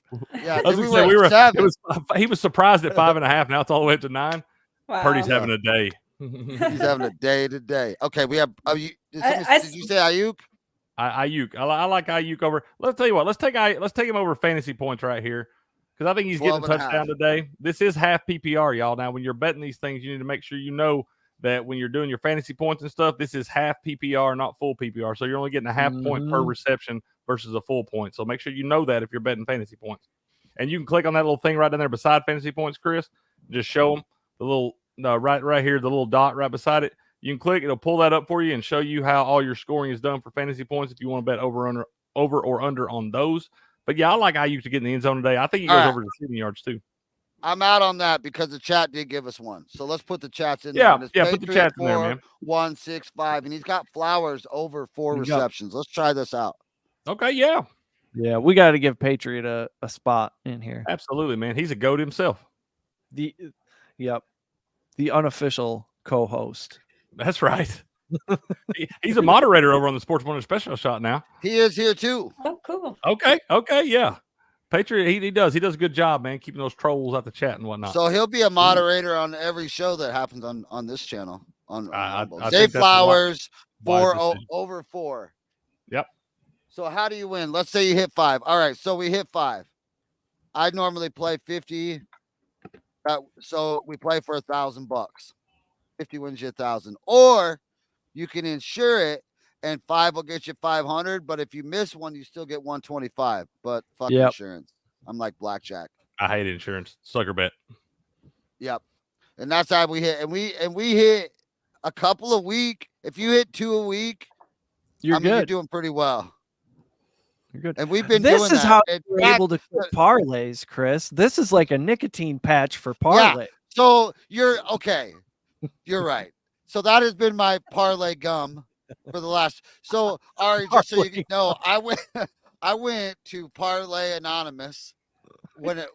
Yeah, I was we gonna say, were at 7. he was surprised at 5.5. Now it's all the way up to 9. Wow. Purdy's having a day. He's having a day today. Okay, we have. Did you say Ayuk? Ayuk. I like Ayuk over. Let's tell you what. Let's take him over fantasy points right here because I think he's getting a touchdown today. This is half PPR, y'all. Now, when you're betting these things, you need to make sure you know that when you're doing your fantasy points and stuff, this is half PPR, not full PPR. So you're only getting a half point per reception versus a full point. So make sure you know that if you're betting fantasy points. And you can click on that little thing right down there beside fantasy points, Chris. Just show them the little right here, the little dot right beside it. You can click; it'll pull that up for you and show you how all your scoring is done for fantasy points. If you want to bet over or under on those, but yeah, I like Ayuk to get in the end zone today. I think he goes over the receiving yards too. I'm out on that because the chat did give us one. So let's put the chats in there. there. Yeah, put the chats in there, man. 165, and he's got Flowers over 4 receptions. Let's try this out. Okay, yeah. Yeah, we got to give Patriot a spot in here. Absolutely, man. He's a GOAT himself. The unofficial co-host. That's right. He's a moderator over on the Sports Morning Special Shot now. He is here too. Oh, cool. Okay, yeah. Patriot, he does a good job, man, keeping those trolls out the chat and whatnot. So he'll be a moderator on every show that happens on this channel. I Zay think that's Flowers, wise decision. over 4. Yep. So how do you win? Let's say you hit 5. All right, so we hit 5. I normally play 50. So we play for $1,000. 50 wins you 1,000. Or you can insure it, and 5 will get you 500. But if you miss one, you still get 125. But fuck insurance. I'm like blackjack. I hate insurance. Sucker bet. Yep. And that's how we hit. And we hit a couple a week. If you hit 2 a week, you're good. You're doing pretty well. You're good. And we've been this doing is that. how you're able to get parlays, Chris. This is like a nicotine patch for parlay. Yeah. So you're okay. You're right. So that has been my parlay gum for the last. So Ari, just so you know, I went to Parlay Anonymous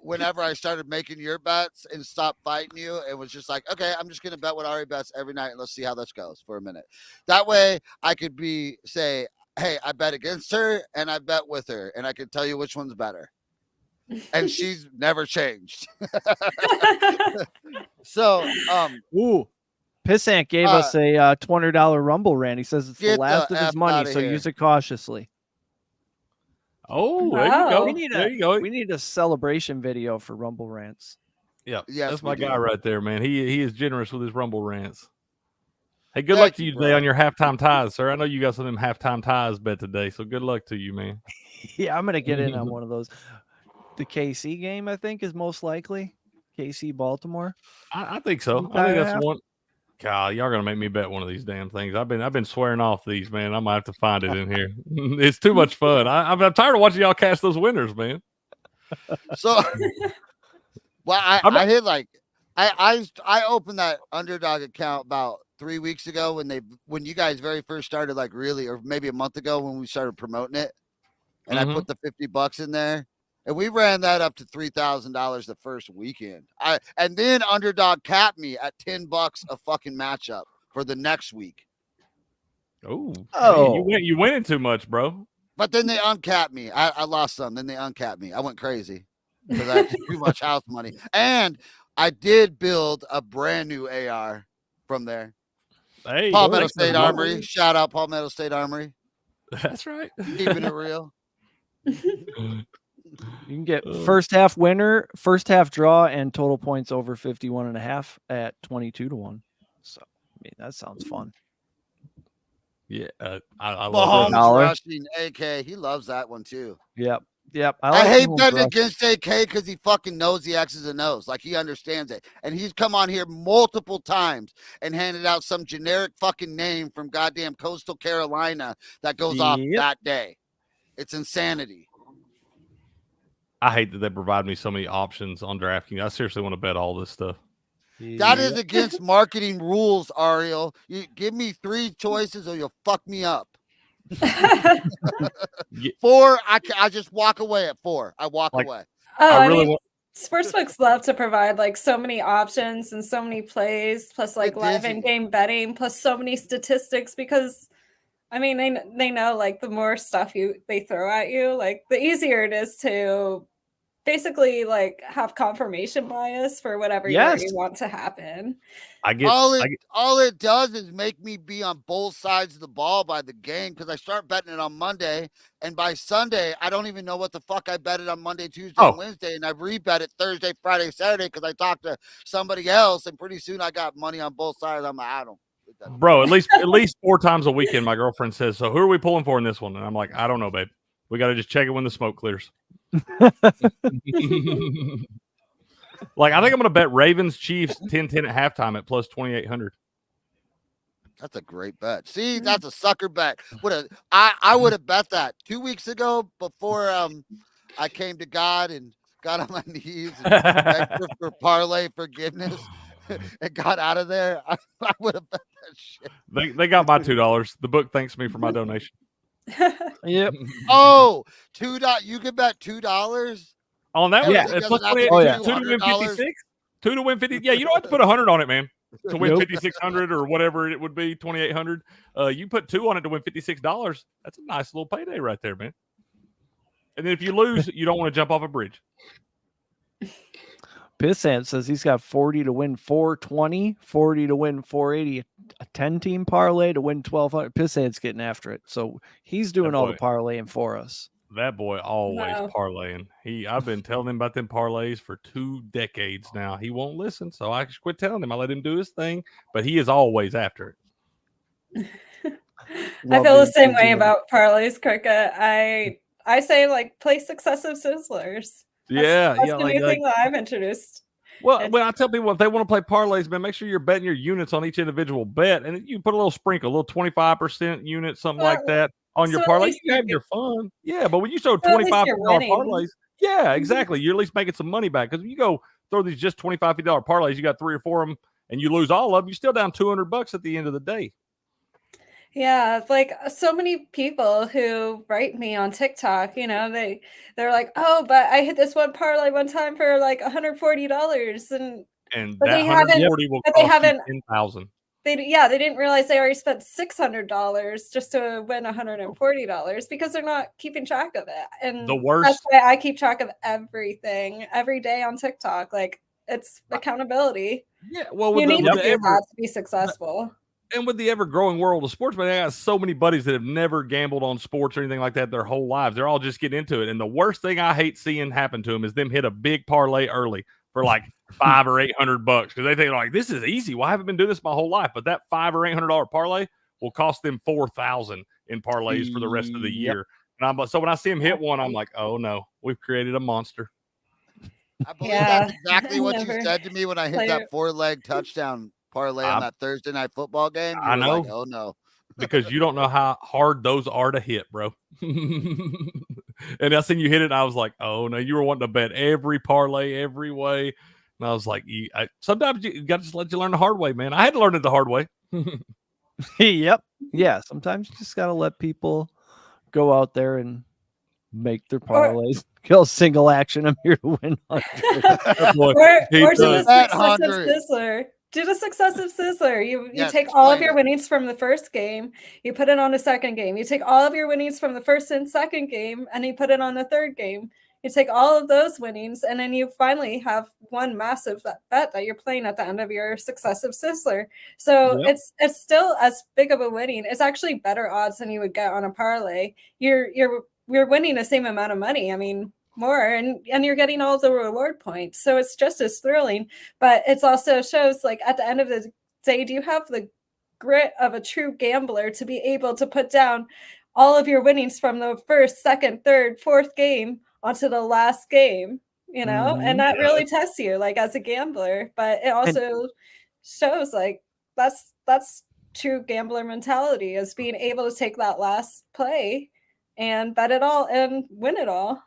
whenever I started making your bets and stopped fighting you. It was just like, okay, I'm just gonna bet what Ari bets every night and let's see how this goes for a minute. That way I could say, hey, I bet against her and I bet with her, and I can tell you which one's better. And she's never changed. So Pissant gave us a $20 Rumble rant. He says it's the last of his money, so use it cautiously. Oh, there you go. There you go. We need a celebration video for Rumble rants. Yeah, yes, that's my guy right there, man. He is generous with his Rumble rants. Hey, good luck to you today on your halftime ties, sir. I know you got some of them halftime ties bet today, so good luck to you, man. Yeah, I'm gonna get in on one of those. The KC game, I think, is most likely. KC Baltimore. I think so. I think that's one. God, y'all gonna make me bet one of these damn things. I've been swearing off these, man. I might have to find it in here. It's too much fun. I'm tired of watching y'all cash those winners, man. So, well, I hit like I opened that underdog account about 3 weeks ago when you guys very first started, like really, or maybe a month ago when we started promoting it, and I put the $50 in there. And we ran that up to $3,000 the first weekend. And then Underdog capped me at $10 a fucking matchup for the next week. Oh, man, you winning too much, bro. But then they uncapped me. I lost some. Then they uncapped me. I went crazy because I had too much house money. And I did build a brand new AR from there. Hey, Palmetto State Armory. Shout out Palmetto State Armory. That's right. Keeping it real. You can get first half winner, first half draw, and total points over 51.5 at 22-1. So, I mean, that sounds fun. Yeah, I love Mahomes rushing AK. He loves that one too. Yep. I hate betting against AK because he fucking knows the X's and O's. Like he understands it. And he's come on here multiple times and handed out some generic fucking name from goddamn Coastal Carolina that goes off that day. It's insanity. I hate that they provide me so many options on DraftKings. I seriously want to bet all this stuff. That is against marketing rules, Ariel. You give me 3 choices or you'll fuck me up. 4, I just walk away at 4. I walk away. Oh, I mean, sportsbooks love to provide like so many options and so many plays, plus like live in-game betting, plus so many statistics because I mean, they know like the more stuff they throw at you, like the easier it is to basically like have confirmation bias for whatever you want to happen. All it does is make me be on both sides of the ball by the game because I start betting it on Monday, and by Sunday I don't even know what the fuck I betted on Monday, Tuesday, and Wednesday, and I rebet it Thursday, Friday, Saturday because I talked to somebody else, and pretty soon I got money on both sides. I'm like, I don't. Bro, at least 4 times a weekend, my girlfriend says, so who are we pulling for in this one? And I'm like, I don't know, babe. We got to just check it when the smoke clears. Like, I think I'm going to bet Ravens Chiefs 10-10 at halftime at plus 2,800. That's a great bet. See, that's a sucker bet. I would have bet that 2 weeks ago before I came to God and got on my knees and begged for parlay forgiveness. And got out of there, I would have bet that shit. They got my $2. The book thanks me for my donation. Yep. Oh, $2. You can bet $2 on that one. Yeah. Plus 2 to win 56. 2 to win 50. Yeah, you don't have to put 100 on it, man. To win 5,600 or whatever it would be, 2,800. You put 2 on it to win $56. That's a nice little payday right there, man. And then if you lose, you don't want to jump off a bridge. Pissant says he's got 40 to win 420, 40 to win 480, a 10-team parlay to win 1,200. Pissant's getting after it. So he's doing all the parlaying for us. That boy always parlaying. I've been telling him about them parlays for 2 decades now. He won't listen, so I just quit telling him. I let him do his thing, but he is always after it. I feel the same way about parlays, Cricket. I say like play successive sizzlers. That's the new thing that I've introduced. Well, when I tell people if they want to play parlays, man, make sure you're betting your units on each individual bet, and you put a little sprinkle, a little 25% unit, something like that on your parlay. You have your fun, yeah. But when you show $25 parlays, yeah, exactly. You're at least making some money back because if you go throw these just $25 parlays, you got 3 or 4 of them, and you lose all of them, you're still down $200 at the end of the day. Yeah, like so many people who write me on TikTok, they're like, "Oh, but I hit this one parlay one time for like $140, and that $140 will cost you $10,000." They didn't realize they already spent $600 just to win $140 because they're not keeping track of it. And the worst, that's why I keep track of everything every day on TikTok. Like it's accountability. Yeah, well, you need to do that to be successful. And with the ever-growing world of sports, man, I got so many buddies that have never gambled on sports or anything like that their whole lives. They're all just getting into it. And the worst thing I hate seeing happen to them is them hit a big parlay early for like $500 or $800 because they think like this is easy. Well, I haven't been doing this my whole life, but that $500 or $800 parlay will cost them $4,000 in parlays for the rest of the year. And so when I see them hit one, I'm like, oh no, we've created a monster. I believe that's exactly what you said to me when I hit that 4-leg touchdown parlay on that Thursday night football game. I know. Like, oh no. Because you don't know how hard those are to hit, bro. And I seen you hit it, and I was like, oh no, you were wanting to bet every parlay, every way. And I was like, sometimes you got to just let you learn the hard way, man. I had to learn it the hard way. Yep. Yeah. Sometimes you just got to let people go out there and make their parlays. Kill single action. I'm here to win. Or do the successive sizzler. Do the successive sizzler. You take all of your winnings from the first game, you put it on the second game. You take all of your winnings from the first and second game, and you put it on the third game. You take all of those winnings, and then you finally have one massive bet that you're playing at the end of your successive sizzler. So it's still as big of a winning. It's actually better odds than you would get on a parlay. You're winning the same amount of money. I mean, more, and you're getting all the reward points. So it's just as thrilling, but it's also shows like at the end of the day, do you have the grit of a true gambler to be able to put down all of your winnings from the first, second, third, fourth game onto the last game, and that really tests you like as a gambler, but it also shows like that's true gambler mentality is being able to take that last play and bet it all and win it all.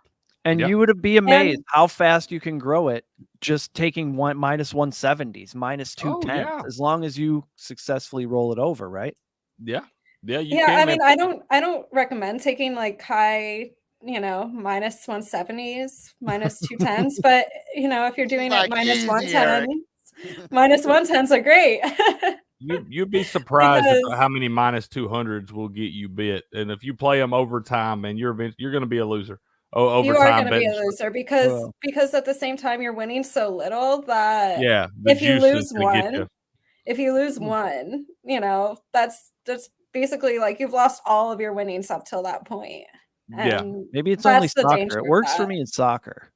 And you would be amazed how fast you can grow it just taking minus 170s, minus 210s, as long as you successfully roll it over, right? Yeah. Yeah. I mean, I don't recommend taking like high, minus 170s, minus 210s, but if you're doing it minus 110s, minus 110s are great. You'd be surprised at how many minus 200s will get you bit. And if you play them over time, man, you're going to be a loser. You are going to be a loser because at the same time you're winning so little that if you lose one, that's basically like you've lost all of your winnings up till that point. And maybe it's only soccer. It works for me in soccer.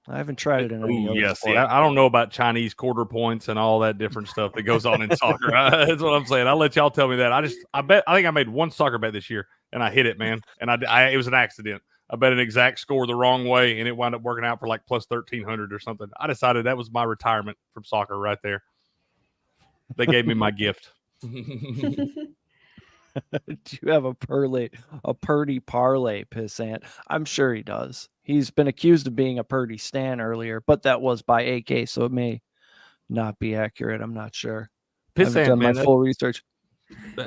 I haven't tried it in any other sport. I don't know about Chinese quarter points and all that different stuff that goes on in soccer. That's what I'm saying. I'll let y'all tell me that. I think I made one soccer bet this year and I hit it, man. And it was an accident. I bet an exact score the wrong way, and it wound up working out for like plus 1,300 or something. I decided that was my retirement from soccer right there. They gave me my gift. Do you have a Purdy parlay, Pissant? I'm sure he does. He's been accused of being a Purdy stan earlier, but that was by AK, so it may not be accurate. I'm not sure. Pissant, I've done my full research.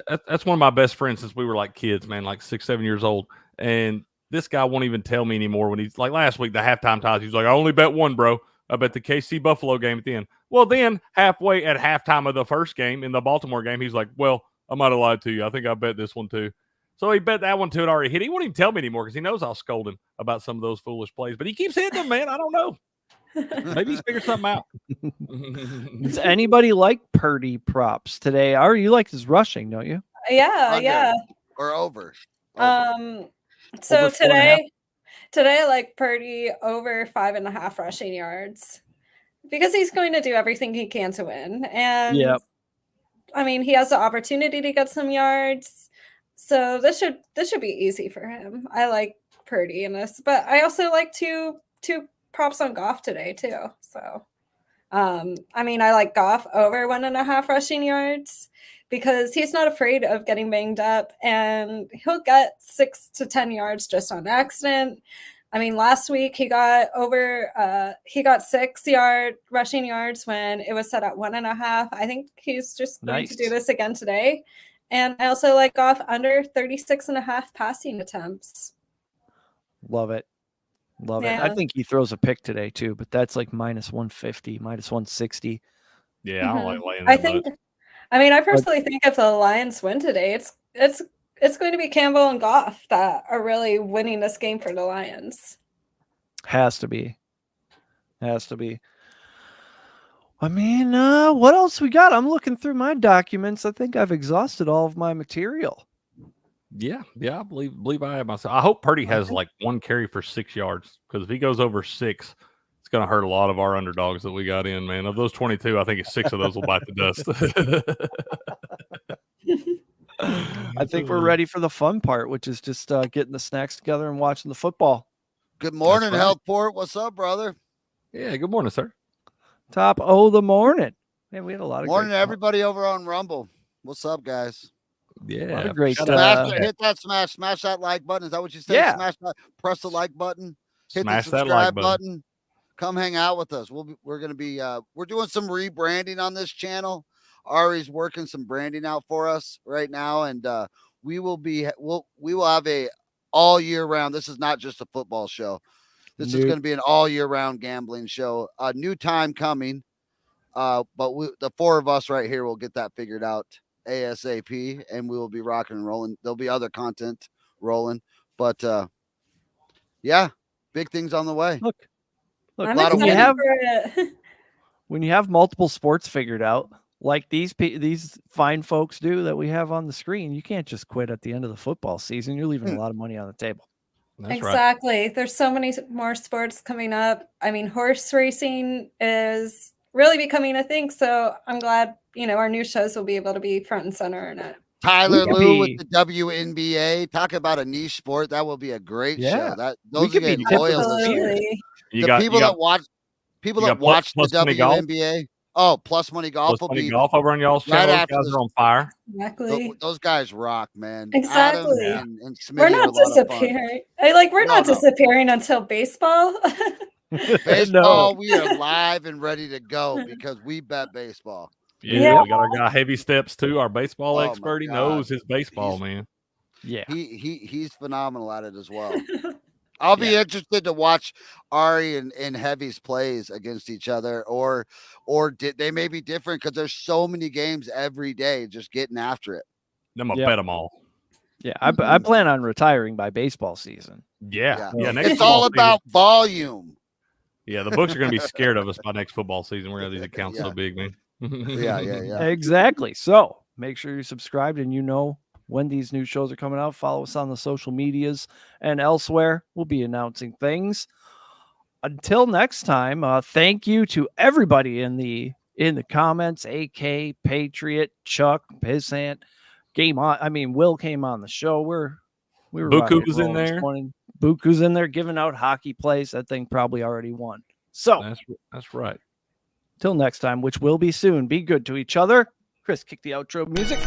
That's one of my best friends since we were like kids, man, like 6, 7 years old. And this guy won't even tell me anymore when he's like last week, the halftime ties. He's like, I only bet one, bro. I bet the KC Buffalo game at the end. Well, then halfway at halftime of the first game in the Baltimore game, he's like, well, I might have lied to you. I think I bet this one too. So he bet that one to it already hit. He won't even tell me anymore because he knows I'll scold him about some of those foolish plays. But he keeps hitting them, man. I don't know. Maybe he's figured something out. Does anybody like Purdy props today? Or you like his rushing, don't you? Yeah, Under yeah. Or over. So Over 4.5? today I like Purdy over 5.5 rushing yards because he's going to do everything he can to win. And Yep. I mean, he has the opportunity to get some yards. So this should be easy for him. I like Purdy in this, but I also like two props on Goff today too. So I mean, I like Goff over 1.5 rushing yards because he's not afraid of getting banged up and he'll get 6 to 10 yards just on accident. I mean, last week he got 6 rushing yards when it was set at 1.5. I think he's just going to do this again today. And I also like Goff under 36.5 passing attempts. Love it. Love it. I think he throws a pick today too, but that's like minus 150, minus 160. Yeah, I don't like laying that much. I personally think if the Lions win today, it's going to be Campbell and Goff that are really winning this game for the Lions. Has to be. I mean, what else we got? I'm looking through my documents. I think I've exhausted all of my material. Yeah, I believe I have myself. I hope Purdy has like 1 carry for 6 yards because if he goes over 6, it's going to hurt a lot of our underdogs that we got in, man. Of those 22, I think 6 of those will bite the dust. I think we're ready for the fun part, which is just getting the snacks together and watching the football. Good morning, Healthport. What's up, brother? Yeah, good morning, sir. Top of the morning. Man, we had a lot of morning to everybody over on Rumble. What's up, guys? Yeah, a lot of great stuff. Hit that smash that like button. Is that what you said? Yeah. Smash that. Press the like button. Hit Smash the that subscribe like button. Come hang out with us. We're gonna be we're doing some rebranding on this channel. Ari's working some branding out for us right now, and we will have a all year round. This is not just a football show. This is going to be an all year round gambling show. A new time coming. But the 4 of us right here will get that figured out ASAP, and we will be rocking and rolling. There'll be other content rolling, but yeah, big things on the way. Look, I'm when excited for it. When you have multiple sports figured out, like these fine folks do that we have on the screen, you can't just quit at the end of the football season. You're leaving a lot of money on the table. That's exactly. Right. There's so many more sports coming up. I mean, horse racing is really becoming a thing. So I'm glad, our new shows will be able to be front and center in it. Tyler Lue with the WNBA. Talk about a niche sport. That will be a great show. Those are getting loyal this year. People that watch the WNBA. Oh, Plus Money Golf will be golf over on y'all's channel. Those guys are on fire. Exactly. Those guys rock, man. Exactly. Adam and we're not disappearing. We're not disappearing until baseball. Baseball, we are live and ready to go because we bet baseball. Yeah. We got our guy Heavy Steps too, our baseball expert. He knows his baseball, man. Yeah. He's phenomenal at it as well. I'll be interested to watch Ari and Heavy's plays against each other, or they may be different because there's so many games every day just getting after it. I'm gonna bet them all. Yeah, I plan on retiring by baseball season. Yeah. It's all about volume. Yeah, the books are going to be scared of us by next football season. We're going to have these accounts so big, man. Yeah. Exactly. So make sure you're subscribed and when these new shows are coming out. Follow us on the social medias and elsewhere. We'll be announcing things. Until next time, thank you to everybody in the comments. AK, Patriot, Chuck, Pissant, Will came on the show. We were Buku was in there. Buku's in there giving out hockey plays. That thing probably already won. So that's right. Till next time, which will be soon. Be good to each other. Chris, kick the outro music.